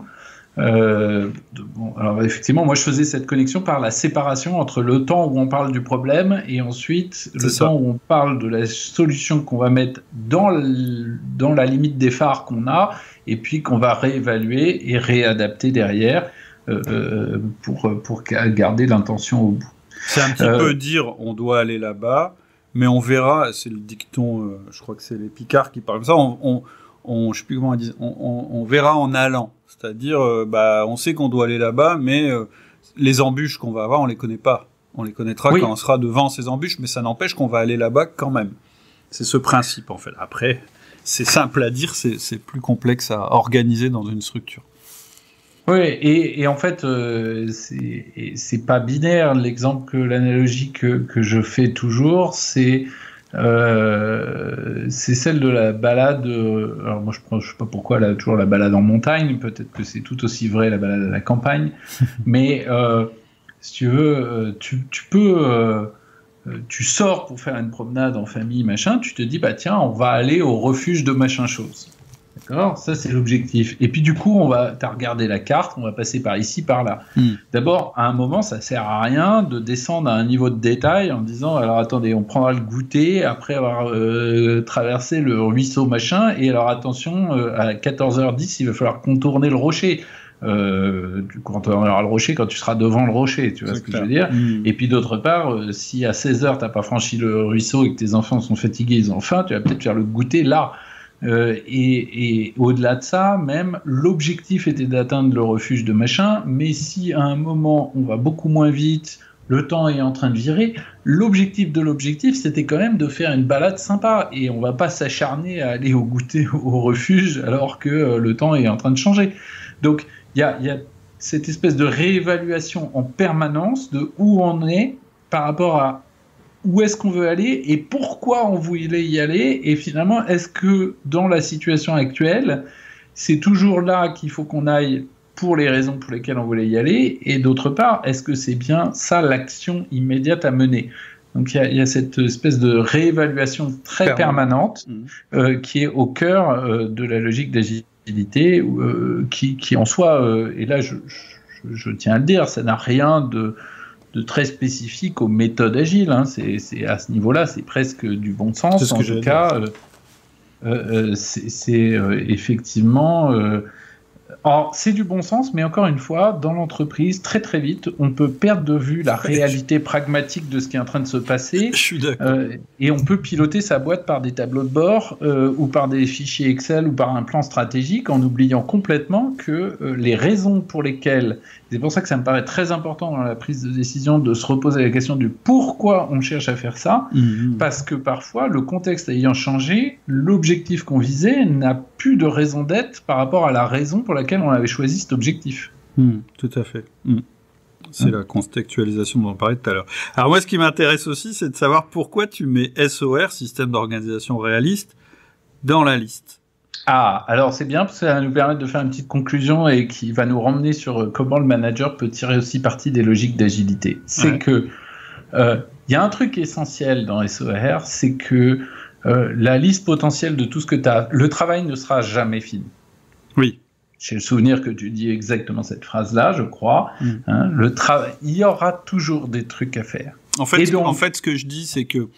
Speaker 2: Alors effectivement, moi je faisais cette connexion par la séparation entre le temps où on parle du problème et ensuite le temps où on parle de la solution qu'on va mettre dans la limite des phares qu'on a et puis qu'on va réévaluer et réadapter derrière pour garder l'intention au bout.
Speaker 3: C'est un petit peu dire on doit aller là-bas, mais on verra, c'est le dicton, je crois que c'est les Picards qui parlent comme ça, je sais plus comment ils disent, on verra en allant. C'est-à-dire, on sait qu'on doit aller là-bas, mais les embûches qu'on va avoir, on les connaît pas. On les connaîtra quand on sera devant ces embûches, mais ça n'empêche qu'on va aller là-bas quand même. C'est ce principe, en fait. Après, c'est simple à dire, c'est plus complexe à organiser dans une structure.
Speaker 2: Oui, et en fait, c'est pas binaire. L'analogie que je fais toujours, c'est celle de la balade. Alors moi, je sais pas pourquoi toujours la balade en montagne. Peut-être que c'est tout aussi vrai la balade à la campagne. Mais si tu veux, tu sors pour faire une promenade en famille, machin. Tu te dis tiens, on va aller au refuge de machin chose. D'accord, ça c'est l'objectif. Et puis du coup, t'as regardé la carte, on va passer par ici, par là. D'abord, à un moment, ça sert à rien de descendre à un niveau de détail en disant, alors attendez, on prendra le goûter après avoir traversé le ruisseau machin, et alors attention, à 14h10, il va falloir contourner le rocher. Quand on aura le rocher, quand tu seras devant le rocher, tu vois ce que je veux dire. Et puis d'autre part, si à 16h t'as pas franchi le ruisseau et que tes enfants sont fatigués, ils ont faim, tu vas peut-être faire le goûter là. Et au-delà de ça, même, l'objectif était d'atteindre le refuge de machin, mais si à un moment on va beaucoup moins vite, le temps est en train de virer, l'objectif de l'objectif, c'était quand même de faire une balade sympa, et on va pas s'acharner à aller au goûter au refuge alors que le temps est en train de changer. Donc il y a cette espèce de réévaluation en permanence de où on est par rapport à où est-ce qu'on veut aller et pourquoi on voulait y aller, et finalement, est-ce que dans la situation actuelle, c'est toujours là qu'il faut qu'on aille pour les raisons pour lesquelles on voulait y aller, et d'autre part, est-ce que c'est bien ça l'action immédiate à mener? Donc il y a cette espèce de réévaluation très permanente qui est au cœur de la logique d'agilité, qui en soi, et là je tiens à le dire, ça n'a rien de très spécifique aux méthodes agiles, hein. C'est à ce niveau-là, c'est presque du bon sens. En tout cas, c'est effectivement Alors, c'est du bon sens, mais encore une fois, dans l'entreprise, très très vite, on peut perdre de vue la réalité pragmatique de ce qui est en train de se passer.
Speaker 3: Je suis d'accord.
Speaker 2: Et on peut piloter sa boîte par des tableaux de bord ou par des fichiers Excel ou par un plan stratégique en oubliant complètement que les raisons pour lesquelles... C'est pour ça que ça me paraît très important dans la prise de décision de se reposer la question du pourquoi on cherche à faire ça, parce que parfois, le contexte ayant changé, l'objectif qu'on visait n'a plus de raison d'être par rapport à la raison pour laquelle on avait choisi cet objectif.
Speaker 3: Tout à fait. C'est la contextualisation dont on parlait tout à l'heure. Alors moi, ce qui m'intéresse aussi, c'est de savoir pourquoi tu mets SOR, système d'organisation réaliste, dans la liste.
Speaker 2: Ah, alors c'est bien parce que ça va nous permettre de faire une petite conclusion et qui va nous ramener sur comment le manager peut tirer aussi parti des logiques d'agilité. C'est que y a un truc essentiel dans SOR, c'est que la liste potentielle de tout ce que tu as, le travail ne sera jamais fini.
Speaker 3: Oui.
Speaker 2: J'ai le souvenir que tu dis exactement cette phrase-là, je crois. Le travail, il y aura toujours des trucs à faire.
Speaker 3: En fait, ce que je dis, c'est que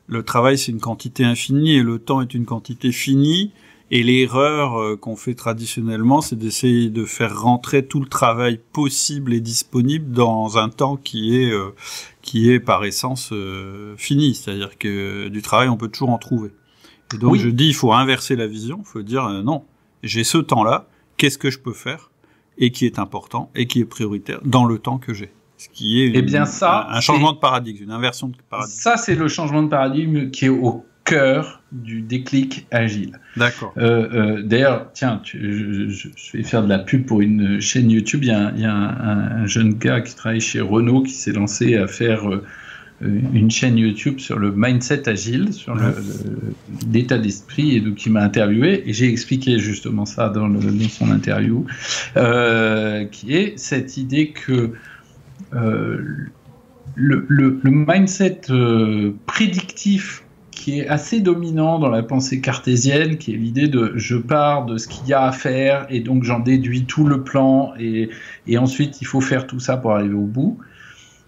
Speaker 3: le travail, c'est une quantité infinie et le temps est une quantité finie. Et l'erreur qu'on fait traditionnellement, c'est d'essayer de faire rentrer tout le travail possible et disponible dans un temps qui est par essence fini. C'est-à-dire que du travail, on peut toujours en trouver. Et donc, je dis, il faut inverser la vision. Il faut dire, non, j'ai ce temps-là, qu'est-ce que je peux faire et qui est important et qui est prioritaire dans le temps que j'ai. Ce qui est un changement de paradigme, une inversion de paradigme.
Speaker 2: Ça, c'est le changement de paradigme qui est au cœur du déclic agile.
Speaker 3: D'accord.
Speaker 2: D'ailleurs, tiens, je vais faire de la pub pour une chaîne YouTube. Il y a un jeune gars qui travaille chez Renault qui s'est lancé à faire une chaîne YouTube sur le mindset agile, sur l'état d'esprit, et donc il m'a interviewé et j'ai expliqué justement ça dans son interview, qui est cette idée que le mindset prédictif qui est assez dominant dans la pensée cartésienne, qui est l'idée de je pars de ce qu'il y a à faire et donc j'en déduis tout le plan et ensuite il faut faire tout ça pour arriver au bout,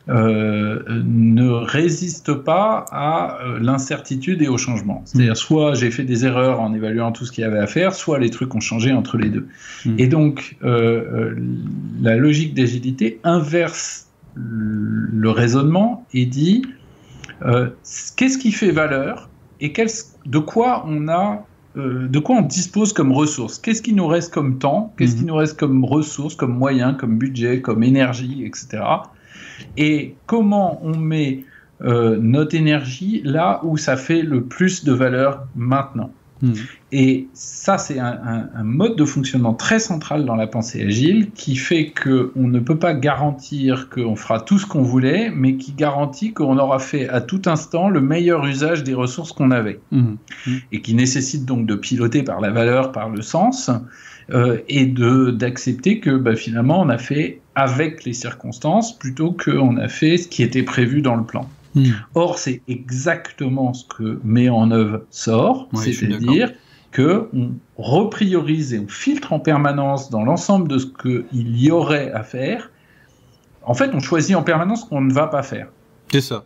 Speaker 2: ne résiste pas à l'incertitude et au changement. C'est-à-dire soit j'ai fait des erreurs en évaluant tout ce qu'il y avait à faire, soit les trucs ont changé entre les deux. Et donc la logique d'agilité inverse le raisonnement et dit qu'est-ce qui fait valeur et de quoi on dispose comme ressources, qu'est-ce qui nous reste comme temps, qu'est-ce qui nous reste comme ressources, comme moyens, comme budget, comme énergie, etc. Et comment on met notre énergie là où ça fait le plus de valeur maintenant. Et ça, c'est un mode de fonctionnement très central dans la pensée agile qui fait qu'on ne peut pas garantir qu'on fera tout ce qu'on voulait, mais qui garantit qu'on aura fait à tout instant le meilleur usage des ressources qu'on avait. Et qui nécessite donc de piloter par la valeur, par le sens, et d'accepter que finalement on a fait avec les circonstances plutôt qu'on a fait ce qui était prévu dans le plan. Or, c'est exactement ce que met en œuvre SOR, c'est-à-dire qu'on repriorise et on filtre en permanence dans l'ensemble de ce qu'il y aurait à faire. En fait, on choisit en permanence ce qu'on ne va pas faire.
Speaker 3: C'est ça.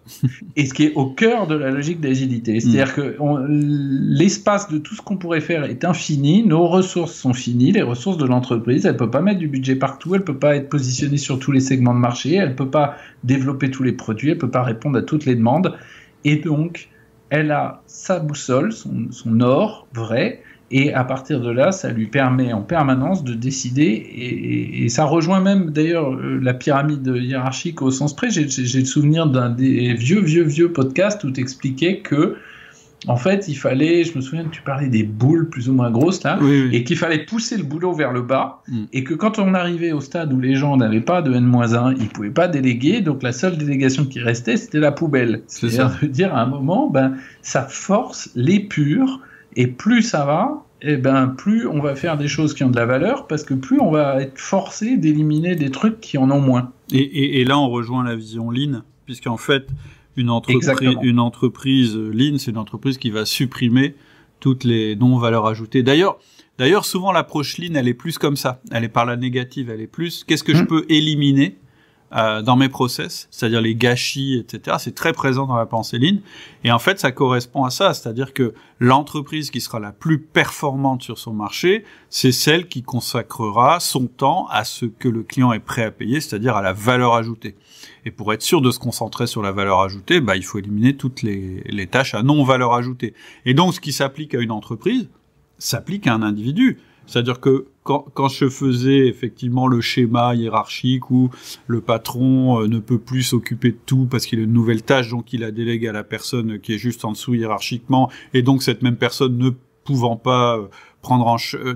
Speaker 2: Et ce qui est au cœur de la logique d'agilité. C'est-à-dire que l'espace de tout ce qu'on pourrait faire est infini, nos ressources sont finies, les ressources de l'entreprise, elle ne peut pas mettre du budget partout, elle ne peut pas être positionnée sur tous les segments de marché, elle ne peut pas développer tous les produits, elle ne peut pas répondre à toutes les demandes. Et donc, elle a sa boussole, son or vrai, et à partir de là, ça lui permet en permanence de décider, et ça rejoint même d'ailleurs la pyramide hiérarchique au sens près. J'ai le souvenir d'un des vieux podcasts où tu expliquais que, en fait, il fallait, je me souviens que tu parlais des boules plus ou moins grosses là, et qu'il fallait pousser le boulot vers le bas, et que quand on arrivait au stade où les gens n'avaient pas de N-1, ils ne pouvaient pas déléguer, donc la seule délégation qui restait, c'était la poubelle. C'est-à-dire de dire à un moment, ça force l'épure. Et plus ça va, plus on va faire des choses qui ont de la valeur, parce que plus on va être forcé d'éliminer des trucs qui en ont moins.
Speaker 3: Et là, on rejoint la vision Lean, puisqu'en fait, une entreprise Lean, c'est une entreprise qui va supprimer toutes les non-valeurs ajoutées. D'ailleurs, souvent, l'approche Lean, elle est plus comme ça. Elle est par la négative, elle est plus, qu'est-ce que je peux éliminer dans mes process, c'est-à-dire les gâchis, etc. C'est très présent dans la pensée Lean. Et en fait, ça correspond à ça, c'est-à-dire que l'entreprise qui sera la plus performante sur son marché, c'est celle qui consacrera son temps à ce que le client est prêt à payer, c'est-à-dire à la valeur ajoutée. Et pour être sûr de se concentrer sur la valeur ajoutée, il faut éliminer toutes les tâches à non-valeur ajoutée. Et donc, ce qui s'applique à une entreprise, s'applique à un individu. C'est-à-dire que quand je faisais effectivement le schéma hiérarchique où le patron ne peut plus s'occuper de tout parce qu'il a une nouvelle tâche, donc il la délègue à la personne qui est juste en dessous hiérarchiquement, et donc cette même personne ne pouvant pas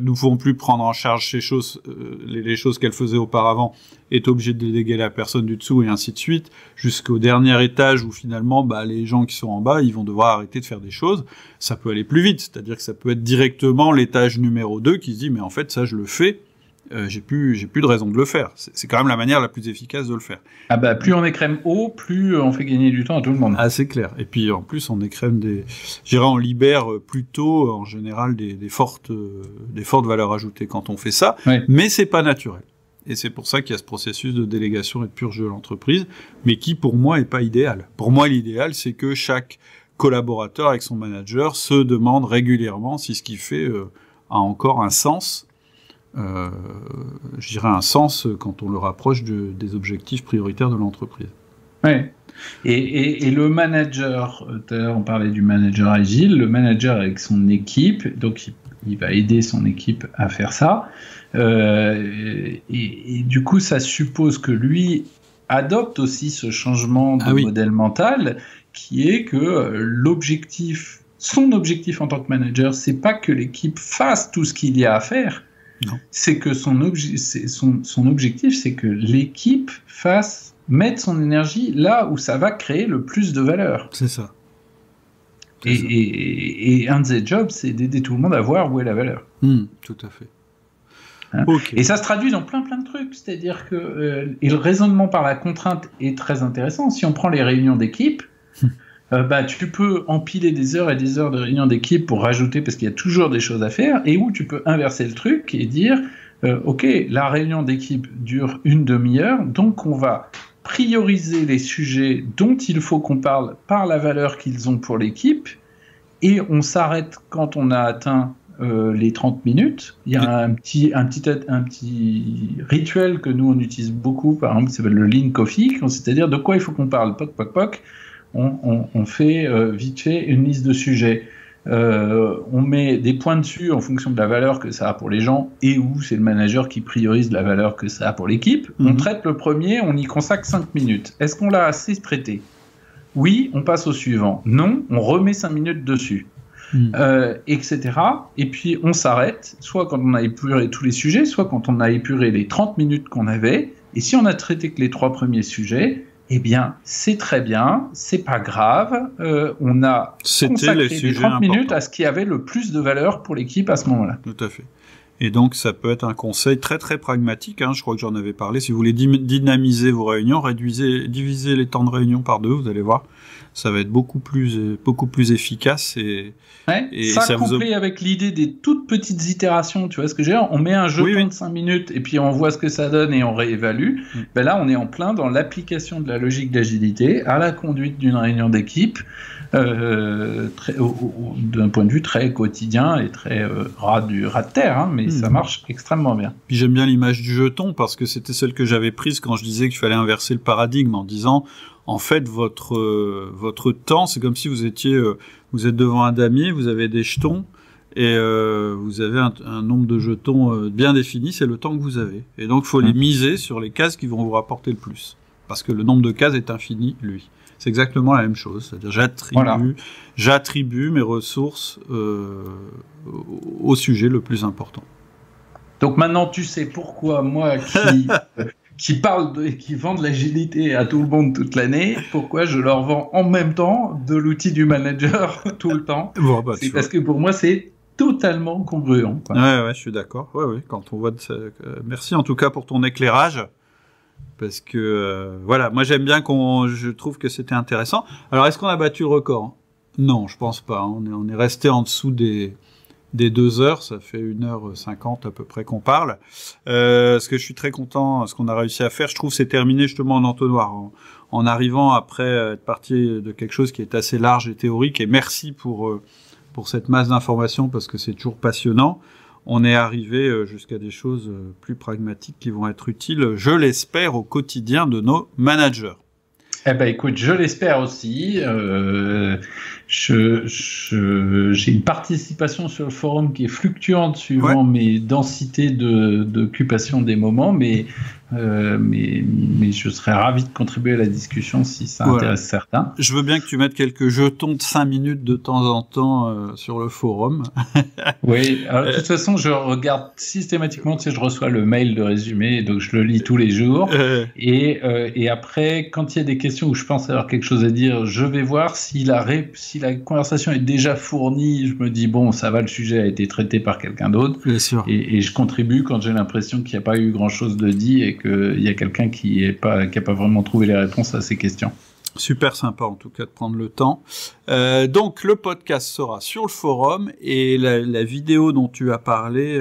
Speaker 3: nous pouvons plus prendre en charge ces choses, les choses qu'elle faisait auparavant, est obligé de déléguer à la personne du dessous et ainsi de suite, jusqu'au dernier étage où finalement, les gens qui sont en bas, ils vont devoir arrêter de faire des choses. Ça peut aller plus vite, c'est-à-dire que ça peut être directement l'étage numéro 2 qui se dit, mais en fait, ça, je le fais, j'ai plus de raison de le faire. C'est quand même la manière la plus efficace de le faire.
Speaker 2: Plus on écrème haut, plus on fait gagner du temps à tout le monde.
Speaker 3: Ah, c'est clair. Et puis, en plus, on écrème on libère plutôt, en général, des fortes valeurs ajoutées quand on fait ça.
Speaker 2: Oui.
Speaker 3: Mais c'est pas naturel. Et c'est pour ça qu'il y a ce processus de délégation et de purge de l'entreprise, mais qui, pour moi, est pas idéal. Pour moi, l'idéal, c'est que chaque collaborateur avec son manager se demande régulièrement si ce qu'il fait a encore un sens. Je dirais un sens quand on le rapproche des objectifs prioritaires de l'entreprise.
Speaker 2: Oui. Et le manager, tout à l'heure on parlait du manager agile, le manager avec son équipe, donc il va aider son équipe à faire ça, et du coup ça suppose que lui adopte aussi ce changement de modèle mental, qui est que son objectif en tant que manager, c'est pas que l'équipe fasse tout ce qu'il y a à faire.
Speaker 3: Non.
Speaker 2: C'est que son objectif, c'est que l'équipe mette son énergie là où ça va créer le plus de valeur.
Speaker 3: C'est ça.
Speaker 2: Et un de ses jobs, c'est d'aider tout le monde à voir où est la valeur.
Speaker 3: Tout à fait.
Speaker 2: Hein?
Speaker 3: Okay.
Speaker 2: Et ça se traduit dans plein de trucs. C'est-à-dire que et le raisonnement par la contrainte est très intéressant. Si on prend les réunions d'équipe, tu peux empiler des heures et des heures de réunions d'équipe pour rajouter, parce qu'il y a toujours des choses à faire, et où tu peux inverser le truc et dire ok, la réunion d'équipe dure une demi-heure, donc on va prioriser les sujets dont il faut qu'on parle par la valeur qu'ils ont pour l'équipe, et on s'arrête quand on a atteint les 30 minutes. Il y a un petit rituel que nous on utilise beaucoup, par exemple, qui s'appelle le Lean Coffee, c'est-à-dire de quoi il faut qu'on parle, poc. On fait vite fait une liste de sujets. On met des points dessus en fonction de la valeur que ça a pour les gens, et où c'est le manager qui priorise la valeur que ça a pour l'équipe. On traite le premier, on y consacre 5 minutes. Est-ce qu'on l'a assez traité ? Oui, on passe au suivant. Non, on remet 5 minutes dessus. Etc. Et puis on s'arrête, soit quand on a épuré tous les sujets, soit quand on a épuré les 30 minutes qu'on avait. Et si on a traité que les 3 premiers sujets, eh bien, c'est très bien, c'est pas grave, on a consacré les 30 minutes à ce qui avait le plus de valeur pour l'équipe à ce moment-là.
Speaker 3: Tout à fait. Et donc, ça peut être un conseil très très pragmatique, je crois que j'en avais parlé. Si vous voulez dynamiser vos réunions, divisez les temps de réunion par 2, vous allez voir, ça va être beaucoup plus efficace et
Speaker 2: ça couplé avec l'idée des toutes petites itérations, tu vois ce que j'ai dit ? On met un jeton de 5 minutes et puis on voit ce que ça donne et on réévalue. Là, on est en plein dans l'application de la logique d'agilité à la conduite d'une réunion d'équipe, d'un point de vue très quotidien et très ras de terre, mais ça marche extrêmement bien.
Speaker 3: Puis j'aime bien l'image du jeton parce que c'était celle que j'avais prise quand je disais qu'il fallait inverser le paradigme en disant en fait votre temps, c'est comme si vous êtes devant un damier, vous avez des jetons et vous avez un nombre de jetons bien défini, c'est le temps que vous avez. Et donc il faut les miser sur les cases qui vont vous rapporter le plus, parce que le nombre de cases est infini, lui. C'est exactement la même chose, c'est-à-dire j'attribue mes ressources au sujet le plus important.
Speaker 2: Donc maintenant tu sais pourquoi moi qui vend de l'agilité à tout le monde toute l'année, pourquoi je leur vends en même temps de l'outil du manager tout le temps. C'est parce que pour moi c'est totalement congruent.
Speaker 3: Ouais, je suis d'accord. Ouais, quand on voit merci en tout cas pour ton éclairage. Parce que, moi j'aime bien je trouve que c'était intéressant. Alors, est-ce qu'on a battu le record ? Non, je pense pas. On est resté en dessous des des 2 heures, ça fait 1h50 à peu près qu'on parle. Ce que je suis très content, ce qu'on a réussi à faire, je trouve c'est terminé justement en entonnoir, en arrivant après être parti de quelque chose qui est assez large et théorique, et merci pour cette masse d'informations, parce que c'est toujours passionnant. On est arrivé jusqu'à des choses plus pragmatiques qui vont être utiles, je l'espère, au quotidien de nos managers.
Speaker 2: Eh ben, écoute, je l'espère aussi. J'ai une participation sur le forum qui est fluctuante suivant mes densités d'occupation des moments, mais je serais ravi de contribuer à la discussion si ça intéresse certains.
Speaker 3: Je veux bien que tu mettes quelques jetons de 5 minutes de temps en temps sur le forum.
Speaker 2: Oui, alors de toute façon, je regarde systématiquement, tu sais, je reçois le mail de résumé, donc je le lis tous les jours. Et après, quand il y a des questions où je pense avoir quelque chose à dire, je vais voir si la conversation est déjà fournie. Je me dis, bon, ça va, le sujet a été traité par quelqu'un d'autre.
Speaker 3: Bien sûr.
Speaker 2: Et je contribue quand j'ai l'impression qu'il n'y a pas eu grand-chose de dit et qu'il y a quelqu'un qui n'a pas vraiment trouvé les réponses à ces questions.
Speaker 3: Super sympa en tout cas de prendre le temps. Donc le podcast sera sur le forum, et la vidéo dont tu as parlé,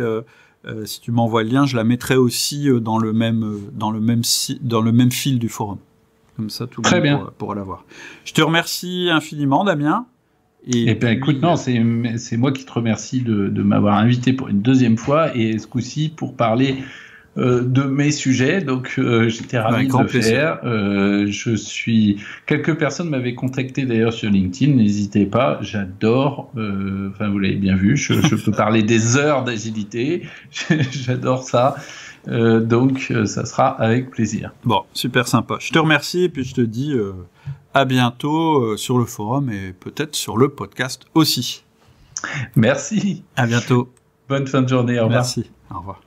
Speaker 3: si tu m'envoies le lien, je la mettrai aussi dans le même fil du forum. Comme ça tout le monde pourra la voir. Je te remercie infiniment, Damien.
Speaker 2: Et bien écoute, non, c'est moi qui te remercie de m'avoir invité pour une deuxième fois, et ce coup-ci pour parler de mes sujets, donc j'étais ravi de le faire. Quelques personnes m'avaient contacté d'ailleurs sur LinkedIn, n'hésitez pas, j'adore, vous l'avez bien vu, je peux parler des heures d'agilité, j'adore ça, donc ça sera avec plaisir.
Speaker 3: Bon, super sympa, je te remercie, et puis je te dis à bientôt sur le forum, et peut-être sur le podcast aussi.
Speaker 2: Merci.
Speaker 3: À bientôt.
Speaker 2: Bonne fin de journée, au revoir.
Speaker 3: Merci, au revoir.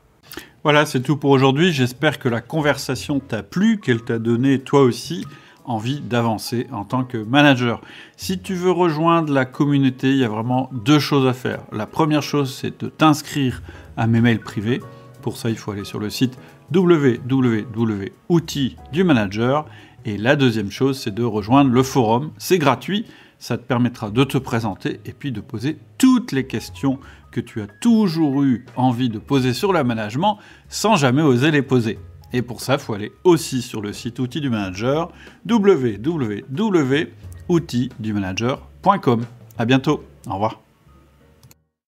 Speaker 3: Voilà, c'est tout pour aujourd'hui. J'espère que la conversation t'a plu, qu'elle t'a donné, toi aussi, envie d'avancer en tant que manager. Si tu veux rejoindre la communauté, il y a vraiment 2 choses à faire. La première chose, c'est de t'inscrire à mes mails privés. Pour ça, il faut aller sur le site www.outils du manager. Et la deuxième chose, c'est de rejoindre le forum. C'est gratuit. Ça te permettra de te présenter et puis de poser toutes les questions que tu as toujours eu envie de poser sur le management sans jamais oser les poser. Et pour ça, il faut aller aussi sur le site Outils du Manager, www.outildumanager.com. À bientôt. Au revoir.